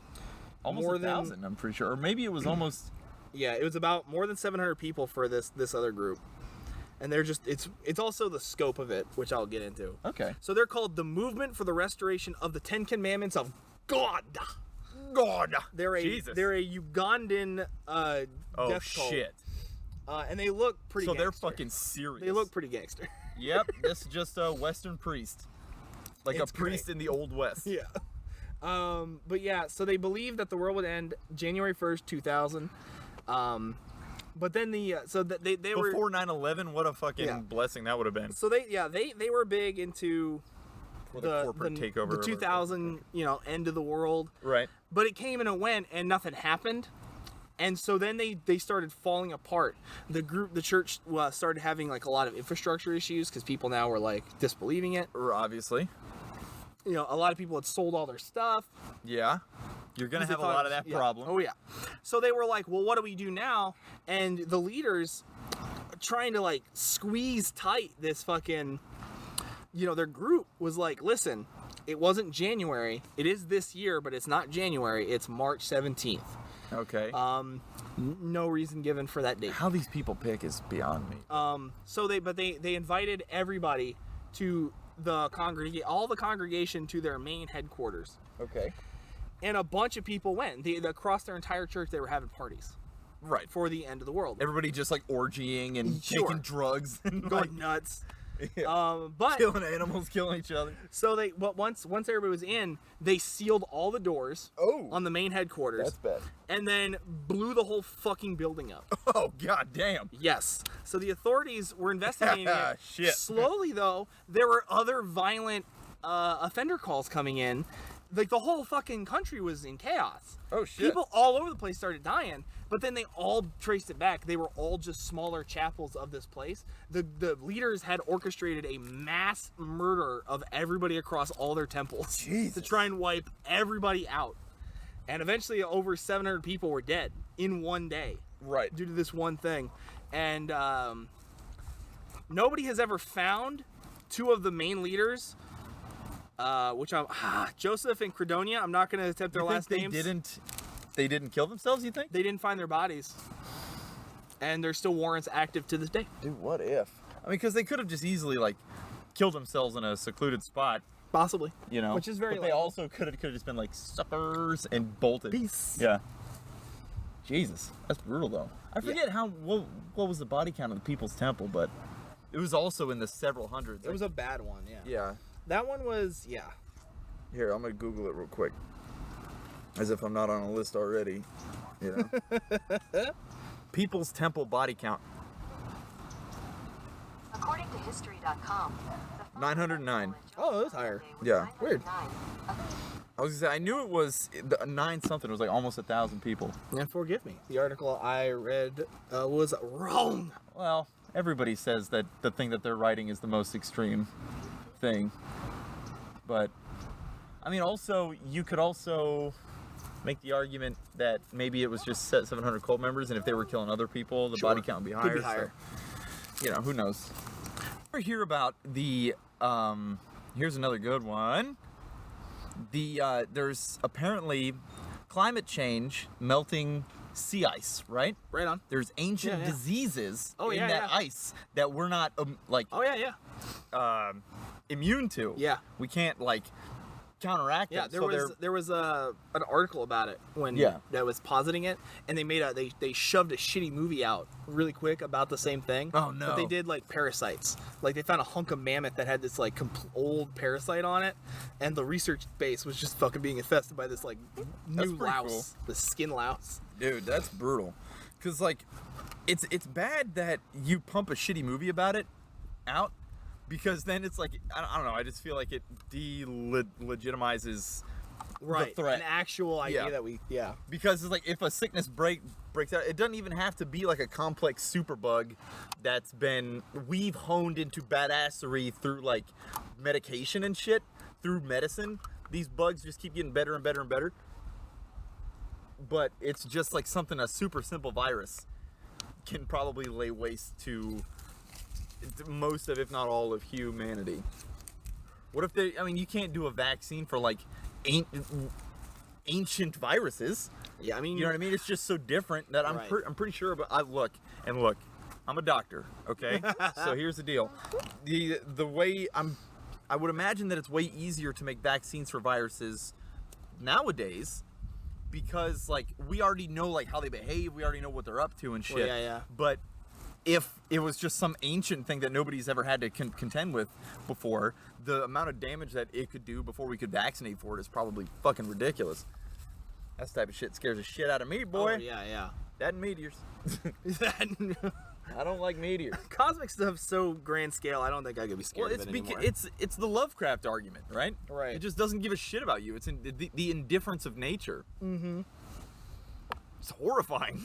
almost More 1,000. I'm pretty sure, or maybe it was almost. Yeah, it was about more than 700 people for this other group. and they're just it's also the scope of it, which I'll get into. Okay. So they're called the Movement for the Restoration of the Ten Commandments of God. God. They're a Jesus. they're a Ugandan Oh death cult. shit. And they look pretty. So they're gangster. fucking serious. They look pretty gangster. Yep. This is just a Western priest, like It's a priest great. in the Old West. Yeah. But yeah, so they believe that the world would end January 1st, 2000. But then they were Before 9/11, what a fucking Yeah. blessing that would have been. so they were big into For the corporate takeover. the 2000 end of the world. Right. But it came and it went, and nothing happened. And so then they started falling apart. The church started having like a lot of infrastructure issues because people now were like disbelieving it. Obviously. A lot of people had sold all their stuff. Yeah. You're gonna Because they have a thought lot it of was- that yeah. problem. Oh yeah. So they were like, well, what do we do now? And the leaders trying to like squeeze tight this fucking, their group was like, listen, it wasn't January. It is this year, but it's not January. It's March 17th. Okay. No reason given for that date. How these people pick is beyond me. So they invited everybody to all the congregation to their main headquarters. Okay. And a bunch of people went. They across their entire church, they were having parties Right. for the end of the world. Everybody just like orgying and Sure. taking drugs and Going like nuts. yeah, But killing animals, killing each other. so once everybody was in, they sealed all the doors Oh. on the main headquarters bad. and then blew the whole fucking building up. Oh god damn. Yes. So the authorities were investigating it. Shit. Slowly though, there were other violent offender calls coming in. Like the whole fucking country was in chaos. Oh shit. People all over the place started dying, but then they all traced it back. They were all just smaller chapels of this place. The leaders had orchestrated a mass murder of everybody across all their temples Jesus. to try and wipe everybody out. And eventually over 700 people were dead in one day Right. due to this one thing. And nobody has ever found two of the main leaders, which I'm Joseph and Credonia. I'm not going to attempt their You think last names. They didn't kill themselves, you think? They didn't find their bodies, and there's still warrants active to this day. Dude, what if? I mean, because they could have just easily like killed themselves in a secluded spot, Possibly, Which is very But they likely. also could have just been like suckers and bolted. Peace. Yeah. Jesus, that's brutal though. I forget what was the body count of the People's Temple, but it was also in the several hundreds. It was a bad one. Yeah. yeah. That one was Here, I'm gonna Google it real quick, as if I'm not on a list already. People's Temple body count. According to History.com, 909. Oh, it was higher. Yeah. Weird. I was gonna say I knew it was 9 something. It was like almost 1,000 people. And forgive me, the article I read was wrong. Well, everybody says that the thing that they're writing is the most extreme thing. But, I mean, also, you could also make the argument that maybe it was just 700 cult members, and if they were killing other people, the Sure. body count would be higher. Could be higher. So, who knows? Ever hear about the, here's another good one. There's apparently climate change melting sea ice, right? Right on. There's ancient Yeah. diseases Oh, in yeah, that yeah. ice that we're not Oh yeah. immune to. Yeah. We can't counteract Yeah, it. there was an article about it when Yeah. that was positing it, and they shoved a shitty movie out really quick about the same thing. Oh, no. But they did parasites. Like they found a hunk of mammoth that had this old parasite on it, and the research base was just fucking being infested by this new pretty louse, cool. the skin louse. Dude, that's brutal. Cause it's bad that you pump a shitty movie about it out, because then it's I don't know. I just feel like it delegitimizes Right. the threat. An actual idea Yeah. that we Because it's if a sickness breaks out, it doesn't even have to be a complex superbug that's been we've honed into badassery through medication and shit, through medicine. These bugs just keep getting better and better and better. But it's just something, a super simple virus can probably lay waste to most of, if not all of humanity. What if you can't do a vaccine for ancient viruses. Yeah, I mean, You know what I mean? It's just so different that I'm Right. pretty sure. But look, I'm a doctor, okay? So here's the deal. The way I would imagine that it's way easier to make vaccines for viruses nowadays because like we already know like how they behave, we already know what they're up to and shit. Well, yeah. But if it was just some ancient thing that nobody's ever had to contend with before, the amount of damage that it could do before we could vaccinate for it is probably fucking ridiculous. That type of shit scares the shit out of me, boy. Oh, yeah. That and meteors. I don't like meteors. Cosmic stuff so grand scale. I don't think I could be scared Well, of it anymore. it's the Lovecraft argument, right? Right. It just doesn't give a shit about you. It's in the indifference of nature. Mm-hmm. It's horrifying.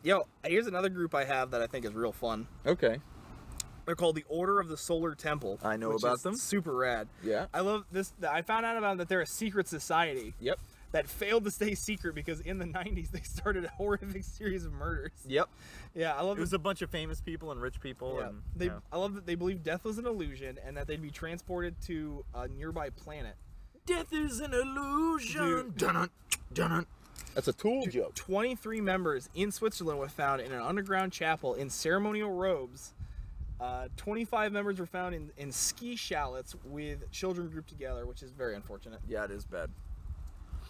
Yo, here's another group I have that I think is real fun. Okay. They're called the Order of the Solar Temple. I know which about is them. Super rad. Yeah. I love this. I found out about them that they're a secret society. Yep. That failed to stay secret because in the 90s they started a horrific series of murders. Yep. Yeah, I love It was a bunch of famous people and rich people. Yeah, And, I love that they believed death was an illusion and that they'd be transported to a nearby planet. Death is an illusion. Dude. Dun-dun, dun-dun. That's a Tool joke. 23 members in Switzerland were found in an underground chapel in ceremonial robes. 25 members were found in ski chalets with children grouped together, which is very unfortunate. Yeah, it is bad.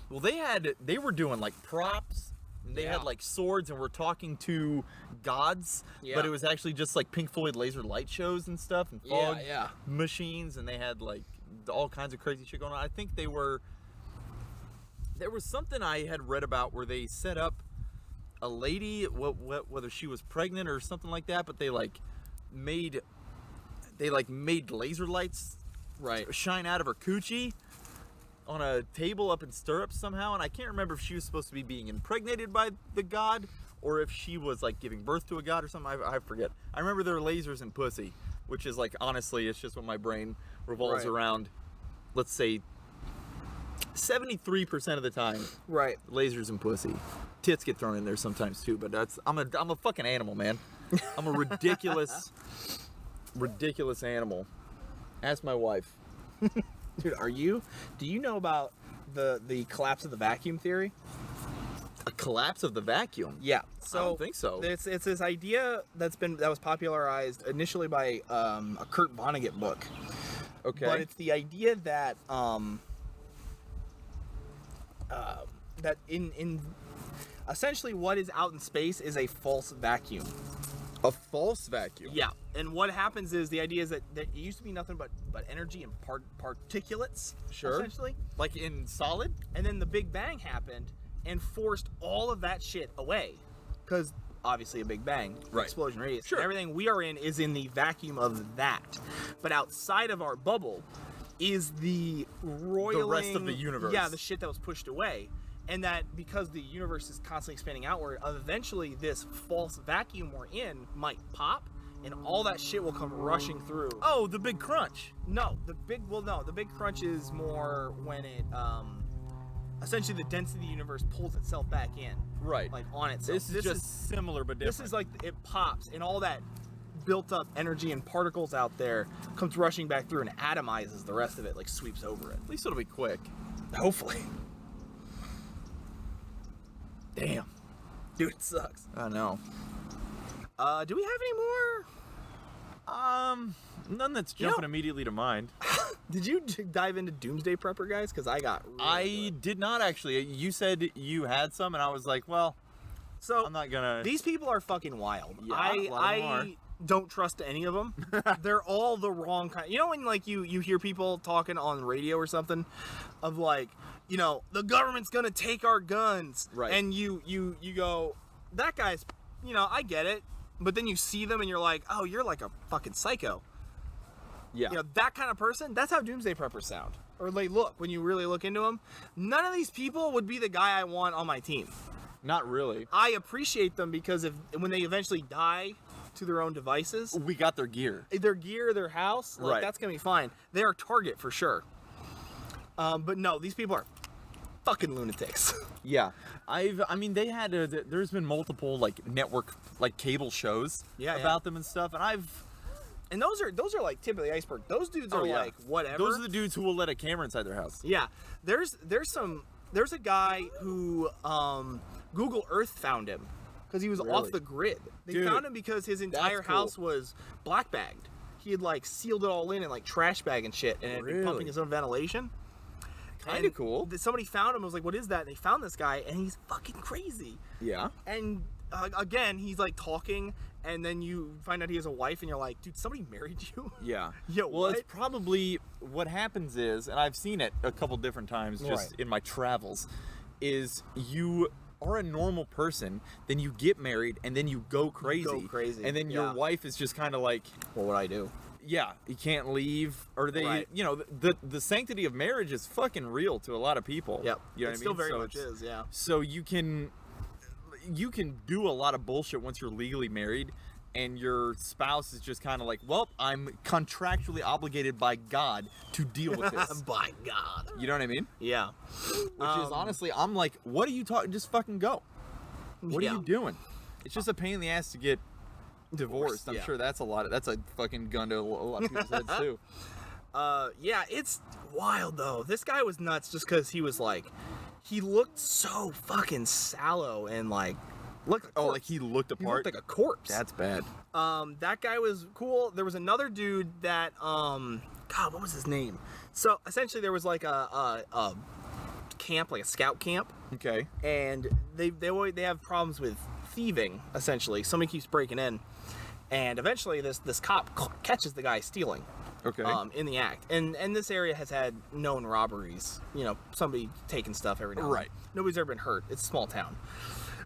Well, they were doing like props. And they Yeah. had like swords and were talking to gods, Yeah. but it was actually just like Pink Floyd laser light shows and stuff and fog Yeah. machines, and they had like all kinds of crazy shit going on. I think there was something I had read about where they set up a lady, whether she was pregnant or something like that, but they made laser lights Right. shine out of her coochie on a table up in stirrups somehow, and I can't remember if she was supposed to be being impregnated by the god or if she was like giving birth to a god or something. I forget. I remember there were lasers and pussy, which is like, honestly, it's just what my brain revolves Right. around. Let's say 73% of the time, Right. lasers and pussy. Tits get thrown in there sometimes too, but I'm a fucking animal, man. I'm a ridiculous ridiculous animal. Ask my wife. Dude, do you know about the collapse of the vacuum theory? A collapse of the vacuum? Yeah. So I don't think so. It's this idea that was popularized initially by a Kurt Vonnegut book. Okay. But it's the idea that that in essentially what is out in space is a false vacuum. A false vacuum? Yeah. And what happens is the idea is that it used to be nothing but energy and particulates. Sure. Essentially. Like in solid? And then the Big Bang happened and forced all of that shit away. Because obviously a Big Bang, Right. explosion radius. Sure. Everything we are in is in the vacuum of that. But outside of our bubble is the roiling... of the universe. Yeah, the shit that was pushed away. And that because the universe is constantly expanding outward, eventually this false vacuum we're in might pop and all that shit will come rushing through. Oh, the big crunch. The big crunch is more when it essentially the density of the universe pulls itself back in, Right. like on itself. This is just similar but different. this is like it pops and all that built up energy and particles out there comes rushing back through and atomizes the rest of it, like sweeps over it. At least it'll be quick. Hopefully. Damn. Dude, it sucks. I know. Do we have any more? None that's You know- jumping immediately to mind. Did you dive into Doomsday Prepper, guys? Because I got really I good. did not actually. You said you had some, and I was like, well, So I'm not gonna. these people are fucking wild. Yeah, a lot of them are. I don't trust any of them. They're all the wrong kind. You know when like you hear people talking on radio or something of like, you know, the government's gonna take our guns, Right. And you go, that guy's, you know, I get it, but then you see them and you're like, oh, you're like a fucking psycho. Yeah. You know, that kind of person. That's how Doomsday Preppers sound, or they look when you really look into them. None of these people would be the guy I want on my team. Not really. I appreciate them because when they eventually die to their own devices, We got their gear. their gear, their house, like Right. that's gonna be fine. They are target for sure. But no, these people are fucking lunatics. Yeah. I mean, they had. There's been multiple like network, like cable shows Yeah, yeah. about them and stuff, and And those are like tip of the iceberg. Those dudes are like whatever. Those are the dudes who will let a camera inside their house. Yeah, there's a guy who Google Earth found him because he was Really? off the grid. They Dude, found him because his entire cool. house was black bagged. He had like sealed it all in and like trash bag and shit, and had been pumping Really? his own ventilation. Kinda And cool. Somebody found him and was like, "What is that?" And they found this guy, and he's fucking crazy. Yeah. And again, he's like talking, and then you find out he has a wife, and you're like, "Dude, somebody married you?" Yeah. Yo, well, what? it's probably what happens is, and I've seen it a couple different times just Right. in my travels, is you are a normal person, then you get married, and then you go crazy. crazy, And then yeah. your wife is just kind of like, What would I do? yeah, you can't leave, or they, Right. you know, the sanctity of marriage is fucking real to a lot of people. Yep. You know it what still I mean? very So much it's- is. Yeah. So you can do a lot of bullshit once you're legally married, and your spouse is just kind of like, well, I'm contractually obligated by God to deal with this. By God. You know what I mean? Yeah. Which is honestly, I'm like, what are you talking? Just fucking go. What Yeah. are you doing? It's just a pain in the ass to get divorced. I'm yeah. sure that's a fucking gun to a lot of people's heads too. Yeah, it's wild though. This guy was nuts just because he was like, he looked so fucking sallow and like, Oh, like he looked he apart. looked like a corpse. That's bad. That guy was cool. There was another dude that, God, what was his name? So essentially, there was like a camp, like a scout camp, Okay. and they have problems with thieving. Essentially, somebody keeps breaking in, and eventually this cop catches the guy stealing. Okay. In the act, and this area has had known robberies. You know, somebody taking stuff every now and then. Right. Nobody's ever been hurt. It's a small town,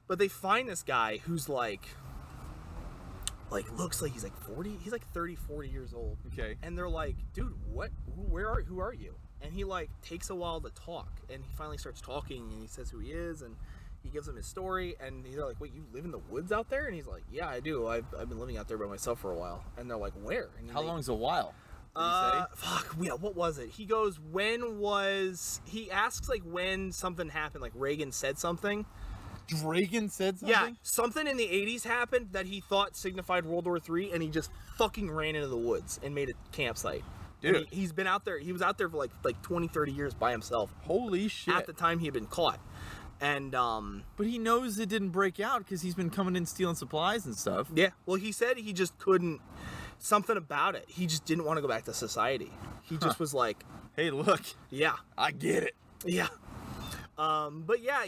but they find this guy who's like looks like he's like 40. He's like 30, 40 years old. Okay. And they're like, dude, who are you? And he like takes a while to talk, and he finally starts talking, and he says who he is, and he gives them his story, and they're like, wait, you live in the woods out there? And he's like, yeah, I do. I've been living out there by myself for a while. And they're like, where? And How they- long's a while? Did he say? Fuck, yeah, what was it? He goes, he asks like when something happened, like Reagan said something. Reagan said something? Yeah, something in the 80s happened that he thought signified World War III, and he just fucking ran into the woods and made a campsite. And Dude. he's been out there, he was out there for like 20, 30 years by himself. Holy shit. At the time he had been caught. And, But he knows it didn't break out because he's been coming in stealing supplies and stuff. yeah, well, he said he just couldn't, something about it. He just didn't want to go back to society. He just was like, Hey, look, yeah. I get it. Yeah. But yeah,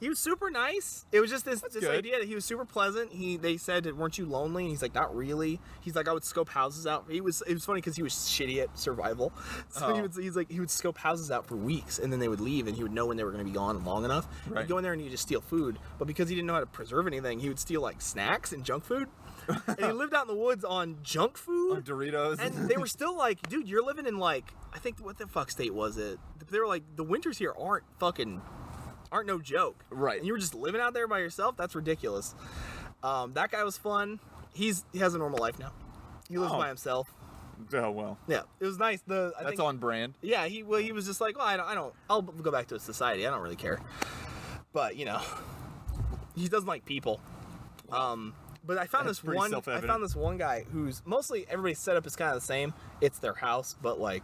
he was super nice. It was just this good. idea that he was super pleasant. They said, weren't you lonely? And he's like, not really. He's like, I would scope houses out. It was funny because he was shitty at survival. So Oh. he would scope houses out for weeks, and then they would leave, and he would know when they were going to be gone long enough. Right. He'd go in there and he'd just steal food. But because he didn't know how to preserve anything, he would steal like snacks and junk food. And he lived out in the woods on junk food. On Doritos. And they were still like, dude, you're living in like, I think, what the fuck state was it? They were like, the winters here aren't no joke. Right. And you were just living out there by yourself? That's ridiculous. That guy was fun. He has a normal life now. He lives Oh. by himself. Oh, well. Yeah, it was nice. I That's think, on brand. Yeah, he was just like, well, I'll go back to society. I don't really care. But, you know, he doesn't like people. But I found That's this pretty one. I self-evident. found this one guy who's mostly everybody's setup is kind of the same. It's their house, but like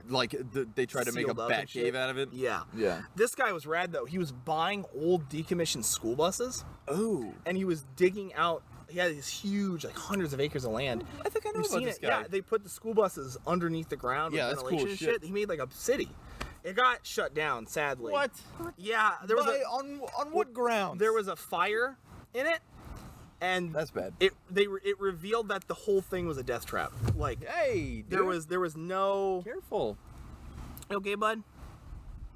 Like, they tried to make a sealed up bat and shit. cave out of it. Yeah. Yeah. This guy was rad though. He was buying old decommissioned school buses, Oh. and he was digging out. He had these huge, like hundreds of acres of land. I think I know You've about seen this it. guy. Yeah, they put the school buses underneath the ground Yeah, with that's cool ventilation as and shit. shit. He made like a city. It got shut down, sadly. What? Yeah, there was on what grounds? there was a fire in it, and That's bad. it revealed that the whole thing was a death trap. Like Hey, there was no. careful. Okay, bud.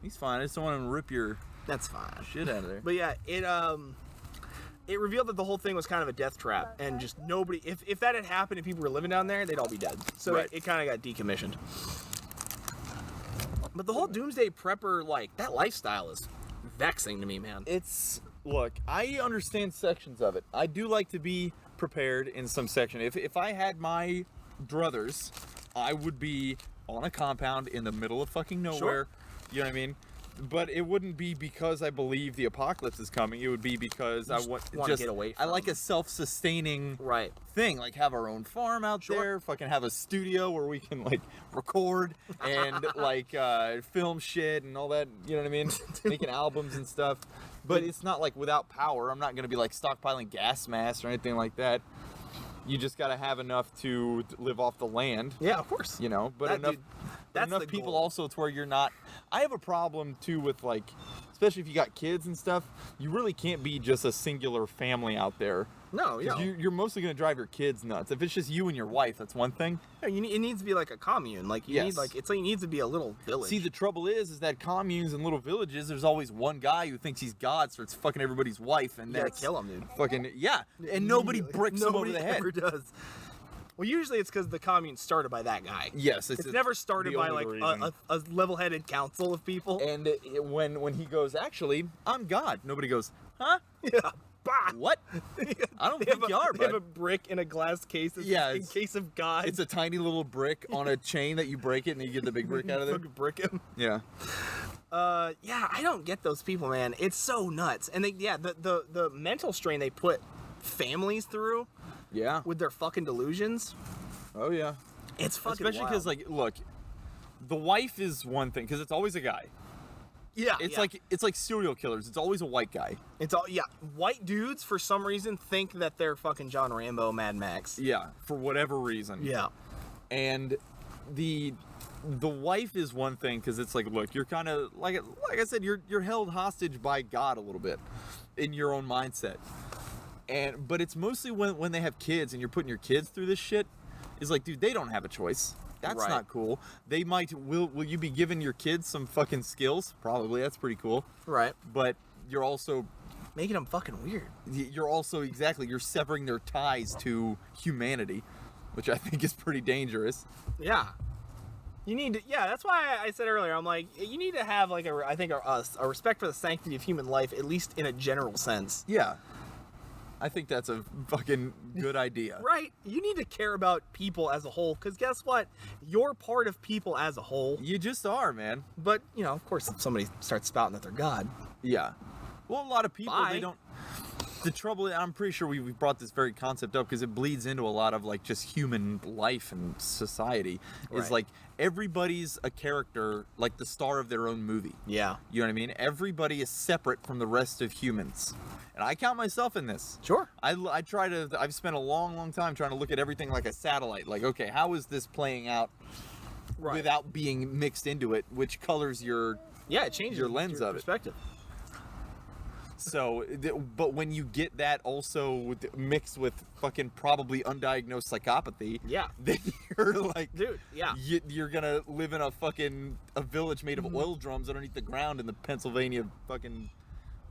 He's fine. I just don't want him to rip your That's fine. shit out of there. But yeah, it revealed that the whole thing was kind of a death trap, and just nobody. If that had happened and people were living down there, they'd all be dead. So Right. it kind of got decommissioned. But the whole doomsday prepper, like that lifestyle, is vexing to me, man. Look, I understand sections of it. I do like to be prepared in some section. If I had my druthers, I would be on a compound in the middle of fucking nowhere. You know what I mean? But it wouldn't be because I believe the apocalypse is coming. It would be because I want wanna get away I like from- a self-sustaining Right. thing, like have our own farm out Sure. there, fucking have a studio where we can like record and like film shit and all that, you know what I mean? Making albums and stuff. But it's not like without power. I'm not gonna be like stockpiling gas masks or anything like that. You just gotta have enough to live off the land, Yeah, of course. you know. But That, enough, dude, but that's enough the people goal. also to where you're not. I have a problem too with like, especially if you got kids and stuff. You really can't be just a singular family out there. No, 'Cause you're mostly gonna drive your kids nuts. If it's just you and your wife, that's one thing. it needs to be like a commune. Like you Yes. need like it needs to be a little village. See, the trouble is that communes and little villages, there's always one guy who thinks he's God, starts fucking everybody's wife, and you gotta that's kill him, dude. fucking yeah. And nobody Immediately. bricks him over Nobody the head. ever does. Well, usually it's because the commune started by that guy. Yes, It's never started the by only like reason. a level-headed council of people. And when he goes, actually, I'm God. Nobody goes, huh? Yeah. Bah! What? I don't They think have you are, They have a bud. brick in a glass case. Yeah, in it's- case of God. It's a tiny little brick on a chain that you break it and you get the big brick out of there. Fucking brick him. Yeah. Yeah, I don't get those people, man. It's so nuts. And the mental strain they put families through Yeah. with their fucking delusions. Oh yeah. It's fucking Especially because wild. like, look, the wife is one thing because it's always a guy. yeah, It's yeah. like serial killers. It's always a white guy. It's all white dudes for some reason think that they're fucking John Rambo, Mad Max. Yeah, for whatever reason. Yeah. And the wife is one thing because it's like, look, you're kind of like I said, you're held hostage by God a little bit in your own mindset. But it's mostly when they have kids and you're putting your kids through this shit. Is like, dude, they don't have a choice. That's Right. not cool. They might will you be giving your kids some fucking skills? Probably. That's pretty cool. Right. But you're also Making them fucking weird. you're severing their ties to humanity, which I think is pretty dangerous. Yeah. You need to, yeah, that's why I said earlier, I'm like, you need to have like a respect for the sanctity of human life, at least in a general sense. Yeah. I think that's a fucking good idea. Right? You need to care about people as a whole, because guess what? You're part of people as a whole. You just are, man. But, of course, if somebody starts spouting that they're God. Yeah. Well, a lot of people, Bye. they don't. The trouble, I'm pretty sure we brought this very concept up because it bleeds into a lot of like just human life and society. Is Right. like everybody's a character, like the star of their own movie. Yeah. You know what I mean? Everybody is separate from the rest of humans. And I count myself in this. Sure. I've spent a long time trying to look at everything like a satellite. Like, okay, how is this playing out Right. without being mixed into it, which colors your Yeah, it changes your lens of it. perspective. so but when you get that also mixed with fucking probably undiagnosed psychopathy, Yeah. then you're like, Dude, yeah. you're gonna live in a village made of oil drums underneath the ground in the Pennsylvania fucking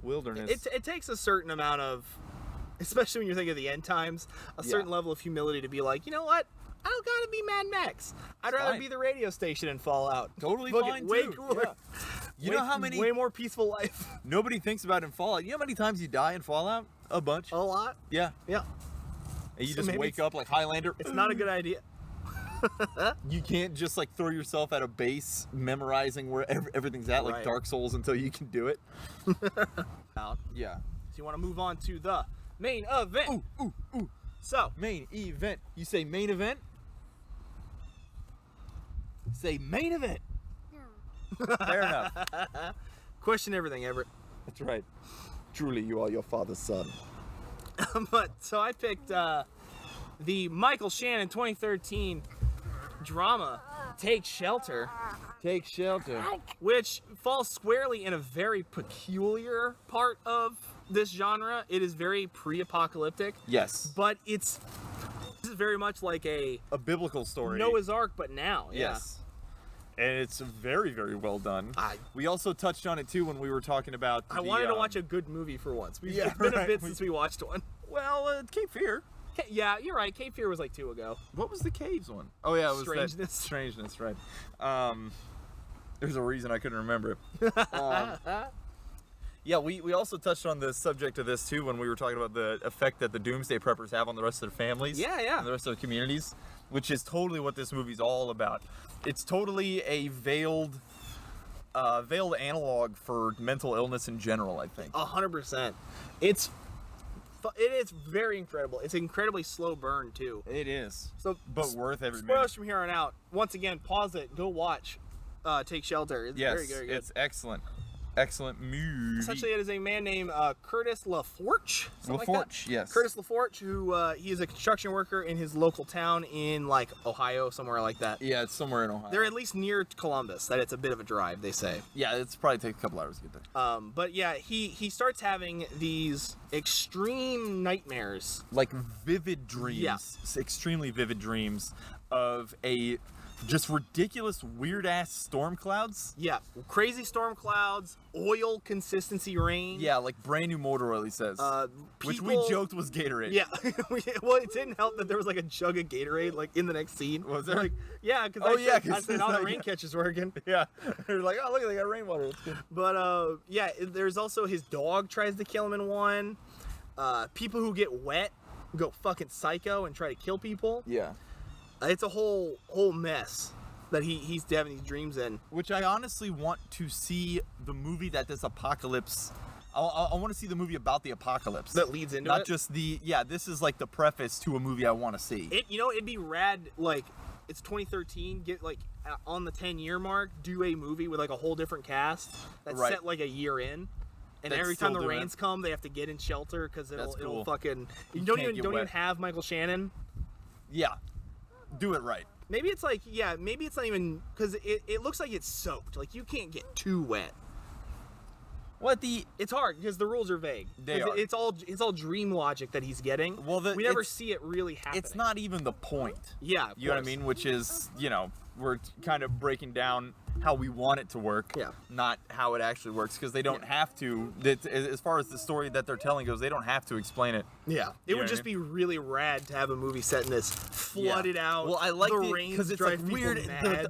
wilderness. It takes a certain amount of, especially when you're thinking of the end times, a certain level of humility to be like, you know what? I don't gotta be Mad Max. I'd rather fine. be the radio station in Fallout. Totally Fucking fine, way too. cooler. Yeah. You know how many way more peaceful life. nobody thinks about in Fallout? You know how many times you die in Fallout? A bunch. A lot. Yeah. Yeah. And you So just maybe wake up like Highlander. It's not a good idea. You can't just like throw yourself at a base memorizing where everything's at, like Right. Dark Souls, until you can do it. Out. Yeah. So you want to move on to the main event. Ooh. So Main event. You say main event? Say main event. Fair enough. question everything, Everett. That's right. Truly, you are your father's son. But so I picked the Michael Shannon 2013 drama Take Shelter, Take shelter. which falls squarely in a very peculiar part of this genre. It is very pre-apocalyptic, Yes. but this is very much like a A biblical story. Noah's Ark, but now. Yes. And it's very, very well done. I- We also touched on it too when we were talking about. I wanted to watch a good movie for once. Yeah, It's been a right. bit since we watched one. Cape Fear. Yeah, you're right. Cape Fear was like 2 ago. What was the caves one? Oh yeah, it was Strangeness. That strangeness, right? There's a reason I couldn't remember it. Yeah, we also touched on the subject of this too when we were talking about the effect that the Doomsday Preppers have on the rest of their families. Yeah. And the rest of the communities, which is totally what this movie's all about. It's totally a veiled veiled analog for mental illness in general, I think. 100%. It is very incredible. It's an incredibly slow burn too. It is. So, But worth every spoilers minute. from here on out. Once again, pause it. Go watch. Take Shelter. It's Yes, very, very good. it's excellent. Excellent movie. Essentially, it is a man named Curtis LaForge. something like that. LaForge, yes. Curtis LaForge, who he is a construction worker in his local town in like Ohio, somewhere like that. Yeah, it's somewhere in Ohio. They're at least near Columbus. That it's a bit of a drive, they say. Yeah, it's probably take a couple hours to get there. But yeah, he starts having these extreme nightmares. Like vivid dreams, Yeah. extremely vivid dreams of a just ridiculous weird ass storm clouds. Yeah, crazy storm clouds, oil consistency rain. Yeah, like brand new motor oil, he says. Which we people- joked was Gatorade. Yeah, well, it didn't help that there was like a jug of Gatorade like in the next scene. Was there? Like, yeah, because Oh, I yeah, said, 'cause how the it's rain like- catch is working. Yeah. They're like, oh look, they got rainwater. It's good. But yeah, there's also his dog tries to kill him in one. People who get wet go fucking psycho and try to kill people. Yeah. It's a whole mess that he's having these dreams in. Which I honestly want to see the movie that this apocalypse. I want to see the movie about the apocalypse. That leads into Not it. just the This is like the preface to a movie I want to see. It'd be rad. Like, it's 2013. Get like on the 10-year mark, do a movie with like a whole different cast that's Right. set like a year in. And That's every time still the doing rains come, they have to get in shelter because That's it'll cool. fucking. You You don't can't get even wet. have Michael Shannon. Yeah. Do it right. Maybe it's like, yeah, maybe it's not even, because it looks like it's soaked. Like, you can't get too wet. What the It's hard because the rules are vague. They 'Cause are. It's all dream logic that he's getting. Well, we never it's- see it really happen. It's not even the point. Yeah, of You know what I course. mean? Which is, we're kind of breaking down how we want it to work, Yeah. not how it actually works, because they don't Yeah. have to. As far as the story that they're telling goes, they don't have to explain it. Yeah, it You know would what I just be really rad to have a movie set in this flooded out. Well, I like the it rain because it's like drive people weird. mad.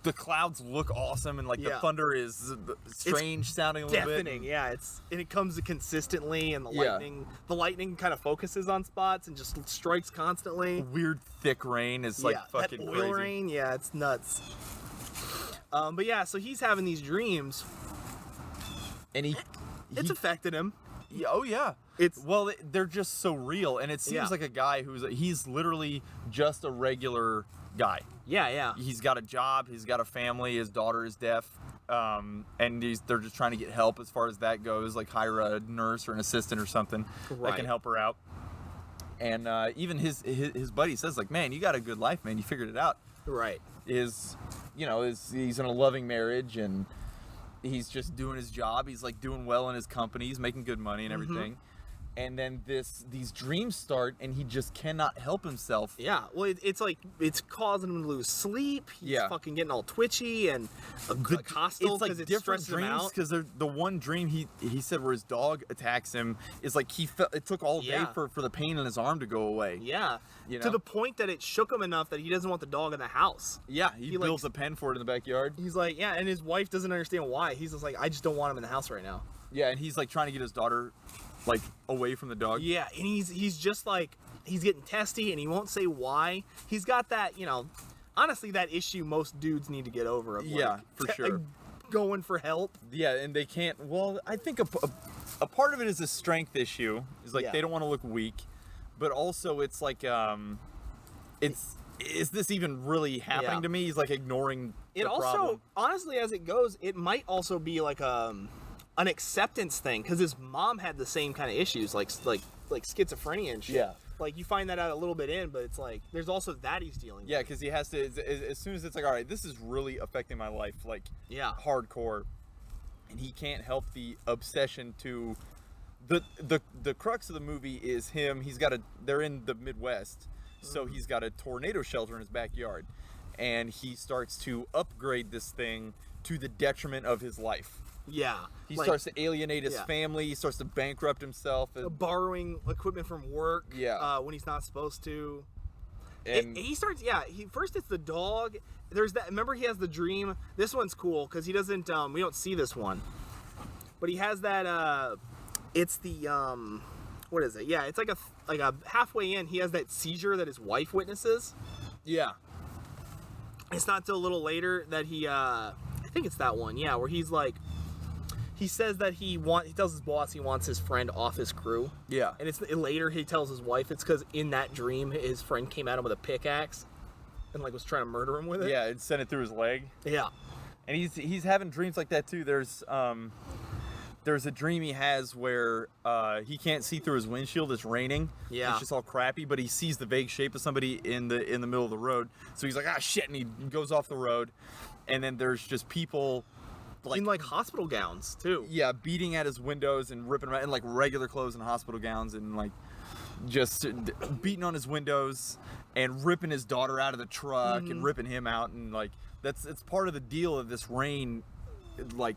The clouds look awesome, and like the Yeah. thunder is strange sounding a little Deafening, bit. yeah. It comes consistently, and Yeah. the lightning kind of focuses on spots and just strikes constantly. Weird thick rain is like yeah, fucking that oil crazy. rain, yeah, it's nuts. But yeah, so he's having these dreams. And It's affected him. yeah, oh yeah. They're just so real, and it seems Yeah. like a guy he's literally just a regular guy. Yeah, yeah. He's got a job, he's got a family, his daughter is deaf, and they're just trying to get help as far as that goes, like hire a nurse or an assistant or something that Right. can help her out. And even his buddy says like, man, you got a good life, man, you figured it out. Right. He's in a loving marriage, and he's just doing his job. He's like doing well in his company, he's making good money and everything. And then these dreams start, and he just cannot help himself. Yeah, well, it's like it's causing him to lose sleep. He's Yeah. fucking getting all twitchy and hostile It's like because it different stresses him dreams out. because the one dream he said where his dog attacks him is like it took all day Yeah. for the pain in his arm to go away. Yeah, You to know? the point that it shook him enough that he doesn't want the dog in the house. Yeah, he He, like, builds a pen for it in the backyard. He's like, yeah, and his wife doesn't understand why. He's just like, I just don't want him in the house right now. Yeah, and he's like trying to get his daughter like away from the dog. Yeah, and he's just like, he's getting testy and he won't say why. He's got that, honestly, that issue most dudes need to get over. Of Yeah, for sure. Going for help. Yeah, and they can't. Well, I think a part of it is a strength issue. Is like Yeah. they don't want to look weak, but also it's like is this even really happening Yeah. to me? He's like ignoring It the also, problem. honestly, as it goes, it might also be like an acceptance thing because his mom had the same kind of issues, like schizophrenia and shit. Yeah. Like you find that out a little bit in, but it's like there's also that he's dealing Yeah, with. because he has to. As soon as it's like, all right, this is really affecting my life, like Yeah. hardcore, and he can't help the obsession to. The crux of the movie is him. They're in the Midwest, so he's got a tornado shelter in his backyard, and he starts to upgrade this thing to the detriment of his life. Yeah. He Like, starts to alienate his yeah. family. He starts to bankrupt himself. borrowing equipment from work. Yeah. When he's not supposed to. And He starts. Yeah. First it's the dog. There's that. Remember he has the dream. This one's cool because he doesn't. We don't see this one, but he has that. It's the what is it? Yeah, it's like a halfway in. He has that seizure that his wife witnesses. yeah, It's not till a little later that he. I think it's that one, yeah, where he's like, he says that he tells his boss he wants his friend off his crew. Yeah. And later he tells his wife it's because in that dream his friend came at him with a pickaxe and like was trying to murder him with it. Yeah, it sent it through his leg. Yeah. And he's having dreams like that too. There's a dream he has where he can't see through his windshield. It's raining. Yeah. It's just all crappy, but he sees the vague shape of somebody in the middle of the road. So he's like, ah, shit, and he goes off the road. And then there's just people In like hospital gowns too. yeah, beating at his windows and ripping around in like regular clothes and hospital gowns and like just beating on his windows and ripping his daughter out of the truck and ripping him out, and like it's part of the deal of this rain, like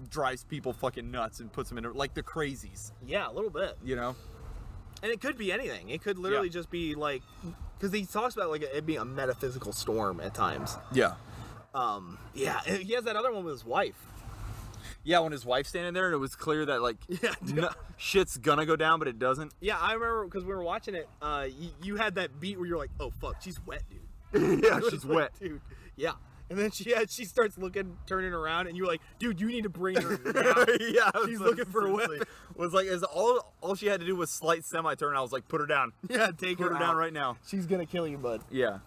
drives people fucking nuts and puts them in like the crazies, Yeah, a little bit. you know? And it could be anything. It could literally Yeah. just be like, because he talks about like it being a metaphysical storm at times. Yeah. Yeah, and he has that other one with his wife. Yeah, when his wife's standing there and it was clear that like Yeah, shit's gonna go down, but it doesn't. Yeah, I remember because we were watching it. You had that beat where you're like, "Oh fuck, she's wet, dude." Yeah, It was she's like, wet. dude. Yeah, and then she starts looking, turning around, and you're like, "Dude, you need to bring her." Now. Yeah, She's looking for a weapon. Was like, is all she had to do was slight semi-turn. I was like, put her down. Yeah, take Put her down out. right now. She's gonna kill you, bud. Yeah.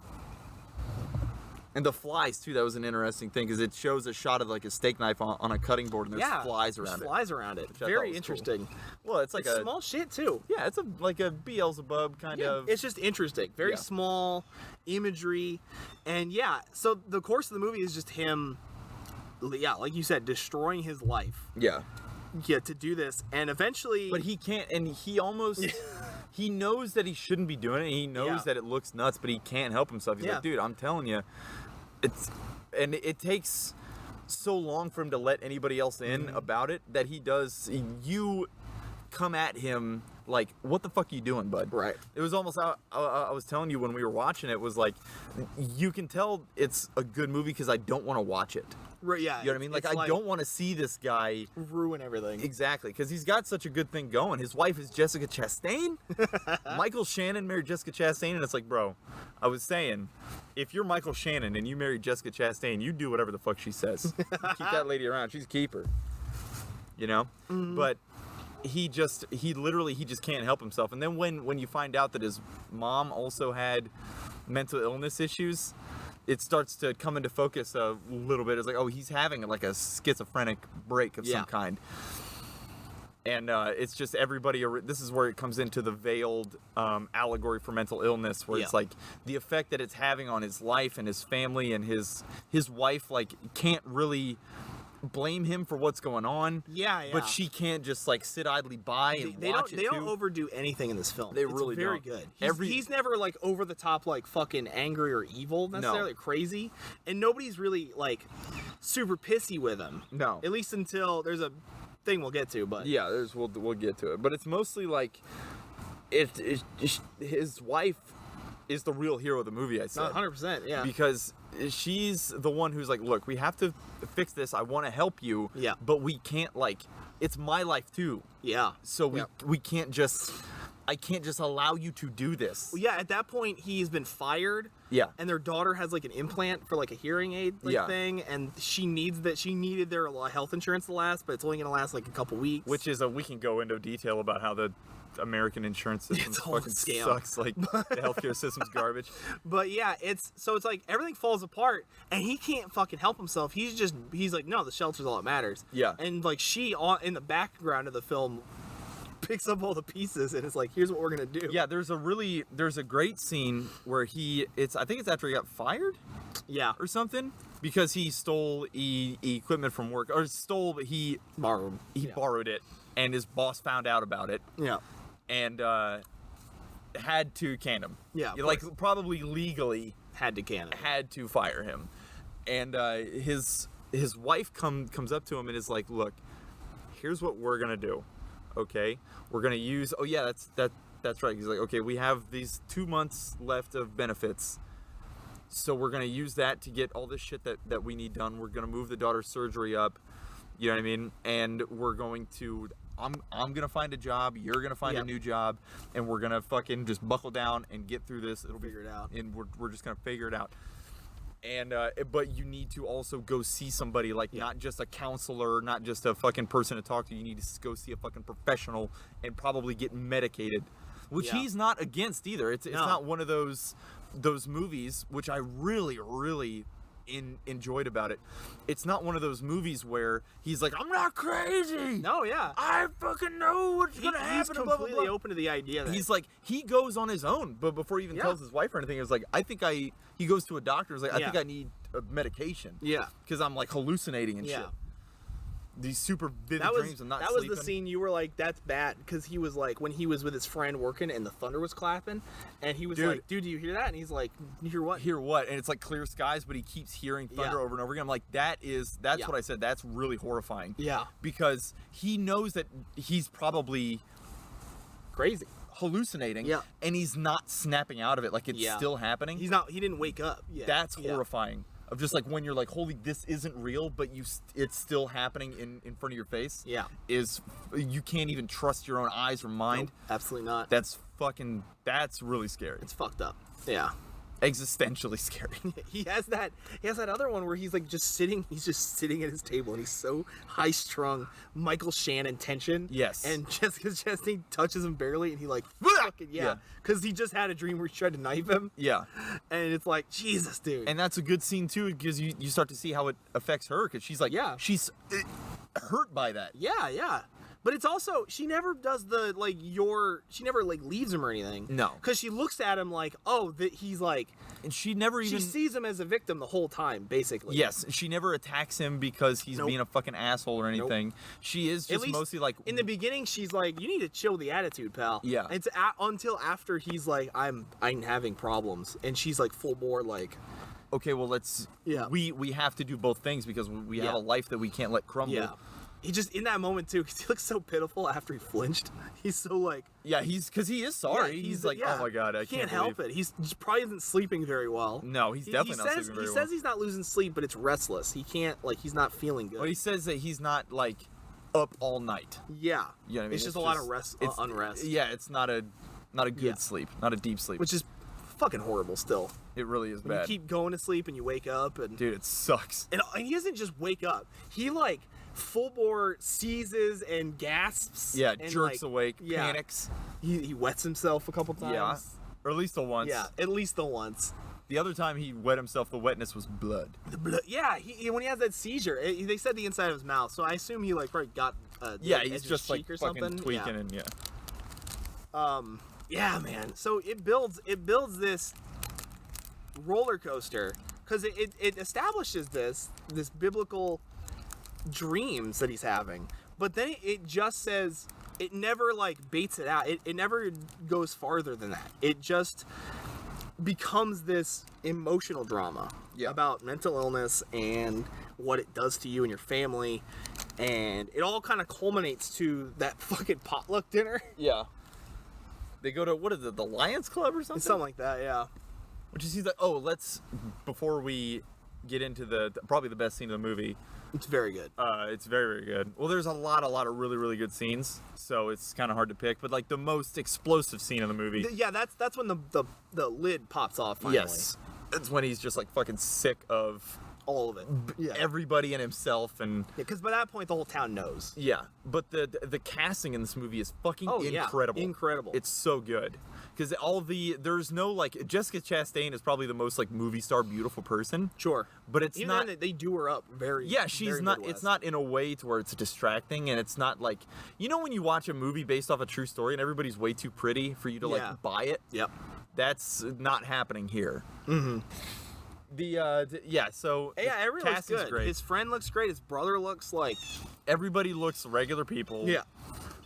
And the flies too. That was an interesting thing because it shows a shot of like a steak knife on a cutting board, and there's Yeah, flies there's around it. flies around it. Which I thought Very was interesting. Well, it's like It's a small shit too. yeah, it's like a Beelzebub kind Yeah, of. it's just interesting. Very Yeah. small imagery, and yeah. So the course of the movie is just him. Yeah, like you said, destroying his life. Yeah. Yeah, to do this, and eventually. But he can't, and he almost. He knows that he shouldn't be doing it. He knows Yeah. that it looks nuts, but he can't help himself. He's Yeah. like, dude, I'm telling you, and it takes so long for him to let anybody else in about it that he does. You come at him like, what the fuck are you doing, bud? Right. It was almost. I was telling you when we were watching it was like, you can tell it's a good movie because I don't want to watch it. Right, yeah. You know what I mean? Like, it's I don't want to see this guy. ruin everything. Exactly, because he's got such a good thing going. His wife is Jessica Chastain. Michael Shannon married Jessica Chastain, and it's like, bro, I was saying, if you're Michael Shannon and you marry Jessica Chastain, you do whatever the fuck she says. Keep that lady around. She's a keeper. You know? But he just can't help himself. And then when you find out that his mom also had mental illness issues, it starts to come into focus a little bit. It's like, oh, he's having like a schizophrenic break of Yeah. some kind. And it's just everybody. This is where it comes into the veiled allegory for mental illness, where it's Yeah. like the effect that it's having on his life and his family and his wife. Like, can't really blame him for what's going on. Yeah, yeah. But she can't just like sit idly by and They watch don't. it They too. don't overdo anything in this film. They It's really very don't. good. He's never like over the top, like fucking angry or evil necessarily, crazy, and nobody's really like super pissy with him. No. At least until there's a thing we'll get to, but Yeah, we'll get to it, but it's mostly like his wife is the real hero of the movie. I said 100%. Yeah. because she's the one who's like, look, we have to fix this. I want to help you. Yeah. But we can't, like, it's my life too. Yeah. So Yeah. we can't just. I can't just allow you to do this. Well, yeah, at that point he's been fired. Yeah. And their daughter has like an implant for like a hearing aid Yeah. thing, and she needed their health insurance to last, but it's only gonna last like a couple weeks. Which is we can go into detail about how the American insurance system It's all a fucking scam. sucks. Like the healthcare system's garbage. But yeah, it's like everything falls apart, and he can't fucking help himself. He's like, no, the shelter's all that matters. Yeah. And like she in the background of the film picks up all the pieces and it's like, here's what we're gonna do. Yeah, there's a great scene where I think it's after he got fired Yeah. or something because he stole equipment from work, or he Borrowed. borrowed it, and his boss found out about it Yeah. and had to can him. Yeah, of like course. probably legally Had to can it. had to fire him, and his wife comes up to him and is like, look, here's what we're gonna do. Okay, we're gonna use. Oh yeah, that's right. He's like, okay, we have these 2 months left of benefits, so we're gonna use that to get all this shit that we need done. We're gonna move the daughter's surgery up. You know what I mean? And we're going to. I'm gonna find a job. You're gonna find Yep. a new job, and we're gonna fucking just buckle down and get through this. It'll Figure it out. and we're just gonna figure it out. And but you need to also go see somebody, like not just a counselor, not just a fucking person to talk to. You need to go see a fucking professional and probably get medicated, which Yeah. he's not against either. It's No. not one of those movies, which I really enjoyed about it. It's not one of those movies where he's like, I'm not crazy. No, yeah. I fucking know what's gonna He's happen. Blah, blah, completely blah. open to the idea that He's like, he goes on his own, but before he even Yeah. tells his wife or anything, it's like, he goes to a doctor. He's like, I Yeah. think I need a medication. Yeah. Because I'm like hallucinating and Yeah. shit. These super vivid that was dreams and not that sleeping. was the scene you were like, that's bad, because he was like, when he was with his friend working and the thunder was clapping, and he was Dude. like, dude, do you hear that? And he's like, you hear what? Hear what? And it's like clear skies, but he keeps hearing thunder Yeah. over and over again. I'm like, that's Yeah. what I said. That's really horrifying. Yeah. Because he knows that he's probably Crazy. hallucinating. Yeah. And he's not snapping out of it. Like it's Yeah. still happening. He didn't wake up. Yeah. That's Yeah. horrifying. Of just like when you're like, holy, this isn't real, but it's still happening in front of your face. Yeah. You can't even trust your own eyes or mind. Nope, absolutely not. That's really scary. It's fucked up. Yeah. Existentially scary. He has that other one where he's just sitting at his table and he's so high strung, Michael Shannon tension. Yes. And Jessica Chastain touches him barely and he like fucking Yeah. because he just had a dream where she tried to knife him, Yeah. and it's like, Jesus, dude. And that's a good scene too, because you start to see how it affects her, because she's like, Yeah. she's hurt by that. yeah. But it's also, she never does she never leaves him or anything. No. Because she looks at him like, oh, that he's like, And she never she even. sees him as a victim the whole time, basically. Yes, she never attacks him because he's Nope. being a fucking asshole or anything. She is At just least mostly like. in the beginning, she's like, "You need to chill the attitude, pal." Yeah. And until after he's like, "I'm having problems," and she's like full bore, like, Okay, well let's. Yeah. We have to do both things because we have Yeah. a life that we can't let crumble. yeah. He just in that moment too, 'cause he looks so pitiful after he flinched. He's so like, Yeah, because he is sorry. yeah, he's like, yeah. oh my god, I He can't help believe it. He probably isn't sleeping very well. No, he's definitely not sleeping very He well. says he's not losing sleep, but it's restless. He can't he's not feeling good. Well, he says that he's not like up all night. yeah. You know what I mean? It's just a lot of unrest. Yeah, it's not a good Yeah. sleep, not a deep sleep. Which is fucking horrible still. it really is When bad. you keep going to sleep and you wake up and Dude, it sucks. And he doesn't just wake up. He full bore seizes and gasps. Yeah, and, jerks awake, yeah. panics. He wets himself a couple times. Yeah, or at least the once. Yeah, at least the once. The other time he wet himself, the wetness was blood. The blood. Yeah, when he has that seizure, they said the inside of his mouth. So I assume he probably got. Yeah, the edge he's of just his like cheek or fucking something. tweaking Yeah. and Yeah, man. So it builds this roller coaster because it establishes this biblical dreams that he's having, but then it just says it never baits it out. It never goes farther than that. It just becomes this emotional drama Yeah. about mental illness and what it does to you and your family, and it all kind of culminates to that fucking potluck dinner. Yeah. They go to, what is it, the Lions Club or something? Something like that, yeah. Which is, he's like, before we get into probably the best scene of the movie, It's very good. it's very, very good. Well, there's a lot of really, really good scenes, so it's kind of hard to pick, but the most explosive scene of the movie. Yeah, that's when the lid pops off finally. Yes. It's when he's just fucking sick of All of it. Yeah. everybody and himself and Because by that point the whole town knows. yeah, but the casting in this movie is fucking Oh, yeah. incredible. Incredible. It's so good. Because there's no Jessica Chastain is probably the most movie star beautiful person, Sure. but it's Even not. then, they do her up very. Yeah, she's very not. Midwest. It's not in a way to where it's distracting, and it's not when you watch a movie based off a true story and everybody's way too pretty for you to Yeah. buy it. Yep. That's not happening here. Mm-hmm. So Yeah, everyone looks casting's good. great. His friend looks great. His brother looks like. Everybody looks regular people. Yeah.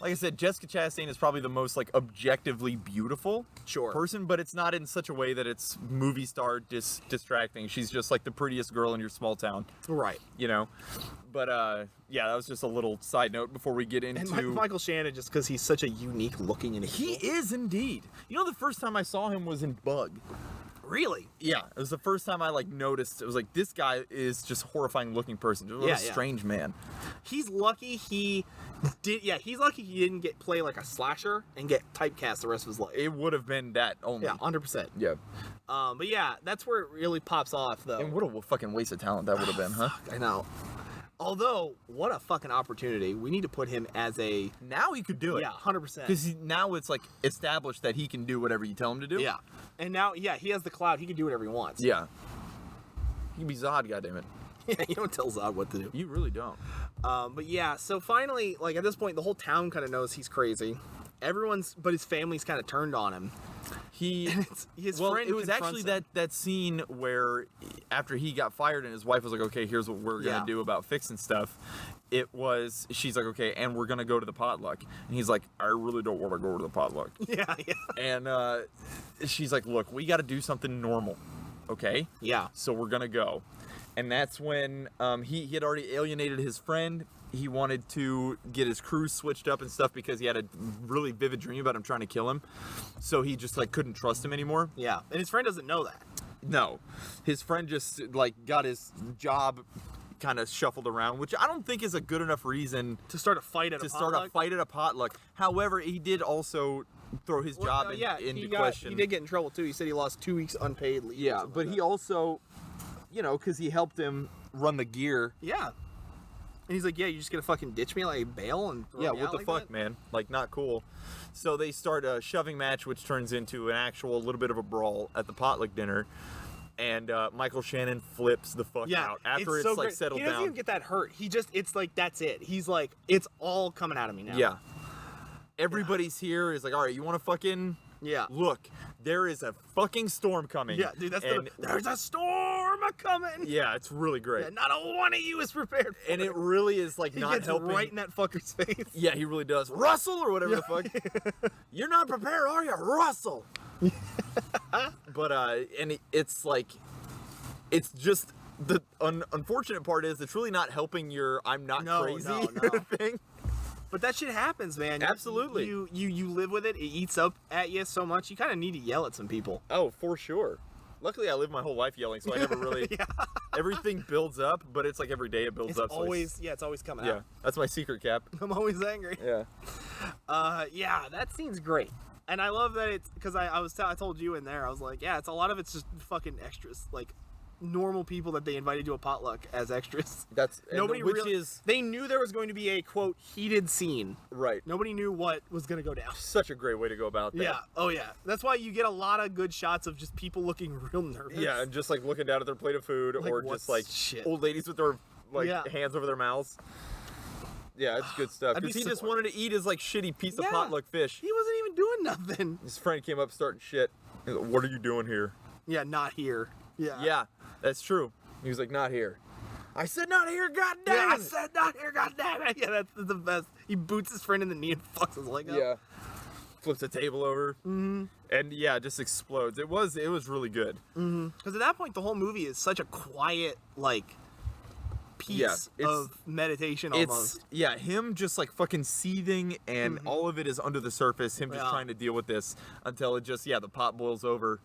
Like I said, Jessica Chastain is probably the most objectively beautiful Sure. person, but it's not in such a way that it's movie star distracting. She's just the prettiest girl in your small town, Right. you know. But yeah, that was just a little side note before we get into. And Michael Shannon, just because he's such a unique looking individual. He is indeed. You know, the first time I saw him was in Bug. Really? Yeah, it was the first time I like noticed. It was like, this guy is just a horrifying looking person. What Yeah, a yeah. strange man. He's lucky he did. Yeah, he's lucky he didn't play like a slasher and get typecast the rest of his life. It would have been that only. Yeah, 100%. Yeah. But yeah, that's where it really pops off, though. And what a fucking waste of talent that would have been, huh? I know. Although, what a fucking opportunity. We need to put him as a Now he could do it. yeah, 100%. Because now it's like established that he can do whatever you tell him to do. Yeah, and now he has the clout. He can do whatever he wants. Yeah. He can be Zod, goddammit. Yeah, you don't tell Zod what to do. You really don't. But yeah, so finally, like at this point, the whole town kind of knows he's crazy. But his family's kind of turned on him. His well, friend it was confronts actually him. that scene where after he got fired and his wife was like, okay, here's what we're gonna Yeah. do about fixing stuff. She's like, okay, and we're gonna go to the potluck. And he's like, I really don't want to go to the potluck. Yeah, yeah, And she's like, look, we got to do something normal, okay? yeah. So we're gonna go. And that's when he had already alienated his friend. He wanted to get his crew switched up and stuff because he had a really vivid dream about him trying to kill him. So he just like couldn't trust him anymore. Yeah, and his friend doesn't know that. No, his friend just like got his job kind of shuffled around, which I don't think is a good enough reason To start a fight at to a start a potluck. fight at a potluck. However, he did also throw his job Well, yeah, into question. He did get in trouble too. He said he lost 2 weeks unpaid leave. or Yeah, something but like he that. also, because he helped him run the gear. Yeah. And he's like, yeah, you just gonna fucking ditch me like bail and throw Yeah, me what out the like fuck, that? man? Like, not cool. So they start a shoving match, which turns into an actual little bit of a brawl at the potluck dinner. And Michael Shannon flips the fuck Yeah, out after it's so like great. settled He doesn't down. even get that hurt. It's like that's it. He's like, it's all coming out of me now. Yeah. Everybody's here is like, all right, you want to fucking Yeah. look? There is a fucking storm coming. Yeah, dude, and, there's a storm a coming. yeah, it's really great. Yeah, not a one of you is prepared for And it really is like He not gets helping. right in that fucker's face. Yeah, he really does. Russell or whatever the fuck. You're not prepared, are you, Russell? But and it's like, it's just the unfortunate part is it's really not helping your I'm not No, crazy no. thing. But that shit happens, man. Absolutely. You live with it. It eats up at you so much. You kind of need to yell at some people. Oh, for sure. Luckily, I lived my whole life yelling, so I never really. Yeah. Everything builds up, but it's like every day it builds It's up. so always it's always coming yeah, out. that's my secret cap. I'm always angry. Yeah. Yeah, that scene's great. And I love that it's because I told you in there, I was like, yeah, it's a lot of it's just fucking extras, like normal people that they invited to a potluck as extras. That's Nobody which really, is they knew there was going to be a quote heated scene. right. Nobody knew what was going to go down. Such a great way to go about that. Yeah. Oh yeah. That's why you get a lot of good shots of just people looking real nervous. Yeah, and just like looking down at their plate of food, Like, or what's just like shit? old ladies with their like Yeah. hands over their mouths. Yeah, it's good stuff. I'd be Because he just supportive. wanted to eat his like shitty piece of Yeah. potluck fish. He wasn't even doing nothing. His friend came up starting shit. He's like, what are you doing here? Yeah, not here. Yeah. Yeah, that's true. He was like, not here. I said not here, goddamn. Yeah, I said not here, goddammit. Yeah, that's the best. He boots his friend in the knee and fucks his leg up. Yeah. Flips the table over. Mm-hmm. And yeah, just explodes. It was really good. Because at that point, the whole movie is such a quiet, like, piece it's- of meditation It's almost. yeah, him just like fucking seething, and all of it is under the surface. Him just Yeah. trying to deal with this until it just the pot boils over.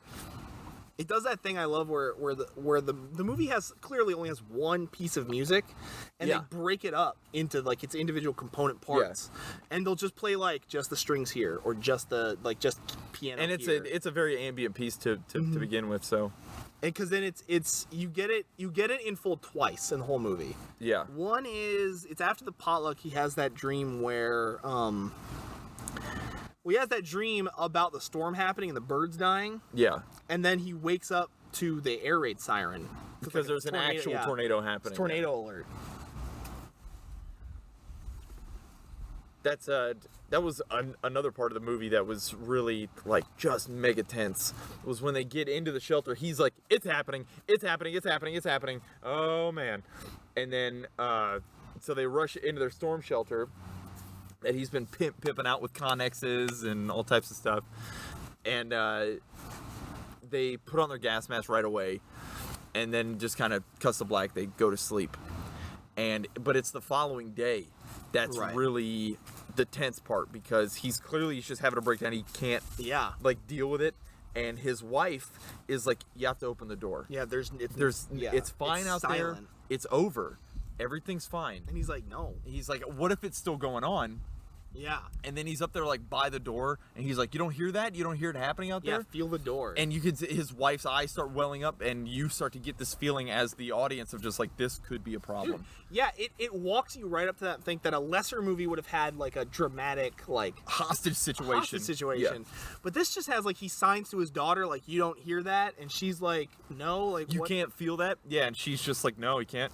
It does that thing I love where the movie clearly only has one piece of music, and Yeah. they break it up into like its individual component parts, and they'll just play like just the strings here or just the just piano. And it's here. a very ambient piece to begin with. So because then it's you get it in full twice in the whole movie. yeah, One is it's after the potluck. He has that dream where he has that dream about the storm happening and the birds dying, yeah, and then he wakes up to the air raid siren because there's an actual tornado happening. It's tornado alert. That's that was another part of the movie that was really like just mega tense. Was when they get into the shelter. He's like, it's happening, it's happening, it's happening, it's happening. Oh man! And then so they rush into their storm shelter that he's been pimping out with Connexes and all types of stuff, and they put on their gas mask right away, and then just kind of cuts to black. They go to sleep, but it's the following day that's Right. really the tense part because he's just having a breakdown. He can't Yeah. like deal with it, and his wife is like, you have to open the door. Yeah, It's fine out there. silent. It's over. Everything's fine. And he's like, no. He's like, what if it's still going on? Yeah. And then he's up there like by the door, and he's like, you don't hear that? You don't hear it happening out Yeah, there? feel the door. And you could his wife's eyes start welling up, and you start to get this feeling as the audience of just like, this could be a problem. yeah, it walks you right up to that thing that a lesser movie would have had like a dramatic like Hostage situation. hostage situation. But this just has like he signs to his daughter like you don't hear that, and she's like no, like You what? can't feel that? Yeah, and she's just like, no, he can't.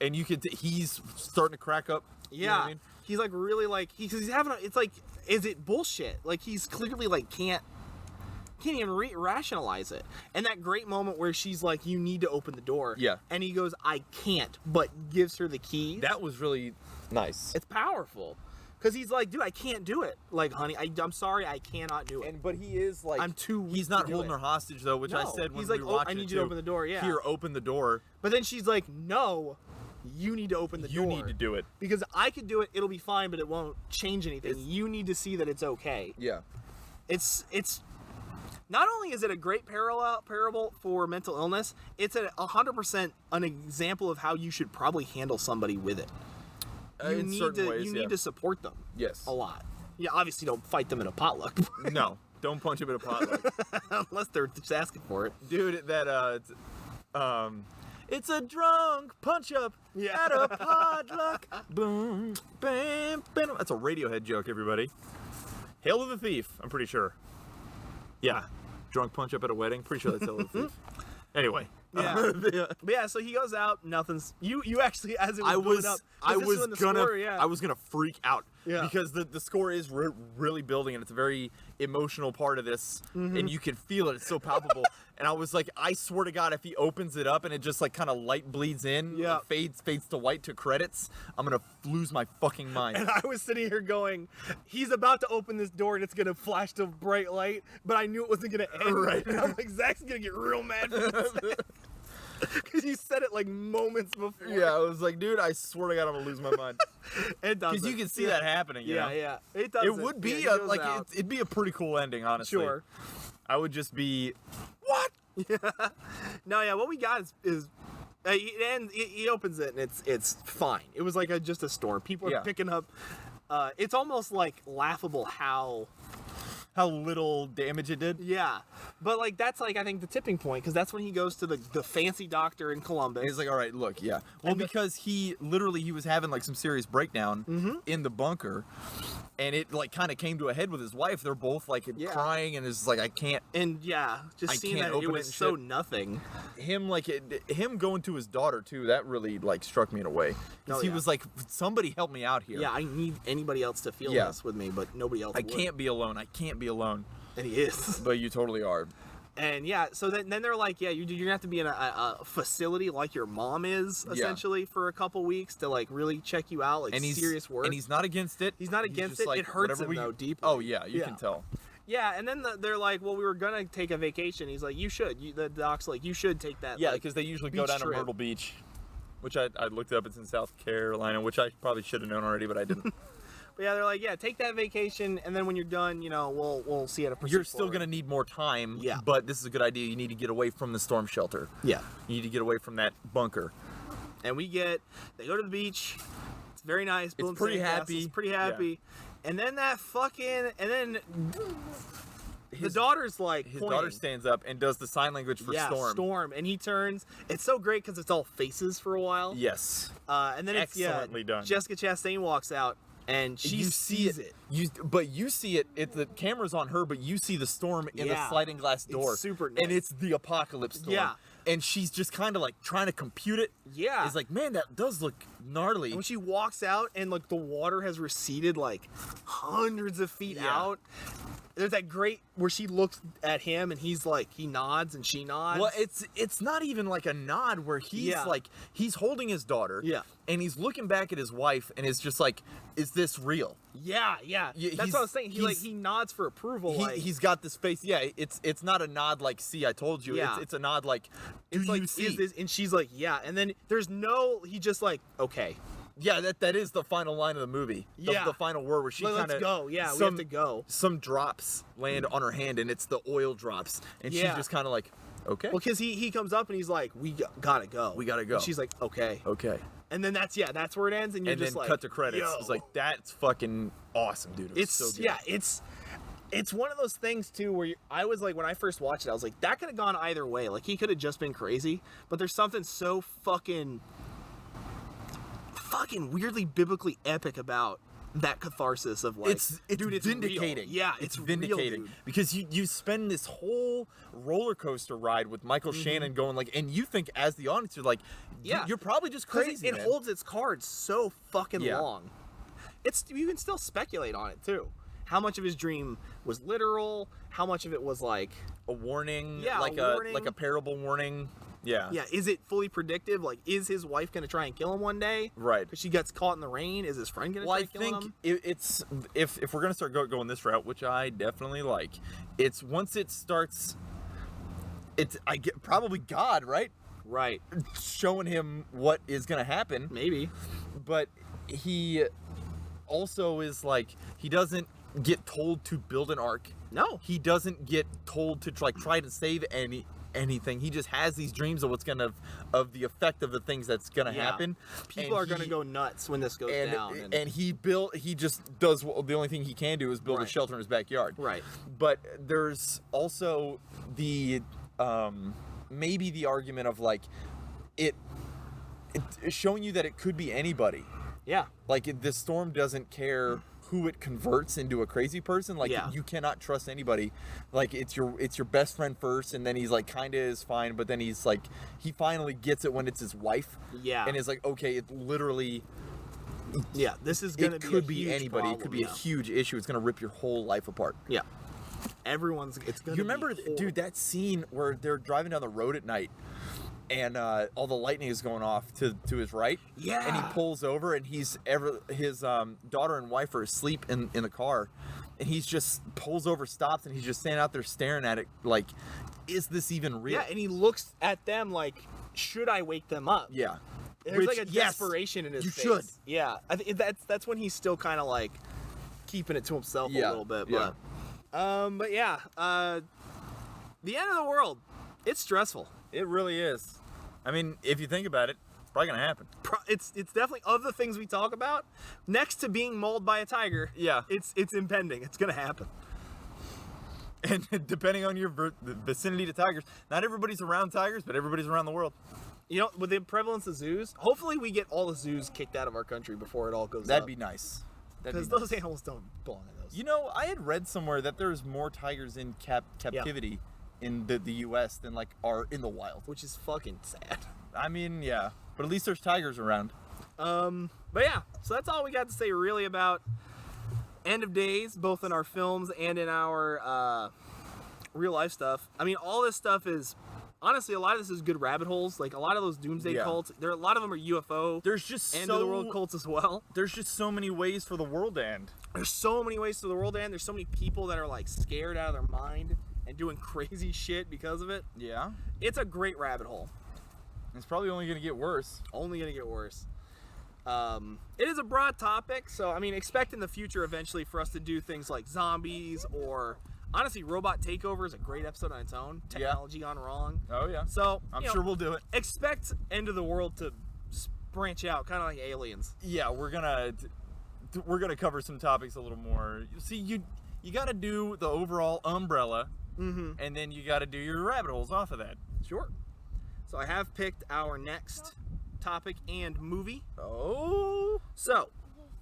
And you could he's starting to crack up. Yeah. You know what I mean? He's like really like he's having it's like is it bullshit? Like he's clearly like can't even rationalize it. And that great moment where she's like you need to open the door. Yeah. And he goes I can't, but gives her the key. That was really nice. It's powerful. Cuz he's like dude I can't do it. Like honey, I'm sorry I cannot do it. But he is like I'm too weak he's not to do holding it. her hostage though, which I No, said when he's we like, were "Oh, watching I it, need you to too. open the door," yeah. Here, open the door. But then she's like no, you need to open the You door. need to do it. Because I could do it, it'll be fine, but it won't change anything. You need to see that it's okay. Yeah. It's not only is it a great parable for mental illness, it's 100% an example of how you should probably handle somebody with it. You in need certain to ways, you yeah. need to support them Yes. a lot. Yeah, obviously don't fight them in a potluck No, don't punch him in a potluck. unless they're just asking for it. Dude, it's a drunk punch up Yeah. at a potluck. Boom, bam, bam. That's a Radiohead joke, everybody. Hail to the Thief, I'm pretty sure. Yeah, drunk punch up at a wedding. Pretty sure that's Hail to the Thief. Anyway. Yeah. But yeah, so he goes out, nothing's you actually as it was I going was up, I this is was when the gonna score, yeah. I was gonna freak out Yeah. because the score is really building, and it's a very emotional part of this, Mm-hmm. and you can feel it. It's so palpable. And I was like, I swear to God, if he opens it up and it just like kind of light bleeds in, Yeah. fades to white to credits, I'm gonna lose my fucking mind. And I was sitting here going, he's about to open this door and it's gonna flash to bright light, but I knew it wasn't gonna end. Right. And I'm like, Zach's gonna get real mad for this. Because you said it like moments before. Yeah, I was like, dude, I swear to God, I'm gonna lose my mind. It doesn't. Because you can see that happening. You know? Yeah. It does. It would be it'd be a pretty cool ending, honestly. Sure. I would just be, what? No, yeah. What we got is he opens it and it's fine. It was like just a store. People are Yeah. picking up. It's almost like laughable how. How little damage it did. Yeah, but like that's like I think the tipping point because that's when he goes to the fancy doctor in Columbus. And he's like, all right, look, yeah. Well, because he was having like some serious breakdown in the bunker, and it like kind of came to a head with his wife. They're both like Yeah. crying, and it's like, I can't. And yeah, just I seeing can't that it open it was and so shit. nothing. Him going to his daughter too. That really like struck me in a way. Because Oh, he yeah. was like, somebody help me out here. Yeah, I need anybody else to feel Yeah. this with me, but nobody else. I would. can't be alone. I can't be alone. And he is. But you totally are. And yeah, so then they're like, yeah, you're gonna have to be in a facility like your mom is Yeah. essentially for a couple weeks to like really check you out, like And he's serious work. And he's not against it. He's not against just it. like, It hurts whatever him we- though deeply. Oh yeah, you Yeah. can tell. Yeah, and then they're like, well, we were gonna take a vacation. He's like, you should. The doc's like, you should take that. Yeah, like, because they usually go beach down trip. to Myrtle Beach, which I looked up. It's in South Carolina, which I probably should have known already, but I didn't. But yeah, they're like, yeah, take that vacation, and then when you're done, we'll see how to proceed You're still forward. gonna need more time. Yeah. But this is a good idea. You need to get away from the storm shelter. Yeah. You need to get away from that bunker. And they go to the beach. It's very nice. building pretty sandcastles, happy. Pretty Yeah. happy. And then the daughter's like His pointing. daughter stands up and does the sign language for Storm. And he turns. It's so great because it's all faces for a while. Yes. And then it's Excellently done. Jessica Chastain walks out and she you sees see it. But you see it. The camera's on her, but you see the storm in the Yeah. sliding glass It's door. super And nice. it's the apocalypse storm. Yeah. And she's just kind of like trying to compute it. Yeah. It's like, man, that does look gnarly. And when she walks out and like the water has receded like hundreds of feet Yeah. out, there's that great where she looks at him and he's like he nods and she nods. Well, it's not even like a nod where he's Yeah. like he's holding his daughter. Yeah. And he's looking back at his wife and it's just like, is this real? Yeah. Yeah, That's what I was saying. he's- He nods for approval. He's got this face. Yeah, it's not a nod like, see, I told you. Yeah. It's a nod like, do it's you like, see? is this? And she's like, yeah. And then he just like, okay, Yeah, that is the final line of the movie. Yeah. The final word where she kind of... Let's go. Yeah, we have to go. Some drops land on her hand, and it's the oil drops. And she's Yeah. just kind of like, okay. Well, because he comes up and he's like, gotta go. We gotta go. And she's like, okay. Okay. And then that's where it ends, and you're And just then like, cut to credits. yo. It's like, that's fucking awesome, dude. It was It's so good. yeah, it's one of those things too where I was like, when I first watched it, I was like, that could have gone either way. Like he could have just been crazy, but there's something so fucking weirdly biblically epic about that catharsis of like, It's dude, it's real. vindicating. Yeah, it's real, vindicating dude. because you spend this whole roller coaster ride with Michael Shannon going like, and you think as the audience you're like, Yeah. you're probably just 'Cause crazy. It man. holds its cards so fucking Yeah. long. You can still speculate on it too. How much of his dream was literal? How much of it was like, a warning, Yeah, like a warning. like a parable warning. Yeah. yeah, is it fully predictive? Like, is his wife gonna try and kill him one day? Right. Because she gets caught in the rain. Is his friend gonna Well, try I to kill think him? it's if we're gonna start going this route, which I definitely like, it's once it starts, I get probably God, right, Right. showing him what is gonna happen, Maybe. but he also is like, he doesn't get told to build an ark. No. He doesn't get told to try to save anything. He just has these dreams of of the effect of the things that's gonna Yeah. happen. People are gonna go nuts when this goes down. And he just does the only thing he can do is build a Right. shelter in his backyard. Right. But there's also the maybe the argument of like it showing you that it could be anybody. Yeah. Like the storm doesn't care who it converts into a crazy person. Like Yeah. you cannot trust anybody. Like it's your best friend first, and then he's like kind of is fine, but then he's like he finally gets it when it's his wife. Yeah. And is like, okay, it literally Yeah. This is gonna it be could a be huge anybody. problem, It could be yeah. a huge issue. It's gonna rip your whole life apart. Yeah. It's gonna. You remember, be dude, that scene where they're driving down the road at night, and all the lightning is going off to his right. Yeah. And he pulls over, and his daughter and wife are asleep in the car, and he's just pulls over, stops, and he's just standing out there staring at it like, is this even real? Yeah, and he looks at them like, should I wake them up? Yeah. There's like a desperation in his you face. should. Yeah, I think that's when he's still kind of like keeping it to himself a Yeah, little bit. yeah. But yeah, the end of the world. It's stressful. It really is. I mean, if you think about it, it's probably gonna happen. It's definitely of the things we talk about. Next to being mauled by a tiger. Yeah. It's impending. It's gonna happen. And depending on your the vicinity to tigers, not everybody's around tigers, but everybody's around the world. You know, with the prevalence of zoos, hopefully we get all the zoos kicked out of our country before it all goes That'd up. be nice. Because those animals don't belong in those. You know, I had read somewhere that there's more tigers in captivity in the U.S. than like are in the wild. Which is fucking sad. I mean, yeah, but at least there's tigers around. But yeah, so that's all we got to say really about End of Days, both in our films and in our real life stuff. I mean, all this stuff is honestly, a lot of this is good rabbit holes. Like a lot of those doomsday Yeah. cults, a lot of them are UFO. There's just end of the world cults as well. There's just so many ways for the world to end. There's so many ways to the world to end. There's so many people that are like scared out of their mind and doing crazy shit because of it. Yeah, It's a great rabbit hole. it's probably only gonna get worse. Only gonna get worse. It is a broad topic, so I mean, expect in the future eventually for us to do things like zombies or honestly, Robot Takeover is a great episode on its own. Technology gone wrong. Oh yeah, So I'm you know, sure we'll do it. expect End of the World to branch out, kind of like Aliens. Yeah, we're gonna cover some topics a little more. See, you got to do the overall umbrella, and then you got to do your rabbit holes off of that. Sure. So I have picked our next topic and movie. Oh, So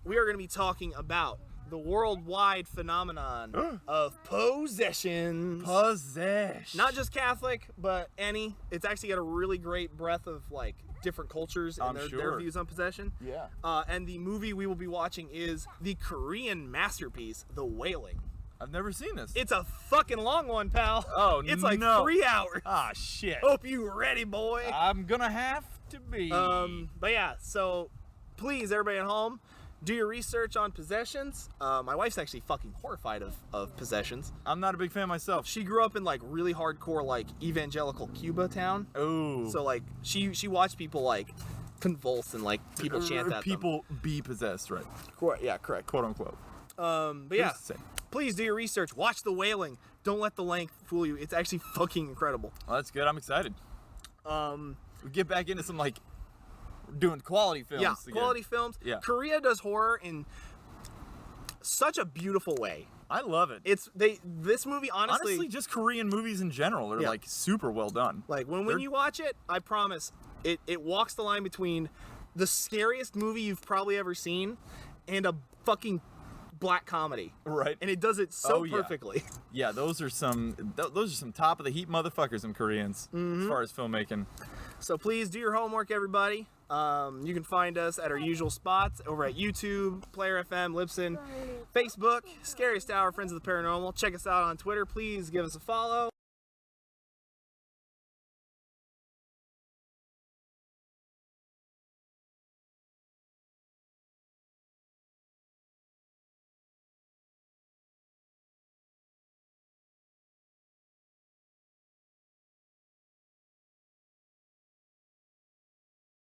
we are going to be talking about the worldwide phenomenon of possessions. possession. Not just Catholic, but any. It's actually got a really great breadth of like different cultures and I'm their sure. views on possession. Yeah. And the movie we will be watching is the Korean masterpiece, The Wailing. I've never seen this. It's a fucking long one, pal. Oh, it's like no. 3 hours. Ah, shit. Hope you ready, boy. I'm gonna have to be. But yeah, so please, everybody at home, do your research on possessions. My wife's actually fucking horrified of possessions. I'm not a big fan myself. She grew up in like really hardcore like evangelical Cuba town. Oh. So like she watched people like convulse and like people chant at people be possessed, right? them. Yeah, correct. Quote unquote. But yeah, Who's to say? please do your research. Watch The Wailing. Don't let the length fool you. It's actually fucking incredible. Well, that's good. I'm excited. We get back into some like doing quality films. Yeah, again. quality films. Yeah. Korea does horror in such a beautiful way. I love it. This movie Honestly, just Korean movies in general are Yeah. like super well done. like when They're- you watch it, I promise it walks the line between the scariest movie you've probably ever seen and a fucking black comedy. Right. And it does it so Oh, yeah. perfectly. Yeah, those are some top of the heap motherfuckers, them Koreans, Mm-hmm. as far as filmmaking. So please do your homework, everybody. You can find us at our usual spots over at YouTube, Player FM, Libsyn, Facebook, Scariest Hour, Friends of the Paranormal. Check us out on Twitter. Please give us a follow.